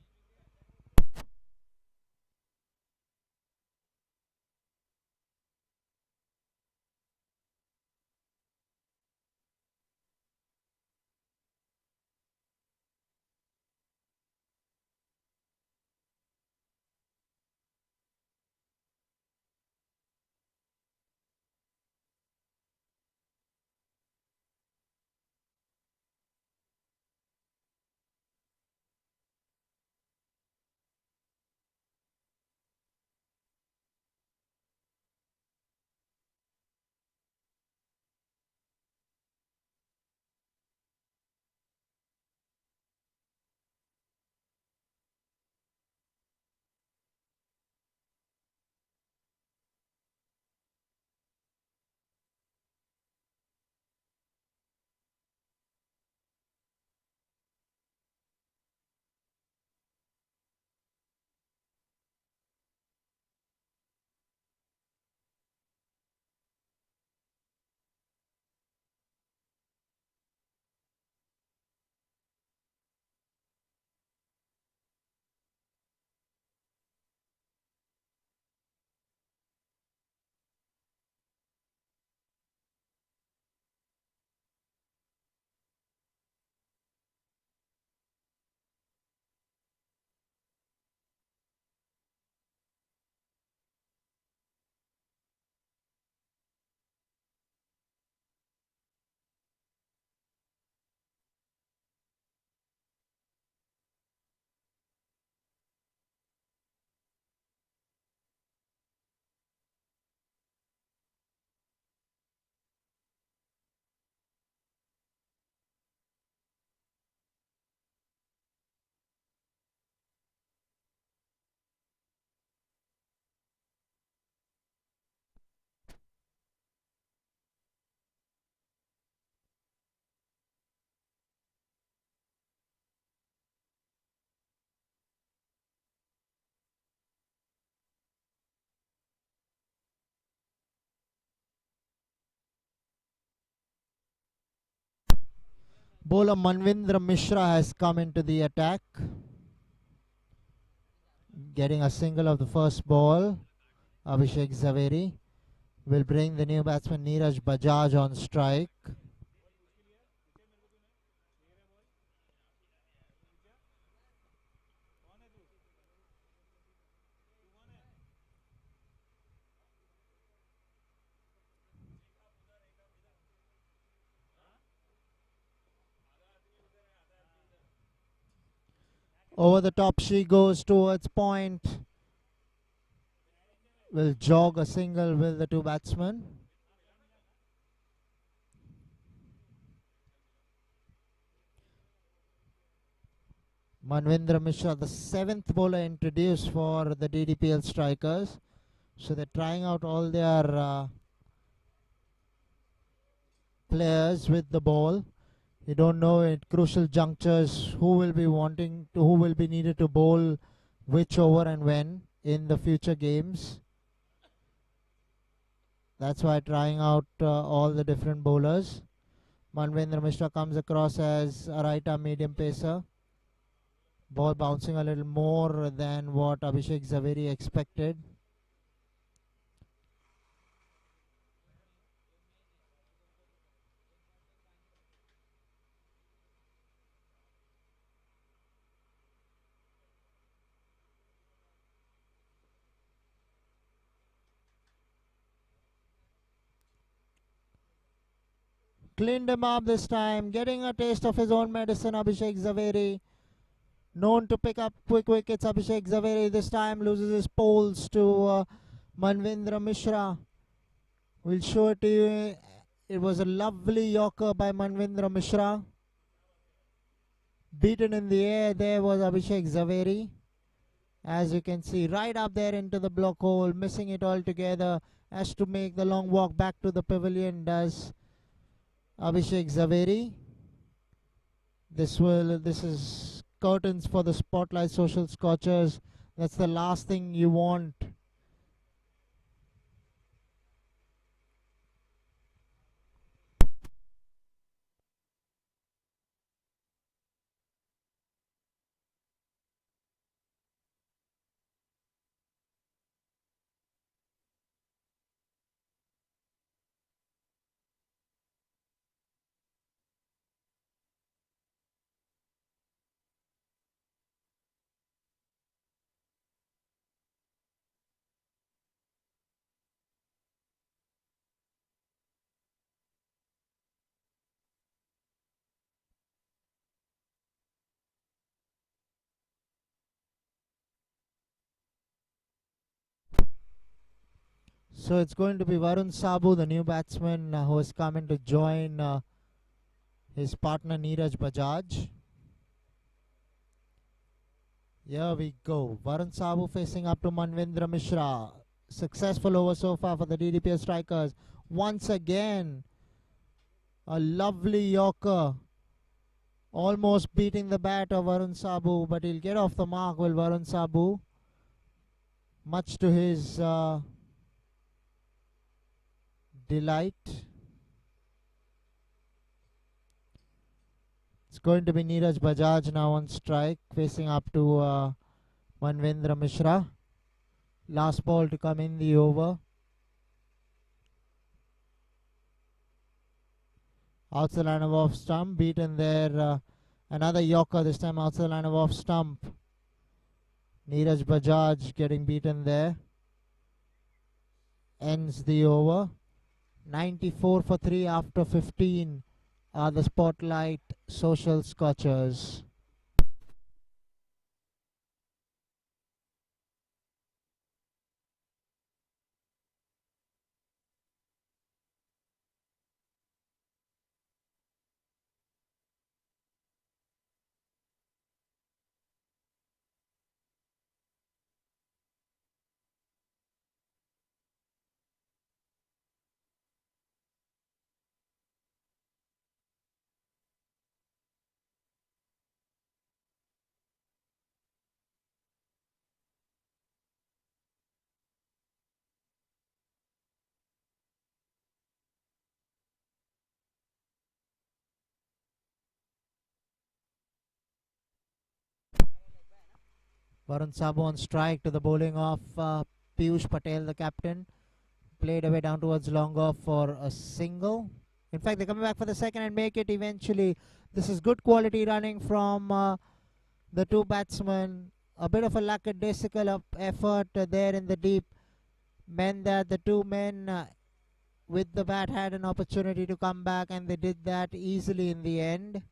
S1: Bowler Manvindra Mishra has come into the attack, getting a single of the first ball. Abhishek Zaveri will bring the new batsman Neeraj Bajaj on strike. Over the top she goes towards point. will jog a single with the two batsmen. Manvendra Mishra, the 7th bowler introduced for the DDPL strikers. So they're trying out all their players with the ball. You don't know at crucial junctures who will be who will be needed to bowl which over and when in the future games. That's why trying out all the different bowlers. Manvendra Mishra comes across as a right-arm medium pacer. Ball bouncing a little more than what Abhishek Zaveri expected. Cleaned him up this time, getting a taste of his own medicine, Abhishek Zaveri. Known to pick up quick wickets, Abhishek Zaveri this time loses his poles to Manvendra Mishra. We'll show it to you. It was a lovely yorker by Manvendra Mishra. Beaten in the air there was Abhishek Zaveri. As you can see, right up there into the block hole, missing it altogether. Has to make the long walk back to the pavilion, does Abhishek Zaveri. This is curtains for the Spotlight Social Scorchers. That's the last thing you want. So it's going to be Varun Sabu, the new batsman who has come in to join his partner Neeraj Bajaj. Here we go. Varun Sabu facing up to Manvendra Mishra. Successful over so far for the DDPL strikers. Once again, a lovely yorker. Almost beating the bat of Varun Sabu, but he'll get off the mark, will Varun Sabu. Much to his delight. It's going to be Neeraj Bajaj now on strike, facing up to Manvendra Mishra. Last ball to come in the over. Outside line of off stump, beaten there. Another yorker, this time outside line of off stump. Neeraj Bajaj getting beaten there. Ends the over. 94 for 3 after 15 are the Spotlight Social Scorchers. Varun Sabu on strike to the bowling of Piyush Patel, the captain. Played away down towards long off for a single. In fact, they're coming back for the second and make it eventually. This is good quality running from the two batsmen. A bit of a lackadaisical effort there in the deep meant that the two men with the bat had an opportunity to come back, and they did that easily in the end.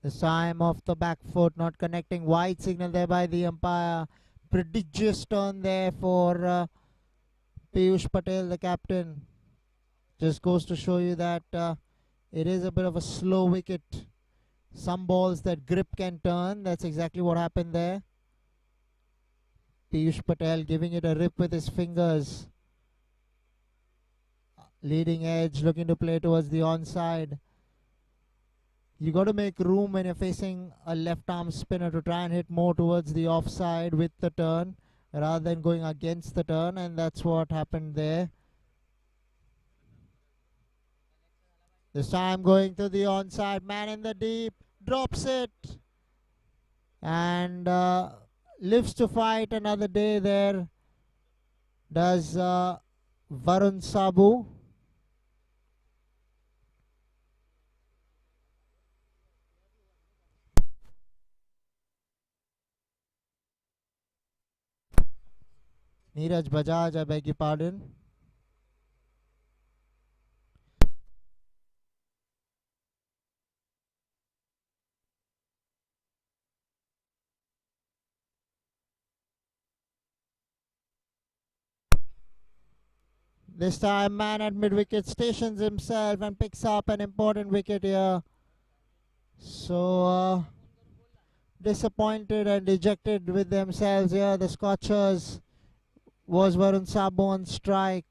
S1: This time off the back foot, not connecting. Wide signal there by the umpire. Prodigious turn there for Piyush Patel, the captain. Just goes to show you that it is a bit of a slow wicket. Some balls that grip can turn. That's exactly what happened there. Piyush Patel giving it a rip with his fingers. Leading edge, looking to play towards the onside. You got to make room when you're facing a left arm spinner to try and hit more towards the offside with the turn rather than going against the turn, and that's what happened there. This time going to the onside, man in the deep, drops it, and lives to fight another day there. Does Varun Sabu. Neeraj Bajaj, I beg your pardon. This time, man at mid-wicket stations himself and picks up an important wicket here. So, disappointed and dejected with themselves here. The Scorchers was Varun Sabu on strike.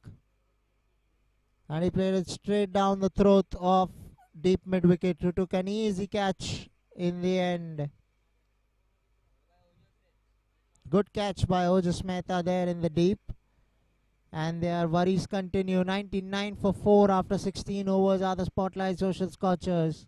S1: And he played it straight down the throat of deep mid-wicket, who took an easy catch in the end. Good catch by Ojas Mehta there in the deep. And their worries continue. 99 for 4 after 16 overs are the Spottlight Social Scorchers.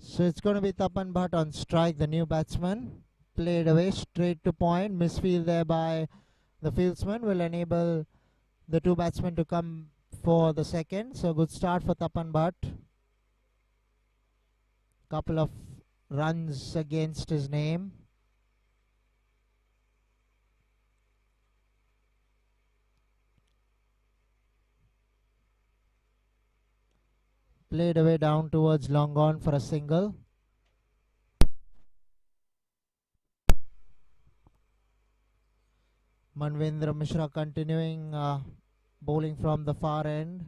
S1: So it's going to be Tapan Bhatt on strike, the new batsman. Played away straight to point. Misfield there by the fieldsman will enable the two batsmen to come for the second. So good start for Tapan Bhatt. Couple of runs against his name. Played away down towards long on for a single. Manvendra Mishra continuing bowling from the far end.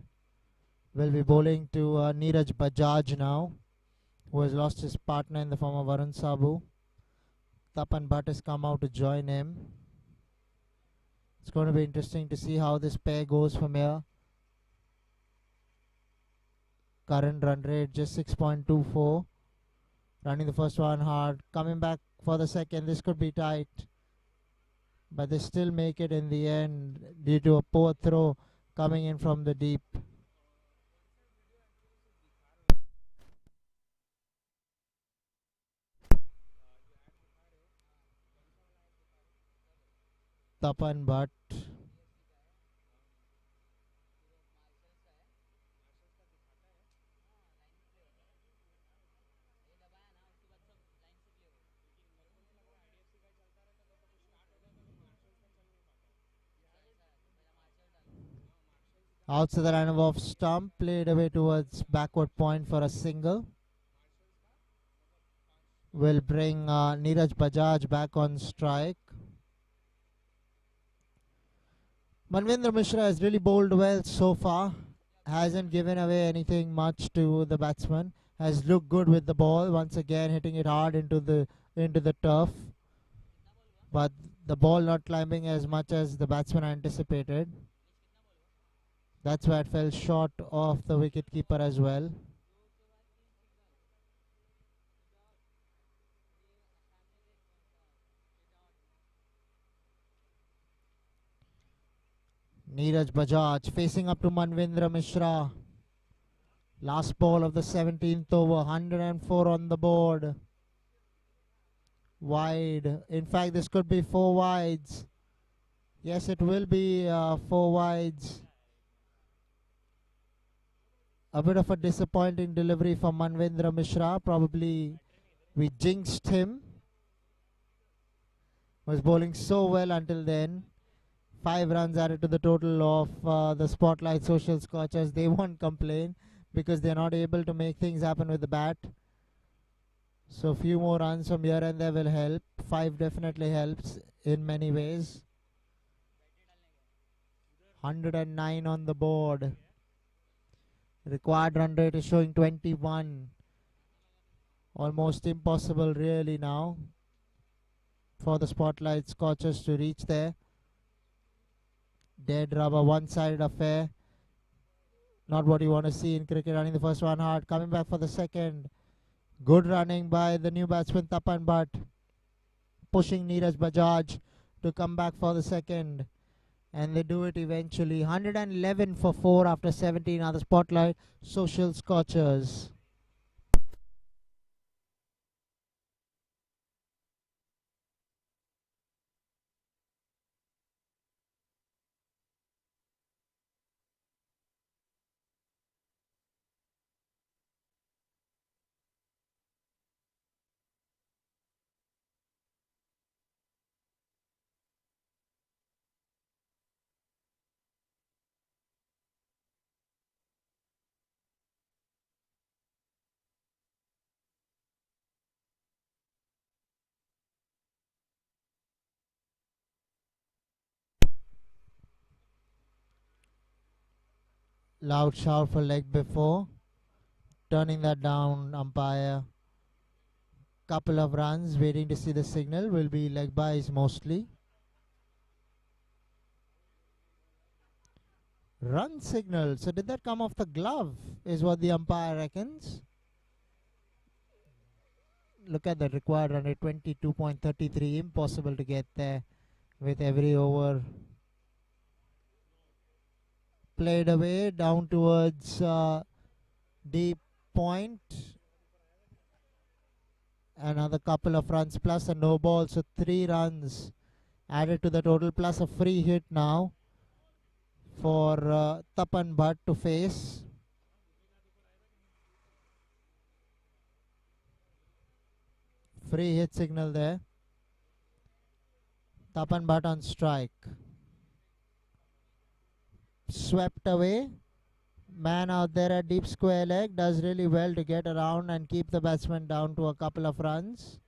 S1: Will be bowling to Neeraj Bajaj now, who has lost his partner in the form of Varun Sabu. Tapan Bhatt has come out to join him. It's going to be interesting to see how this pair goes from here. Current run rate just 6.24. Running the first one hard. Coming back for the second. This could be tight. But they still make it in the end due to a poor throw coming in from the deep. Tapan Bhatt. Outside the line of off stump, played away towards backward point for a single. Will bring Neeraj Bajaj back on strike. Manvendra Mishra has really bowled well so far. Hasn't given away anything much to the batsman. Has looked good with the ball. Once again hitting it hard into the turf. But the ball not climbing as much as the batsman anticipated. That's why it fell short of the wicketkeeper as well. Neeraj Bajaj facing up to Manvendra Mishra. Last ball of the 17th over. 104 on the board. Wide. In fact, this could be 4 wides. Yes, it will be 4 wides. A bit of a disappointing delivery from Manvendra Mishra. Probably we jinxed him. Was bowling so well until then. 5 runs added to the total of the Spottlight Social Scorchers. They won't complain because they're not able to make things happen with the bat. So a few more runs from here and there will help. 5 definitely helps in many ways. 109 on the board. Required run rate is showing 21. Almost impossible really now for the Spottlight Scorchers to reach there. Dead rubber, one-sided affair. Not what you want to see in cricket. Running the first one hard, coming back for the second. Good running by the new batsman Tapan Bhatt, pushing Neeraj Bajaj to come back for the second. And they do it eventually. 111 for 4 after 17 are the Spottlight Social Scorchers. Loud shout for leg before. Turning that down, umpire. Couple of runs, waiting to see the signal. Will be leg byes mostly. Run signal. So did that come off the glove? Is what the umpire reckons. Look at the required run rate, 22.33. Impossible to get there with every over played away down towards deep point. Another couple of runs plus a no ball, so 3 runs added to the total plus a free hit now for Tapan Bhatt to face. Free hit signal there. Tapan Bhatt on strike. Swept away. Man out there at deep square leg does really well to get around and keep the batsman down to a couple of runs.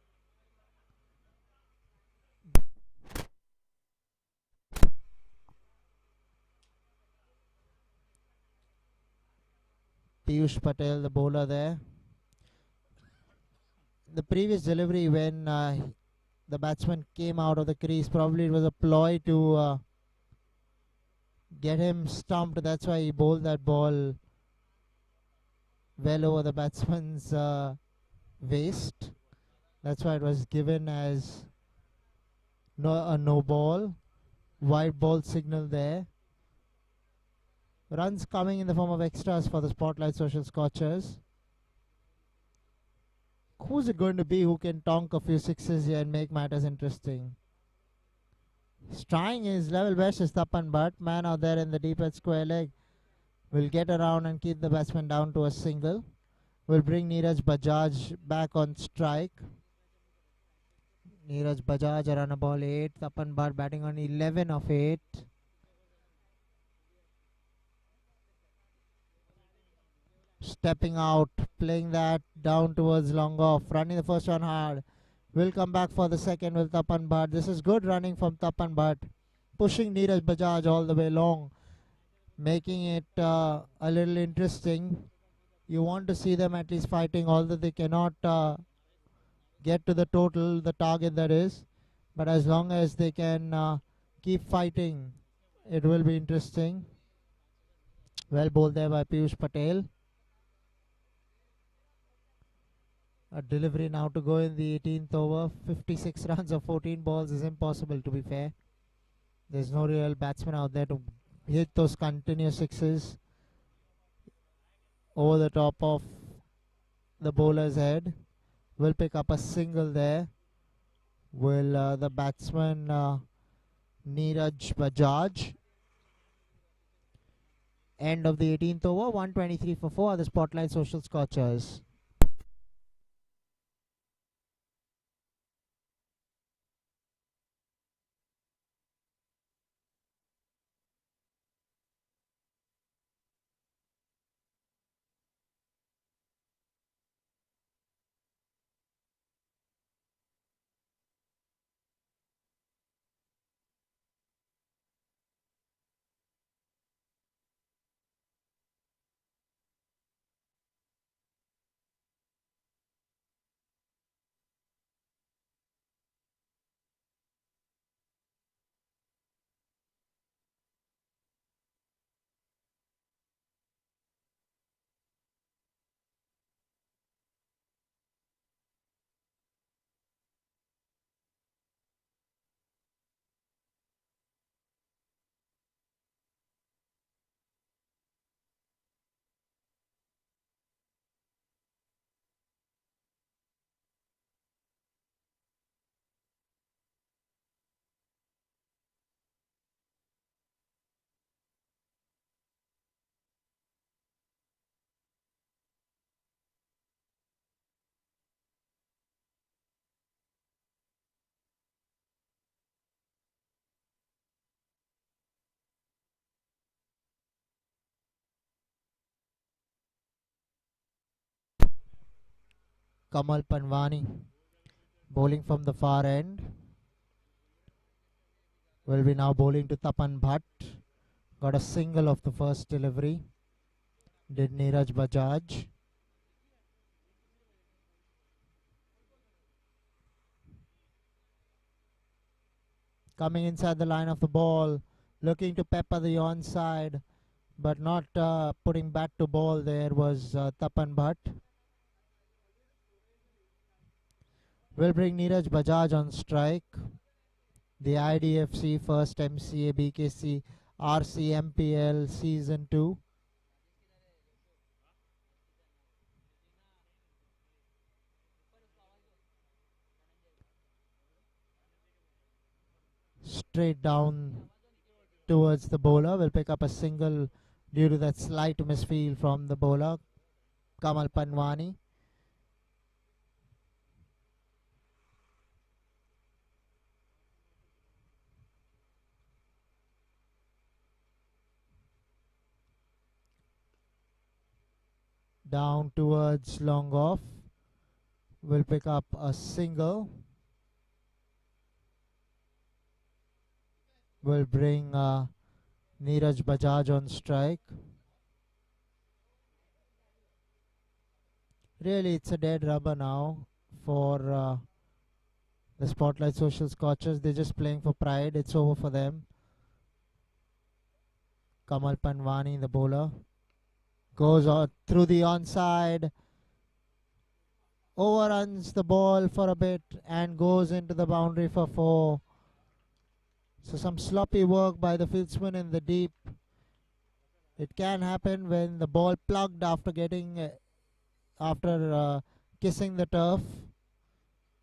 S1: Piyush Patel, the bowler there. The previous delivery when the batsman came out of the crease, probably it was a ploy to get him stumped. That's why he bowled that ball well over the batsman's waist. That's why it was given as a no ball. Wide ball signal there. Runs coming in the form of extras for the Spottlight Social Scorchers. Who's it going to be who can tonk a few sixes here and make matters interesting? He's trying his level best is Tapan Bhatt. Man out there in the deep at square leg will get around and keep the batsman down to a single. Will bring Neeraj Bajaj back on strike. Neeraj Bajaj around a ball 8. Tapan Bhatt batting on 11 of 8. stepping out, playing that down towards long off, running the first one hard. Will come back for the second with Tapan Bhatt. This is good running from Tapan Bhatt, pushing Neeraj Bajaj all the way long, making it a little interesting. You want to see them at least fighting, although they cannot get to the total, the target that is. But as long as they can keep fighting, it will be interesting. Well bowled there by Piyush Patel. A delivery now to go in the 18th over. 56 runs of 14 balls is impossible, to be fair. There's no real batsman out there to hit those continuous sixes over the top of the bowler's head. Will pick up a single there. Will the batsman Neeraj Bajaj. End of the 18th over. 123 for 4 are the Spottlight Social Scorchers. Kamal Panwani bowling from the far end. Will be now bowling to Tapan Bhatt. Got a single of the first delivery. Did Neeraj Bajaj. Coming inside the line of the ball. Looking to pepper the onside. But not putting bat to ball there was Tapan Bhatt. Will bring Neeraj Bajaj on strike. The IDFC first Mca Bkc RCMPL Season 2. Straight down towards the bowler. Will pick up a single due to that slight misfield from the bowler, Kamal Panwani. Down towards long off. Will pick up a single. Will bring Neeraj Bajaj on strike. Really, it's a dead rubber now for the Spottlight Social Scorchers. They're just playing for pride. It's over for them. Kamal Panwani, the bowler, goes on through the onside, overruns the ball for a bit and goes into the boundary for 4. So some sloppy work by the fieldsman in the deep. It can happen when the ball plugged after kissing the turf,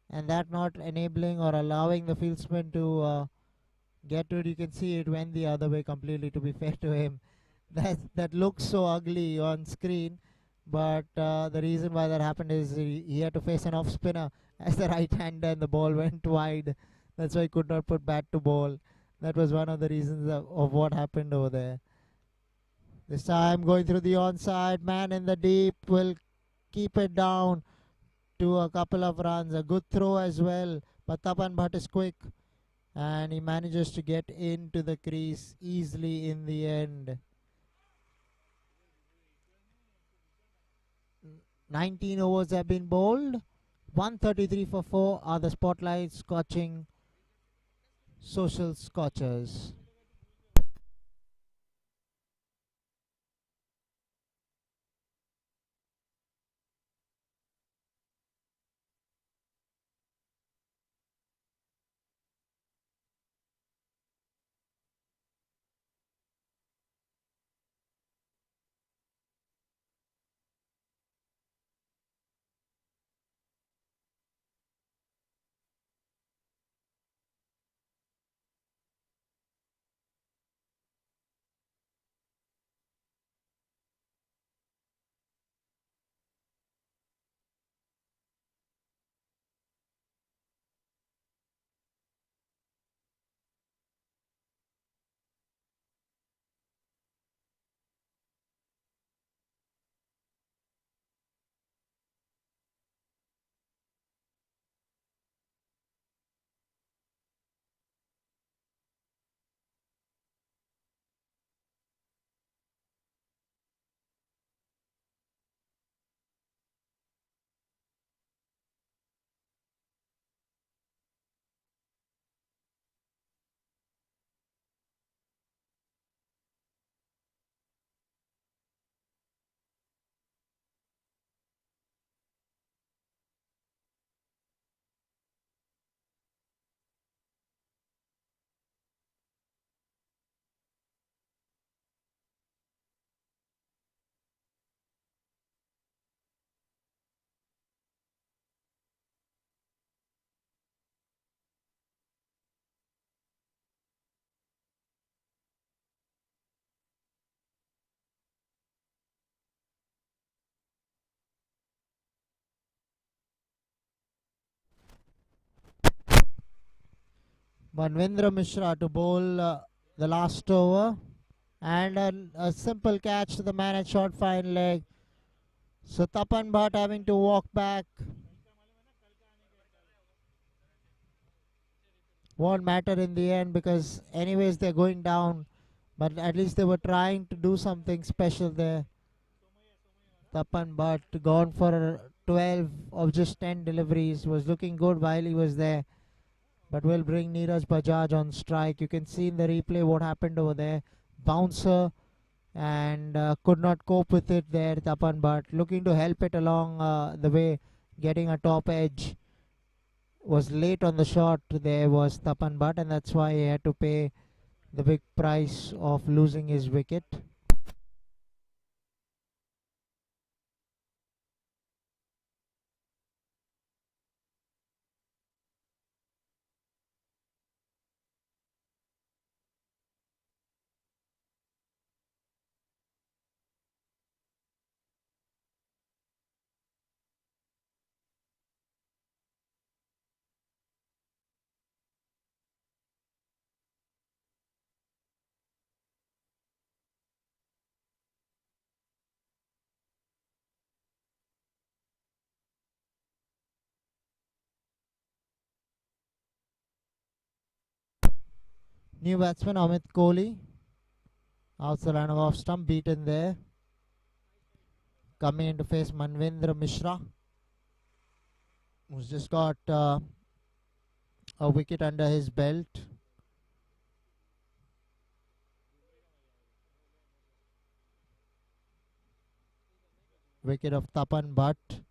S1: and that not enabling or allowing the fieldsman to get to it. You can see it went the other way completely, to be fair to him. That looks so ugly on screen, but the reason why that happened is he had to face an off spinner as the right hander and the ball went wide. That's why he could not put bat to ball. That was one of the reasons of what happened over there. This time going through the onside. Man in the deep will keep it down to a couple of runs. A good throw as well. But Tapan Bhatt is quick and he manages to get into the crease easily in the end. 19 overs have been bowled. 133 for 4 are the Spotlight scorching social Scorchers. Manvendra Mishra to bowl the last over. And a simple catch to the man at short fine leg. So Tapan Bhatt having to walk back. Won't matter in the end because anyways they're going down. But at least they were trying to do something special there. Tapan Bhatt gone for 12 of just 10 deliveries. Was looking good while he was there. But will bring Neeraj Bajaj on strike. You can see in the replay what happened over there. Bouncer and could not cope with it there, Tapan Bhatt. Looking to help it along the way, getting a top edge. Was late on the shot there was Tapan Bhatt, and that's why he had to pay the big price of losing his wicket. New batsman Amit Kohli, outside line of off stump, beaten there. Coming in to face Manvendra Mishra, who's just got a wicket under his belt. Wicket of Tapan Bhatt.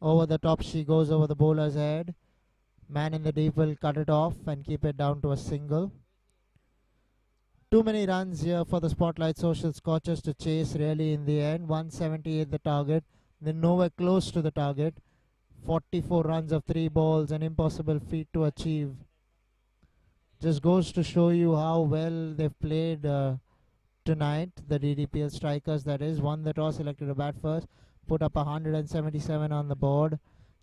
S1: Over the top she goes over the bowler's head. Man in the deep will cut it off and keep it down to a single. Too many runs here for the Spotlight Social Scorchers to chase really in the end. 178 the target. They're nowhere close to the target. 44 runs of 3 balls, an impossible feat to achieve. Just goes to show you how well they've played tonight. The Ddpl strikers, that is. Won the toss, selected to bat first. Put up 177 on the board.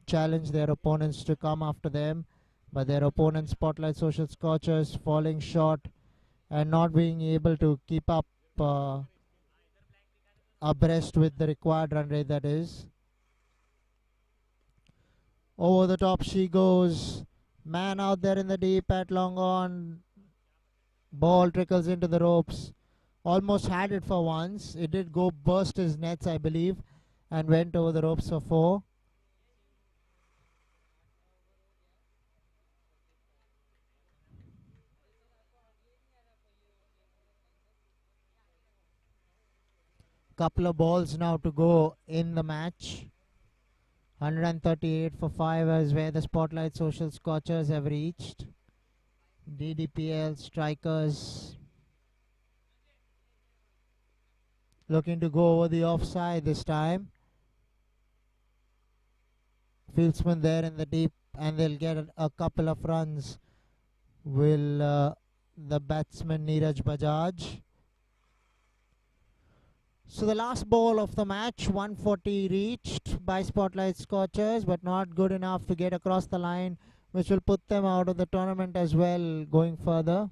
S1: Challenged their opponents to come after them. But their opponents, Spotlight Social Scorchers, falling short and not being able to keep up abreast with the required run rate, that is. Over the top she goes. Man out there in the deep at long on. Ball trickles into the ropes. Almost had it for once. It did go burst his nets, I believe, and went over the ropes for 4. Couple of balls now to go in the match. 138 for 5 is where the Spottlight Social Scorchers have reached. Ddpl strikers looking to go over the offside this time. Fieldsman there in the deep, and they'll get a couple of runs. Will the batsman Neeraj Bajaj. So the last ball of the match, 140 reached by Spottlight Scorchers, but not good enough to get across the line, which will put them out of the tournament as well going further.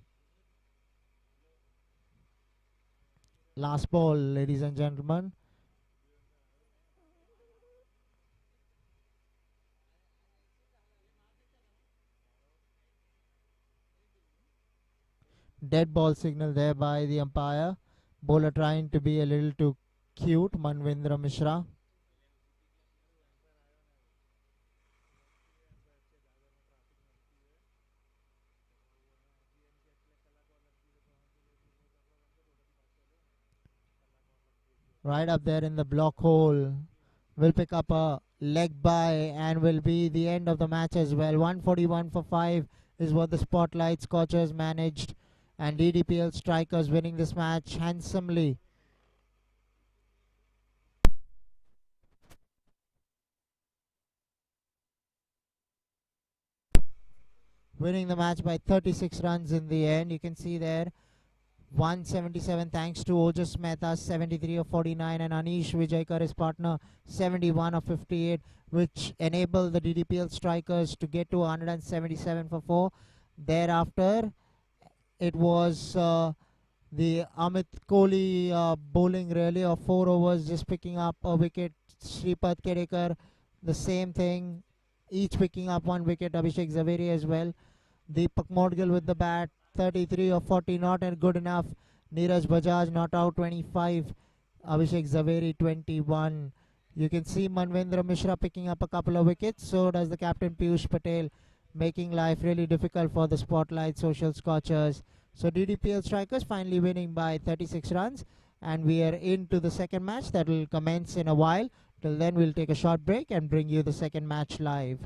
S1: Last ball, ladies and gentlemen. Dead ball signal there by the umpire. Bowler trying to be a little too cute, Manvendra Mishra. Right up there in the block hole. Will pick up a leg by and will be the end of the match as well. 141 for 5 is what the Spottlight Scorchers managed, and Ddpl strikers winning this match handsomely. Winning the match by 36 runs in the end. You can see there 177 thanks to Ojas Mehta, 73 of 49, and Anish Vijayakar, his partner, 71 of 58, which enabled the Ddpl strikers to get to 177 for 4. Thereafter, it was the Amit Kohli bowling really of 4 overs, just picking up a wicket. Shripad Kedekar, the same thing, each picking up 1 wicket. Abhishek Zaveri as well. Deepak Modgil with the bat, 33 of 40, not good enough. Neeraj Bajaj not out, 25. Abhishek Zaveri, 21. You can see Manvendra Mishra picking up a couple of wickets. So does the captain Piyush Patel, making life really difficult for the Spottlight Social Scorchers. So Ddpl strikers finally winning by 36 runs. And we are into the second match that will commence in a while. Till then, we'll take a short break and bring you the second match live.